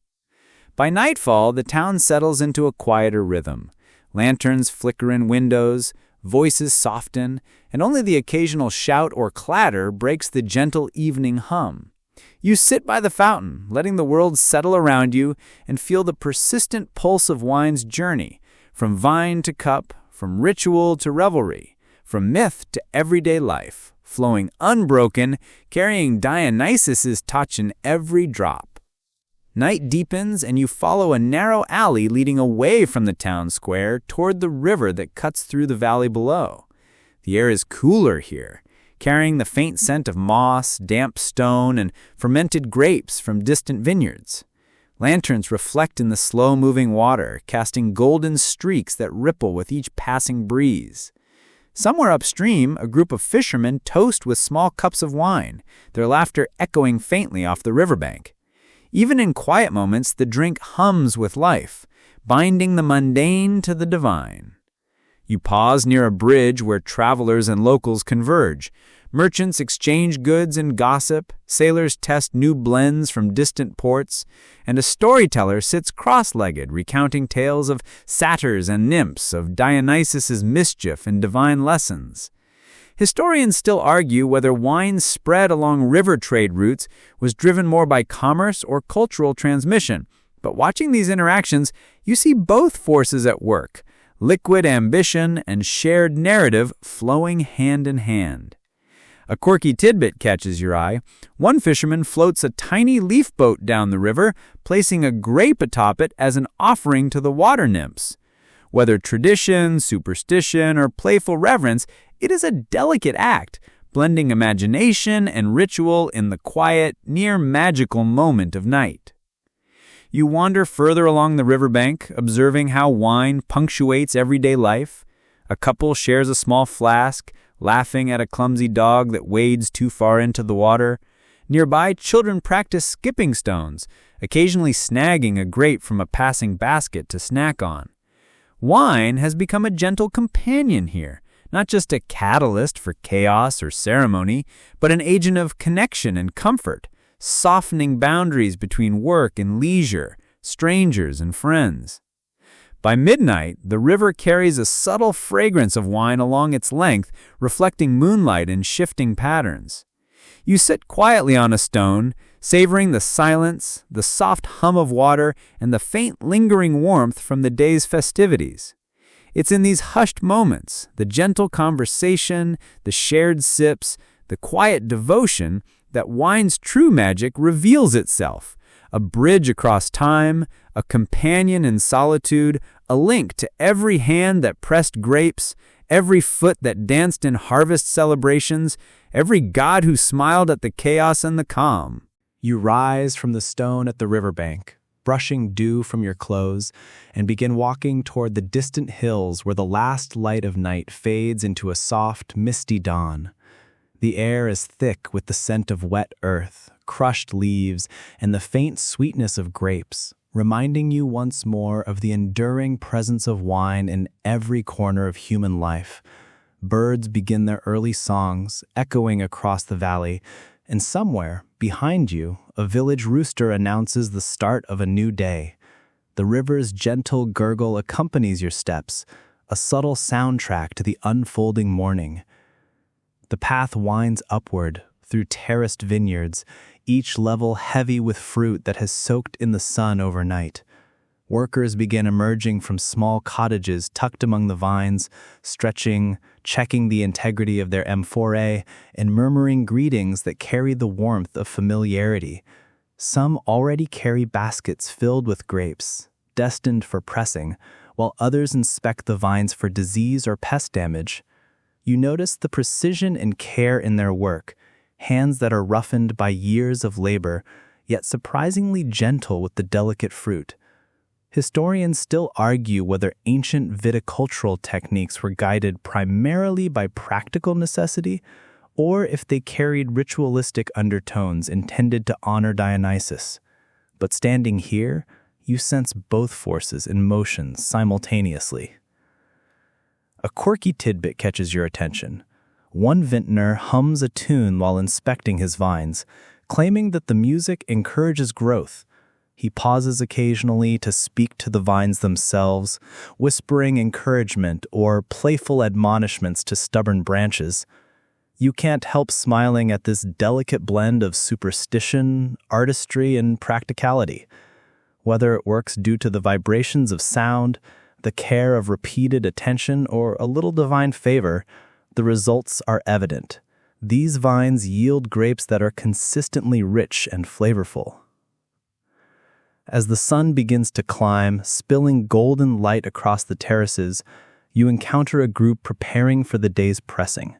By nightfall, the town settles into a quieter rhythm. Lanterns flicker in windows, voices soften, and only the occasional shout or clatter breaks the gentle evening hum. You sit by the fountain, letting the world settle around you, and feel the persistent pulse of wine's journey, from vine to cup, from ritual to revelry, from myth to everyday life, flowing unbroken, carrying Dionysus's touch in every drop. Night deepens and you follow a narrow alley leading away from the town square toward the river that cuts through the valley below. The air is cooler here, carrying the faint scent of moss, damp stone, and fermented grapes from distant vineyards. Lanterns reflect in the slow-moving water, casting golden streaks that ripple with each passing breeze. Somewhere upstream, a group of fishermen toast with small cups of wine, their laughter echoing faintly off the riverbank. Even in quiet moments, the drink hums with life, binding the mundane to the divine. You pause near a bridge where travelers and locals converge. Merchants exchange goods and gossip, sailors test new blends from distant ports, and a storyteller sits cross-legged recounting tales of satyrs and nymphs, of Dionysus's mischief and divine lessons. Historians still argue whether wine's spread along river trade routes was driven more by commerce or cultural transmission, but watching these interactions, you see both forces at work, liquid ambition and shared narrative flowing hand in hand. A quirky tidbit catches your eye. One fisherman floats a tiny leaf boat down the river, placing a grape atop it as an offering to the water nymphs. Whether tradition, superstition, or playful reverence, it is a delicate act, blending imagination and ritual in the quiet, near-magical moment of night. You wander further along the riverbank, observing how wine punctuates everyday life. A couple shares a small flask, laughing at a clumsy dog that wades too far into the water. Nearby, children practice skipping stones, occasionally snagging a grape from a passing basket to snack on. Wine has become a gentle companion here, not just a catalyst for chaos or ceremony, but an agent of connection and comfort, softening boundaries between work and leisure, strangers and friends. By midnight, the river carries a subtle fragrance of wine along its length, reflecting moonlight in shifting patterns. You sit quietly on a stone, savoring the silence, the soft hum of water, and the faint lingering warmth from the day's festivities. It's in these hushed moments, the gentle conversation, the shared sips, the quiet devotion, that wine's true magic reveals itself. A bridge across time, a companion in solitude, a link to every hand that pressed grapes, every foot that danced in harvest celebrations, every god who smiled at the chaos and the calm. You rise from the stone at the riverbank, brushing dew from your clothes, and begin walking toward the distant hills where the last light of night fades into a soft, misty dawn. The air is thick with the scent of wet earth, crushed leaves, and the faint sweetness of grapes, reminding you once more of the enduring presence of wine in every corner of human life. Birds begin their early songs, echoing across the valley, and somewhere, behind you, a village rooster announces the start of a new day. The river's gentle gurgle accompanies your steps, a subtle soundtrack to the unfolding morning. The path winds upward, through terraced vineyards, each level heavy with fruit that has soaked in the sun overnight. Workers begin emerging from small cottages tucked among the vines, stretching, checking the integrity of their amphorae, and murmuring greetings that carry the warmth of familiarity. Some already carry baskets filled with grapes, destined for pressing, while others inspect the vines for disease or pest damage. You notice the precision and care in their work, hands that are roughened by years of labor, yet surprisingly gentle with the delicate fruit. Historians still argue whether ancient viticultural techniques were guided primarily by practical necessity, or if they carried ritualistic undertones intended to honor Dionysus. But standing here, you sense both forces in motion simultaneously. A quirky tidbit catches your attention. One vintner hums a tune while inspecting his vines, claiming that the music encourages growth. He pauses occasionally to speak to the vines themselves, whispering encouragement or playful admonishments to stubborn branches. You can't help smiling at this delicate blend of superstition, artistry, and practicality. Whether it works due to the vibrations of sound, the care of repeated attention, or a little divine favor, the results are evident. These vines yield grapes that are consistently rich and flavorful. As the sun begins to climb, spilling golden light across the terraces, you encounter a group preparing for the day's pressing.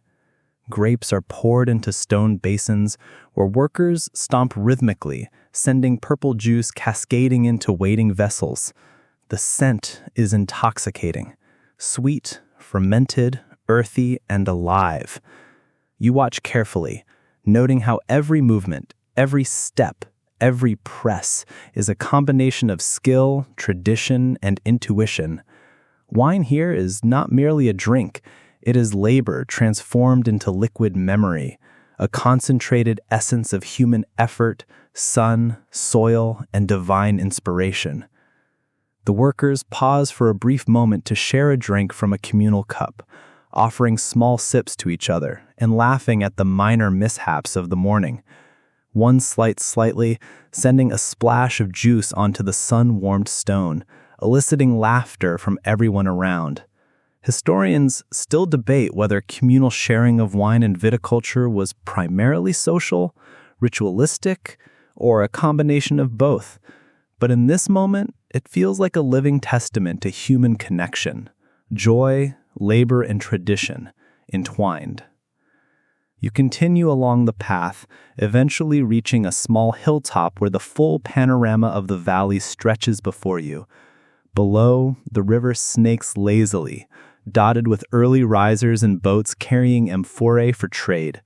Grapes are poured into stone basins where workers stomp rhythmically, sending purple juice cascading into waiting vessels. The scent is intoxicating, sweet, fermented, earthy, and alive. You watch carefully, noting how every movement, every step, every press is a combination of skill, tradition, and intuition. Wine here is not merely a drink. It is labor transformed into liquid memory, a concentrated essence of human effort, sun, soil, and divine inspiration. The workers pause for a brief moment to share a drink from a communal cup, offering small sips to each other and laughing at the minor mishaps of the morning. One slightly, sending a splash of juice onto the sun-warmed stone, eliciting laughter from everyone around. Historians still debate whether communal sharing of wine in viticulture was primarily social, ritualistic, or a combination of both. But in this moment, it feels like a living testament to human connection, joy, labor, and tradition entwined. You continue along the path, eventually reaching a small hilltop where the full panorama of the valley stretches before you. Below, the river snakes lazily, dotted with early risers and boats carrying amphorae for trade.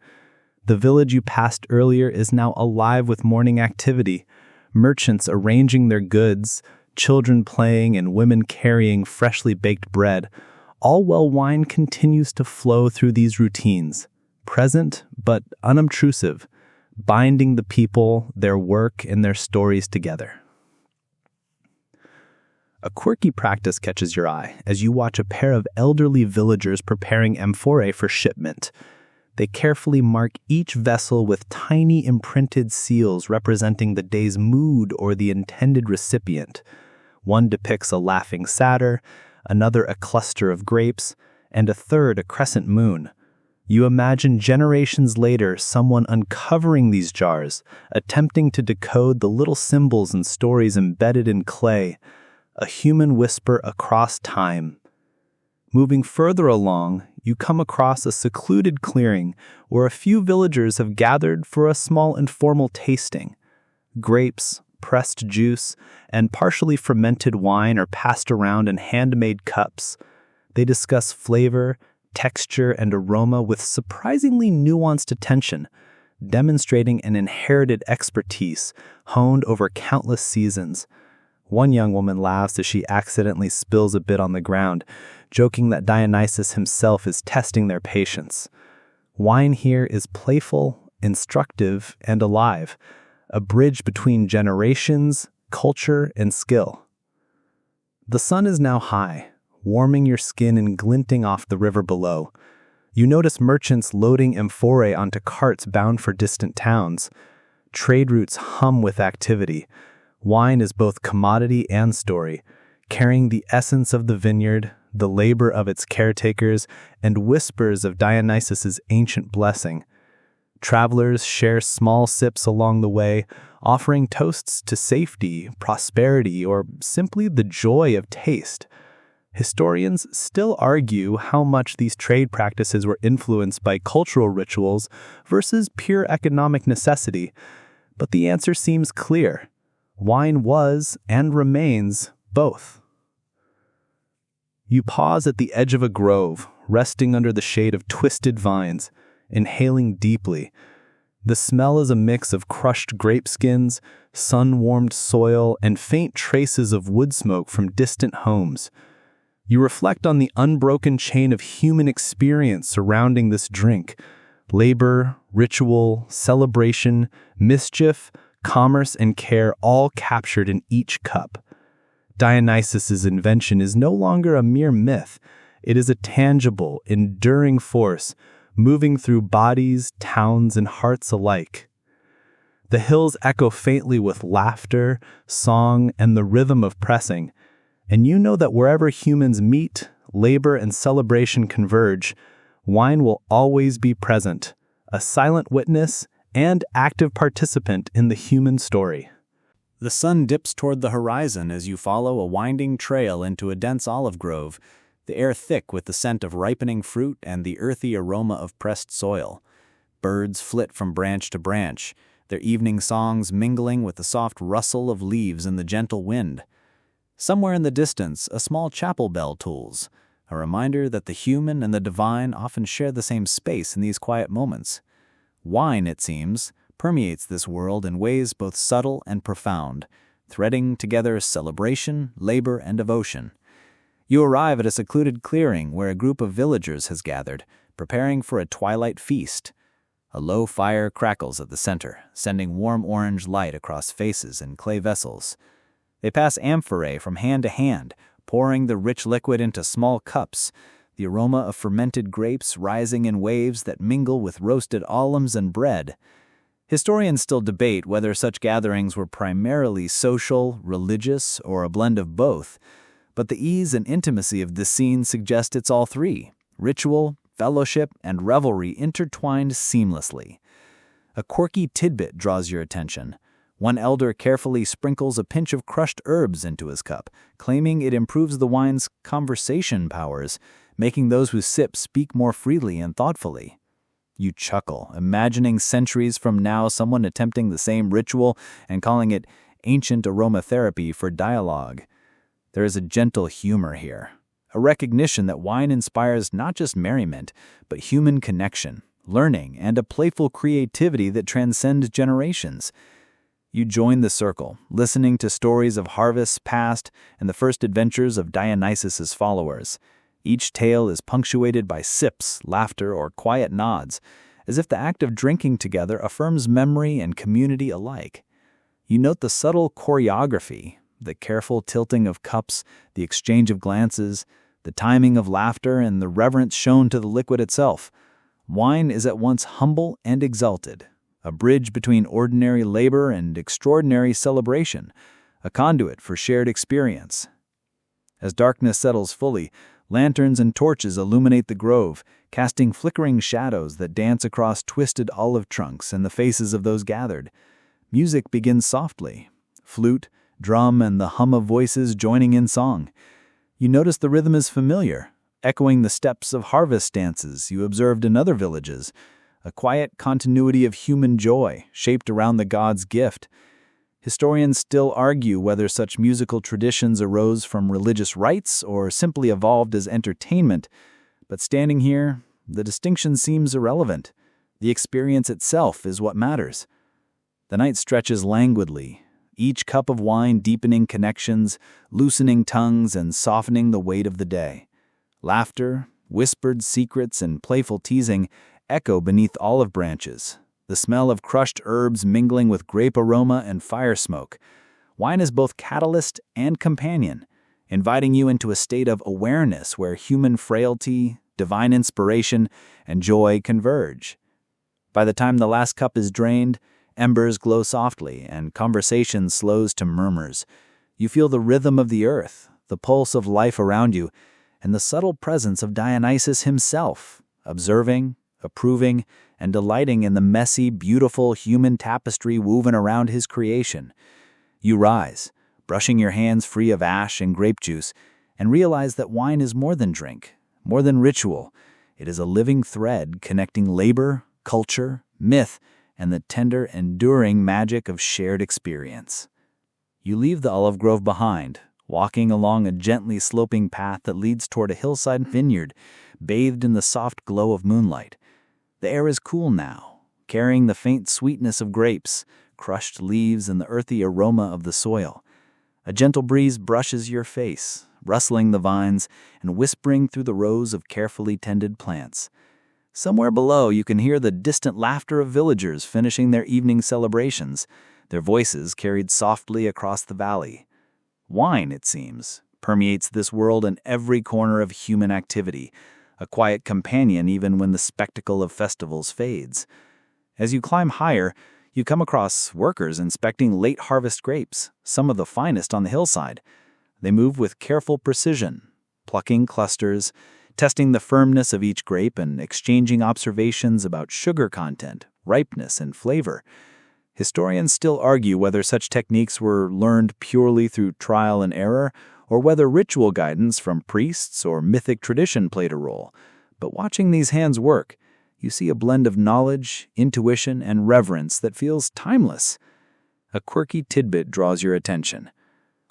The village you passed earlier is now alive with morning activity, merchants arranging their goods, children playing, and women carrying freshly baked bread, all while wine continues to flow through these routines, present but unobtrusive, binding the people, their work, and their stories together. A quirky practice catches your eye as you watch a pair of elderly villagers preparing amphorae for shipment. They carefully mark each vessel with tiny imprinted seals representing the day's mood or the intended recipient. One depicts a laughing satyr, another a cluster of grapes, and a third a crescent moon. You imagine generations later someone uncovering these jars, attempting to decode the little symbols and stories embedded in clay, a human whisper across time. Moving further along, you come across a secluded clearing where a few villagers have gathered for a small informal tasting. Grapes, pressed juice, and partially fermented wine are passed around in handmade cups. They discuss flavor, texture, and aroma with surprisingly nuanced attention, demonstrating an inherited expertise honed over countless seasons. One young woman laughs as she accidentally spills a bit on the ground, joking that Dionysus himself is testing their patience. Wine here is playful, instructive, and alive, a bridge between generations, culture, and skill. The sun is now high, warming your skin and glinting off the river below. You notice merchants loading amphorae onto carts bound for distant towns. Trade routes hum with activity. Wine is both commodity and story, carrying the essence of the vineyard, the labor of its caretakers, and whispers of Dionysus's ancient blessing. Travelers share small sips along the way, offering toasts to safety, prosperity, or simply the joy of taste. Historians still argue how much these trade practices were influenced by cultural rituals versus pure economic necessity, but the answer seems clear. Wine was and remains both. You pause at the edge of a grove, resting under the shade of twisted vines, inhaling deeply. The smell is a mix of crushed grape skins, sun-warmed soil, and faint traces of wood smoke from distant homes. You reflect on the unbroken chain of human experience surrounding this drink: labor, ritual, celebration, mischief, commerce, and care, all captured in each cup. Dionysus's invention is no longer a mere myth. It is a tangible, enduring force, moving through bodies, towns, and hearts alike. The hills echo faintly with laughter, song, and the rhythm of pressing, And you know that wherever humans meet, labor and celebration converge, wine will always be present, a silent witness and active participant in the human story. The sun dips toward the horizon as you follow a winding trail into a dense olive grove, the air thick with the scent of ripening fruit and the earthy aroma of pressed soil. Birds flit from branch to branch, their evening songs mingling with the soft rustle of leaves in the gentle wind. Somewhere in the distance, a small chapel bell tolls, a reminder that the human and the divine often share the same space in these quiet moments. Wine, it seems, permeates this world in ways both subtle and profound, threading together celebration, labor, and devotion. You arrive at a secluded clearing where a group of villagers has gathered, preparing for a twilight feast. A low fire crackles at the center, sending warm orange light across faces and clay vessels. They pass amphorae from hand to hand, pouring the rich liquid into small cups, the aroma of fermented grapes rising in waves that mingle with roasted almonds and bread. Historians still debate whether such gatherings were primarily social, religious, or a blend of both, but the ease and intimacy of this scene suggest it's all three: ritual, fellowship, and revelry intertwined seamlessly. A quirky tidbit draws your attention. One elder carefully sprinkles a pinch of crushed herbs into his cup, claiming it improves the wine's conversation powers, making those who sip speak more freely and thoughtfully. You chuckle, imagining centuries from now someone attempting the same ritual and calling it ancient aromatherapy for dialogue. There is a gentle humor here, a recognition that wine inspires not just merriment, but human connection, learning, and a playful creativity that transcends generations. You join the circle, listening to stories of harvests past and the first adventures of Dionysus' followers. Each tale is punctuated by sips, laughter, or quiet nods, as if the act of drinking together affirms memory and community alike. You note the subtle choreography, the careful tilting of cups, the exchange of glances, the timing of laughter, and the reverence shown to the liquid itself. Wine is at once humble and exalted, a bridge between ordinary labor and extraordinary celebration, a conduit for shared experience. As darkness settles fully, lanterns and torches illuminate the grove, casting flickering shadows that dance across twisted olive trunks and the faces of those gathered. Music begins softly, flute, drum, and the hum of voices joining in song. You notice the rhythm is familiar, echoing the steps of harvest dances you observed in other villages, a quiet continuity of human joy shaped around the god's gift. Historians still argue whether such musical traditions arose from religious rites or simply evolved as entertainment, but standing here, the distinction seems irrelevant. The experience itself is what matters. The night stretches languidly, each cup of wine deepening connections, loosening tongues, and softening the weight of the day. Laughter, whispered secrets, and playful teasing echo beneath olive branches, the smell of crushed herbs mingling with grape aroma and fire smoke. Wine is both catalyst and companion, inviting you into a state of awareness where human frailty, divine inspiration, and joy converge. By the time the last cup is drained, embers glow softly, and conversation slows to murmurs. You feel the rhythm of the earth, the pulse of life around you, and the subtle presence of Dionysus himself, observing, approving, and delighting in the messy, beautiful human tapestry woven around his creation. You rise, brushing your hands free of ash and grape juice, and realize that wine is more than drink, more than ritual. It is a living thread connecting labor, culture, myth, and the tender, enduring magic of shared experience. You leave the olive grove behind, walking along a gently sloping path that leads toward a hillside vineyard, bathed in the soft glow of moonlight. The air is cool now, carrying the faint sweetness of grapes, crushed leaves, and the earthy aroma of the soil. A gentle breeze brushes your face, rustling the vines and whispering through the rows of carefully tended plants. Somewhere below, you can hear the distant laughter of villagers finishing their evening celebrations, their voices carried softly across the valley. Wine, it seems, permeates this world in every corner of human activity, a quiet companion even when the spectacle of festivals fades. As you climb higher, you come across workers inspecting late-harvest grapes, some of the finest on the hillside. They move with careful precision, plucking clusters, testing the firmness of each grape and exchanging observations about sugar content, ripeness, and flavor. Historians still argue whether such techniques were learned purely through trial and error, or whether ritual guidance from priests or mythic tradition played a role. But watching these hands work, you see a blend of knowledge, intuition, and reverence that feels timeless. A quirky tidbit draws your attention.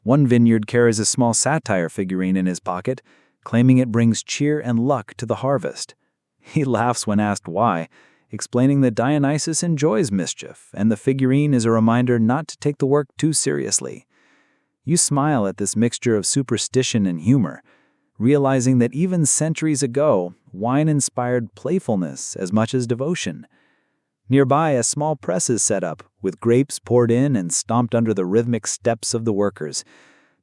One vineyard carries a small satire figurine in his pocket, claiming it brings cheer and luck to the harvest. He laughs when asked why, explaining that Dionysus enjoys mischief, and the figurine is a reminder not to take the work too seriously. You smile at this mixture of superstition and humor, realizing that even centuries ago, wine inspired playfulness as much as devotion. Nearby, a small press is set up, with grapes poured in and stomped under the rhythmic steps of the workers.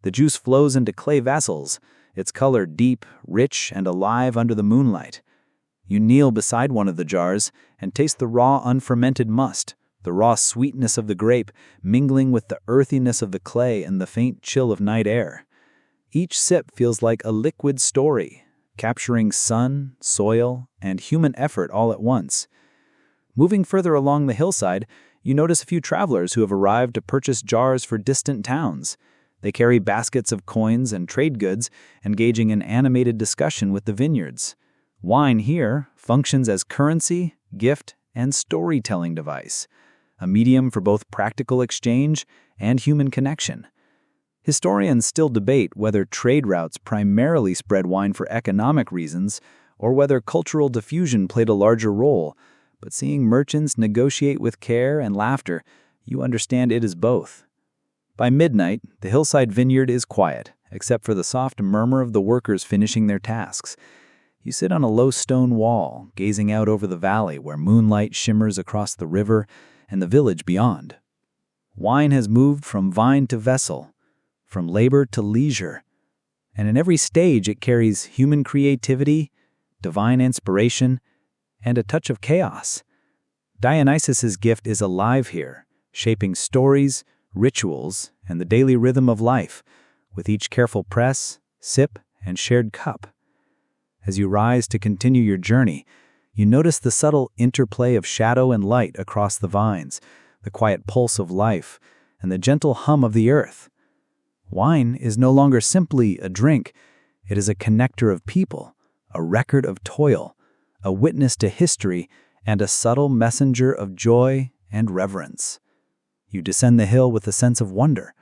The juice flows into clay vessels, its color deep, rich, and alive under the moonlight. You kneel beside one of the jars and taste the raw, unfermented must, the raw sweetness of the grape mingling with the earthiness of the clay and the faint chill of night air. Each sip feels like a liquid story, capturing sun, soil, and human effort all at once. Moving further along the hillside, you notice a few travelers who have arrived to purchase jars for distant towns. They carry baskets of coins and trade goods, engaging in animated discussion with the vineyards. Wine here functions as currency, gift, and storytelling device, a medium for both practical exchange and human connection. Historians still debate whether trade routes primarily spread wine for economic reasons or whether cultural diffusion played a larger role, but seeing merchants negotiate with care and laughter, you understand it is both. By midnight, the hillside vineyard is quiet, except for the soft murmur of the workers finishing their tasks. You sit on a low stone wall, gazing out over the valley where moonlight shimmers across the river and the village beyond. Wine has moved from vine to vessel, from labor to leisure, and in every stage it carries human creativity, divine inspiration, and a touch of chaos. Dionysus's gift is alive here, shaping stories, rituals, and the daily rhythm of life, with each careful press, sip, and shared cup. As you rise to continue your journey, you notice the subtle interplay of shadow and light across the vines, the quiet pulse of life, and the gentle hum of the earth. Wine is no longer simply a drink. It is a connector of people, a record of toil, a witness to history, and a subtle messenger of joy and reverence. You descend the hill with a sense of wonder,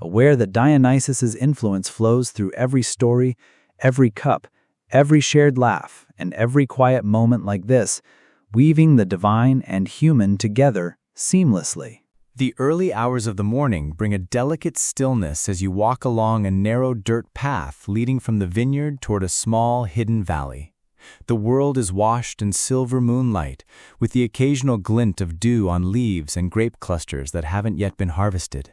aware that Dionysus's influence flows through every story, every cup, every shared laugh, and every quiet moment like this, weaving the divine and human together seamlessly. The early hours of the morning bring a delicate stillness as you walk along a narrow dirt path leading from the vineyard toward a small, hidden valley. The world is washed in silver moonlight, with the occasional glint of dew on leaves and grape clusters that haven't yet been harvested.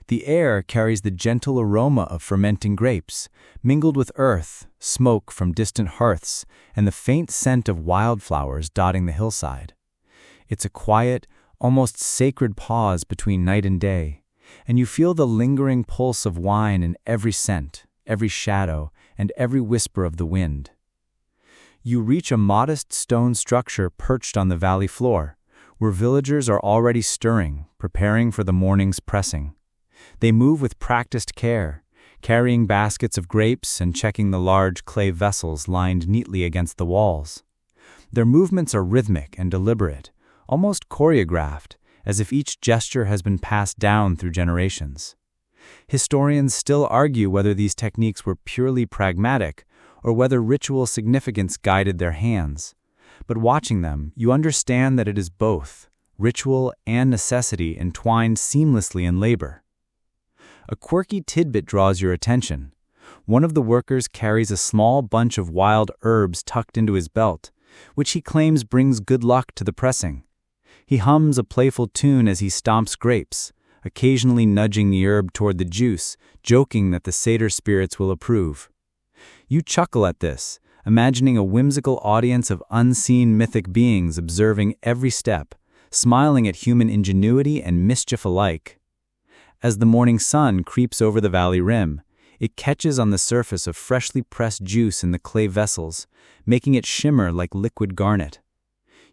The air carries the gentle aroma of fermenting grapes, mingled with earth, smoke from distant hearths, and the faint scent of wildflowers dotting the hillside. It's a quiet, almost sacred pause between night and day, and you feel the lingering pulse of wine in every scent, every shadow, and every whisper of the wind. You reach a modest stone structure perched on the valley floor, where villagers are already stirring, preparing for the morning's pressing. They move with practiced care, carrying baskets of grapes and checking the large clay vessels lined neatly against the walls. Their movements are rhythmic and deliberate, almost choreographed, as if each gesture has been passed down through generations. Historians still argue whether these techniques were purely pragmatic or whether ritual significance guided their hands. But watching them, you understand that it is both, ritual and necessity entwined seamlessly in labor. A quirky tidbit draws your attention. One of the workers carries a small bunch of wild herbs tucked into his belt, which he claims brings good luck to the pressing. He hums a playful tune as he stomps grapes, occasionally nudging the herb toward the juice, joking that the satyr spirits will approve. You chuckle at this, imagining a whimsical audience of unseen mythic beings observing every step, smiling at human ingenuity and mischief alike. As the morning sun creeps over the valley rim, It catches on the surface of freshly pressed juice in the clay vessels, making it shimmer like liquid garnet.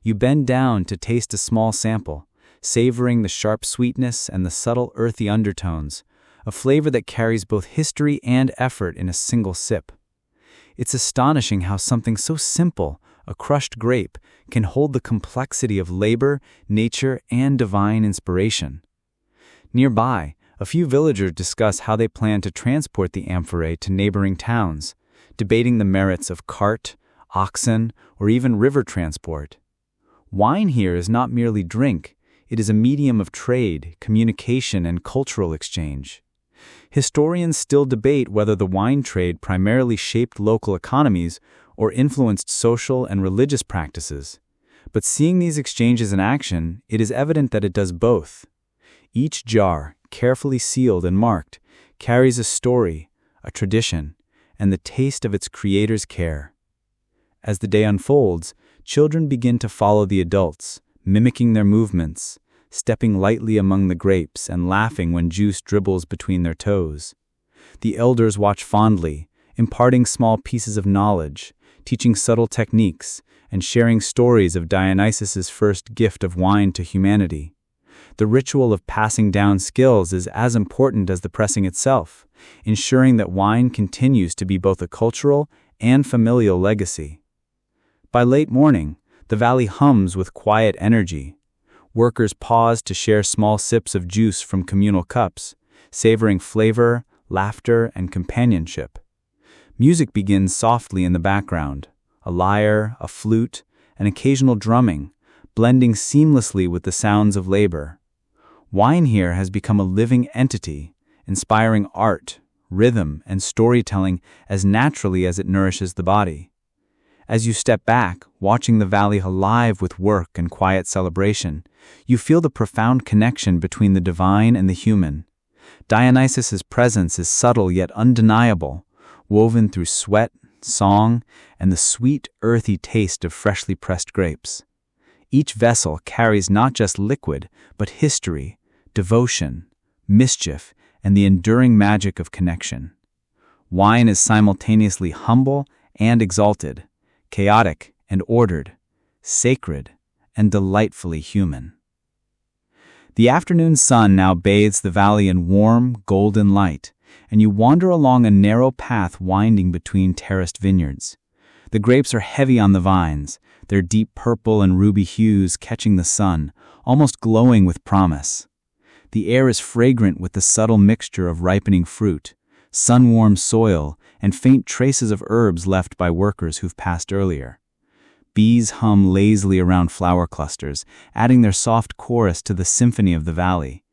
You bend down to taste a small sample, savoring the sharp sweetness and the subtle earthy undertones, a flavor that carries both history and effort in a single sip. It's astonishing how something so simple, a crushed grape, can hold the complexity of labor, nature, and divine inspiration. Nearby, a few villagers discuss how they plan to transport the amphorae to neighboring towns, debating the merits of cart, oxen, or even river transport. Wine here is not merely drink, it is a medium of trade, communication, and cultural exchange. Historians still debate whether the wine trade primarily shaped local economies or influenced social and religious practices. But seeing these exchanges in action, it is evident that it does both. Each jar, carefully sealed and marked, carries a story, a tradition, and the taste of its creator's care. As the day unfolds, children begin to follow the adults, mimicking their movements, stepping lightly among the grapes and laughing when juice dribbles between their toes. The elders watch fondly, imparting small pieces of knowledge, teaching subtle techniques, and sharing stories of Dionysus's first gift of wine to humanity. The ritual of passing down skills is as important as the pressing itself, ensuring that wine continues to be both a cultural and familial legacy. By late morning, the valley hums with quiet energy. Workers pause to share small sips of juice from communal cups, savoring flavor, laughter, and companionship. Music begins softly in the background, a lyre, a flute, and occasional drumming, blending seamlessly with the sounds of labor. Wine here has become a living entity, inspiring art, rhythm, and storytelling as naturally as it nourishes the body. As you step back, watching the valley alive with work and quiet celebration, you feel the profound connection between the divine and the human. Dionysus's presence is subtle yet undeniable, woven through sweat, song, and the sweet, earthy taste of freshly pressed grapes. Each vessel carries not just liquid, but history, devotion, mischief, and the enduring magic of connection. Wine is simultaneously humble and exalted, chaotic and ordered, sacred and delightfully human. The afternoon sun now bathes the valley in warm, golden light, and you wander along a narrow path winding between terraced vineyards. The grapes are heavy on the vines, their deep purple and ruby hues catching the sun, almost glowing with promise. The air is fragrant with the subtle mixture of ripening fruit, sun-warmed soil, and faint traces of herbs left by workers who've passed earlier. Bees hum lazily around flower clusters, adding their soft chorus to the symphony of the valley.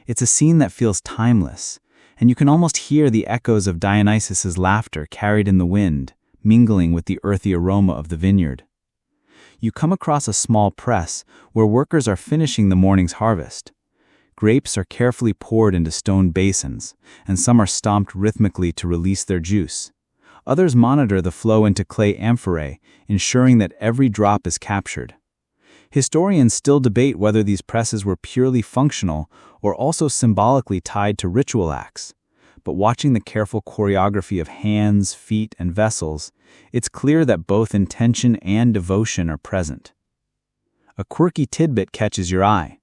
It's a scene that feels timeless, and you can almost hear the echoes of Dionysus's laughter carried in the wind, mingling with the earthy aroma of the vineyard. You come across a small press where workers are finishing the morning's harvest. Grapes are carefully poured into stone basins, and some are stomped rhythmically to release their juice. Others monitor the flow into clay amphorae, ensuring that every drop is captured. Historians still debate whether these presses were purely functional or also symbolically tied to ritual acts. But watching the careful choreography of hands, feet, and vessels, it's clear that both intention and devotion are present. A quirky tidbit catches your eye.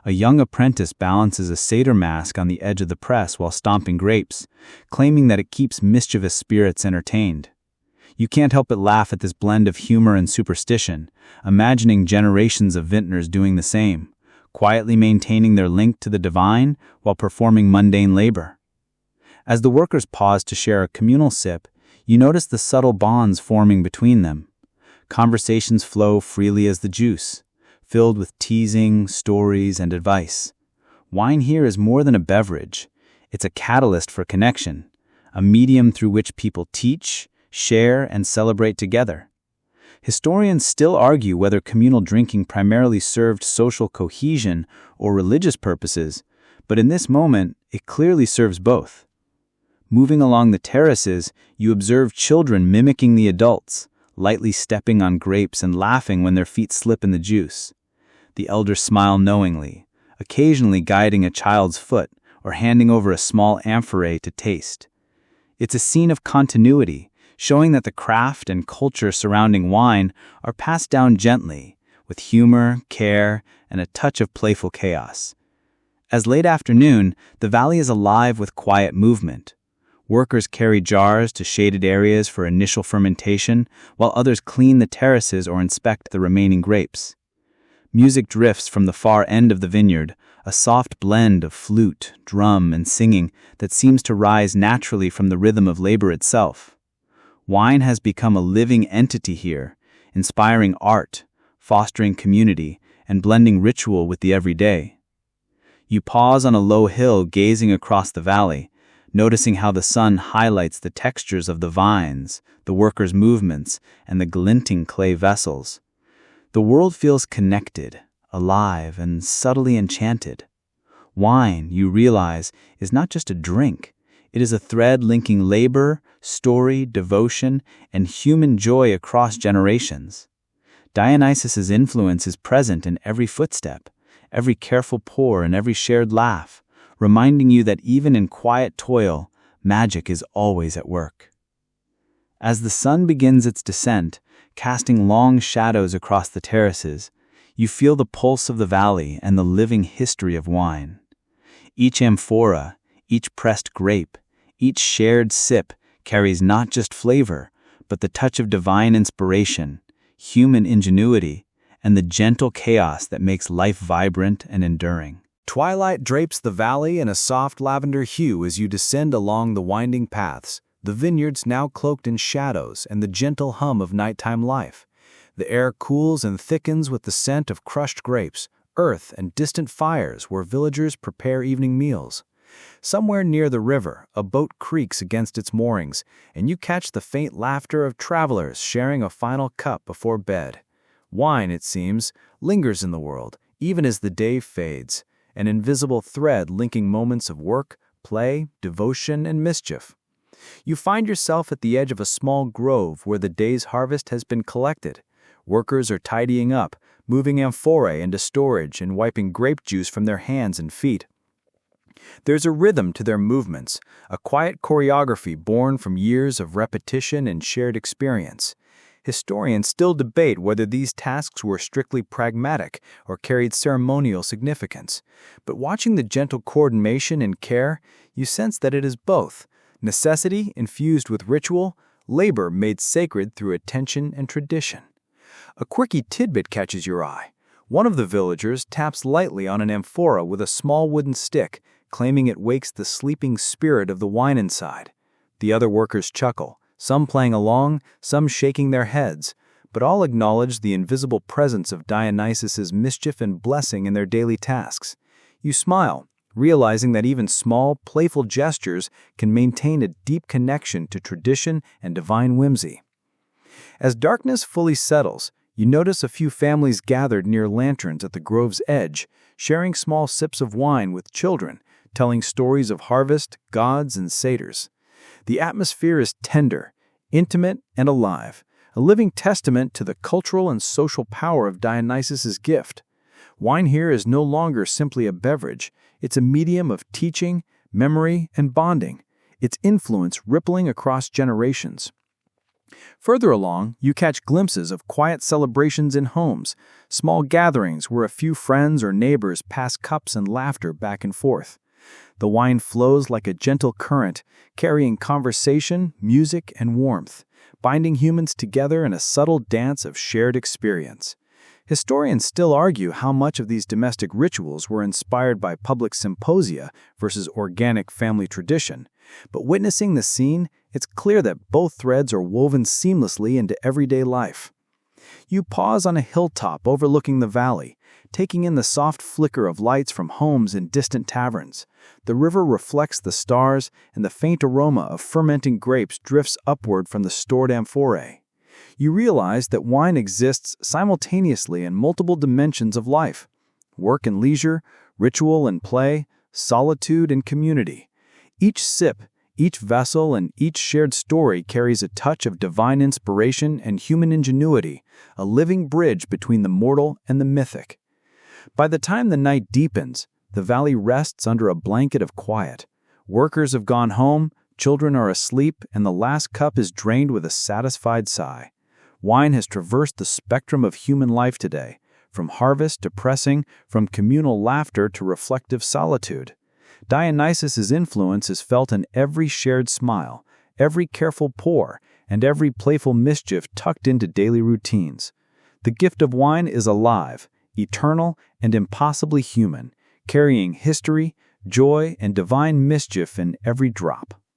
A young apprentice balances a satyr mask on the edge of the press while stomping grapes, claiming that it keeps mischievous spirits entertained. You can't help but laugh at this blend of humor and superstition, imagining generations of vintners doing the same, quietly maintaining their link to the divine while performing mundane labor. As the workers pause to share a communal sip, you notice the subtle bonds forming between them. Conversations flow freely as the juice, filled with teasing, stories, and advice. Wine here is more than a beverage. It's a catalyst for connection, a medium through which people teach, share, and celebrate together. Historians still argue whether communal drinking primarily served social cohesion or religious purposes, but in this moment, it clearly serves both. Moving along the terraces, you observe children mimicking the adults, lightly stepping on grapes and laughing when their feet slip in the juice. The elders smile knowingly, occasionally guiding a child's foot or handing over a small amphorae to taste. It's a scene of continuity, showing that the craft and culture surrounding wine are passed down gently, with humor, care, and a touch of playful chaos. As late afternoon, the valley is alive with quiet movement. Workers carry jars to shaded areas for initial fermentation, while others clean the terraces or inspect the remaining grapes. Music drifts from the far end of the vineyard, a soft blend of flute, drum, and singing that seems to rise naturally from the rhythm of labor itself. Wine has become a living entity here, inspiring art, fostering community, and blending ritual with the everyday. You pause on a low hill gazing across the valley, noticing how the sun highlights the textures of the vines, the workers' movements, and the glinting clay vessels. The world feels connected, alive, and subtly enchanted. Wine, you realize, is not just a drink. It is a thread linking labor, story, devotion, and human joy across generations. Dionysus's influence is present in every footstep, every careful pour, and every shared laugh, reminding you that even in quiet toil, magic is always at work. As the sun begins its descent, casting long shadows across the terraces, you feel the pulse of the valley and the living history of wine. Each amphora, each pressed grape, each shared sip carries not just flavor, but the touch of divine inspiration, human ingenuity, and the gentle chaos that makes life vibrant and enduring. Twilight drapes the valley in a soft lavender hue as you descend along the winding paths, the vineyards now cloaked in shadows and the gentle hum of nighttime life. The air cools and thickens with the scent of crushed grapes, earth, and distant fires where villagers prepare evening meals. Somewhere near the river, a boat creaks against its moorings, and you catch the faint laughter of travelers sharing a final cup before bed. Wine, it seems, lingers in the world, even as the day fades, an invisible thread linking moments of work, play, devotion, and mischief. You find yourself at the edge of a small grove where the day's harvest has been collected. Workers are tidying up, moving amphorae into storage and wiping grape juice from their hands and feet. There's a rhythm to their movements, a quiet choreography born from years of repetition and shared experience. Historians still debate whether these tasks were strictly pragmatic or carried ceremonial significance. But watching the gentle coordination and care, you sense that it is both. Necessity infused with ritual, labor made sacred through attention and tradition. A quirky tidbit catches your eye. One of the villagers taps lightly on an amphora with a small wooden stick, claiming it wakes the sleeping spirit of the wine inside. The other workers chuckle, some playing along, some shaking their heads, but all acknowledge the invisible presence of Dionysus's mischief and blessing in their daily tasks. You smile, realizing that even small, playful gestures can maintain a deep connection to tradition and divine whimsy. As darkness fully settles, you notice a few families gathered near lanterns at the grove's edge, sharing small sips of wine with children, telling stories of harvest, gods, and satyrs. The atmosphere is tender, intimate, and alive, a living testament to the cultural and social power of Dionysus's gift. Wine here is no longer simply a beverage. It's a medium of teaching, memory, and bonding, its influence rippling across generations. Further along, you catch glimpses of quiet celebrations in homes, small gatherings where a few friends or neighbors pass cups and laughter back and forth. The wine flows like a gentle current, carrying conversation, music, and warmth, binding humans together in a subtle dance of shared experience. Historians still argue how much of these domestic rituals were inspired by public symposia versus organic family tradition, but witnessing the scene, it's clear that both threads are woven seamlessly into everyday life. You pause on a hilltop overlooking the valley, taking in the soft flicker of lights from homes and distant taverns. The river reflects the stars, and the faint aroma of fermenting grapes drifts upward from the stored amphorae. You realize that wine exists simultaneously in multiple dimensions of life: work and leisure, ritual and play, solitude and community. Each sip, each vessel, and each shared story carries a touch of divine inspiration and human ingenuity, a living bridge between the mortal and the mythic. By the time the night deepens, the valley rests under a blanket of quiet. Workers have gone home, Children are asleep, and the last cup is drained with a satisfied sigh. Wine has traversed the spectrum of human life today, from harvest to pressing, from communal laughter to reflective solitude. Dionysus's influence is felt in every shared smile, every careful pour, and every playful mischief tucked into daily routines. The gift of wine is alive, eternal, and impossibly human, carrying history, joy, and divine mischief in every drop.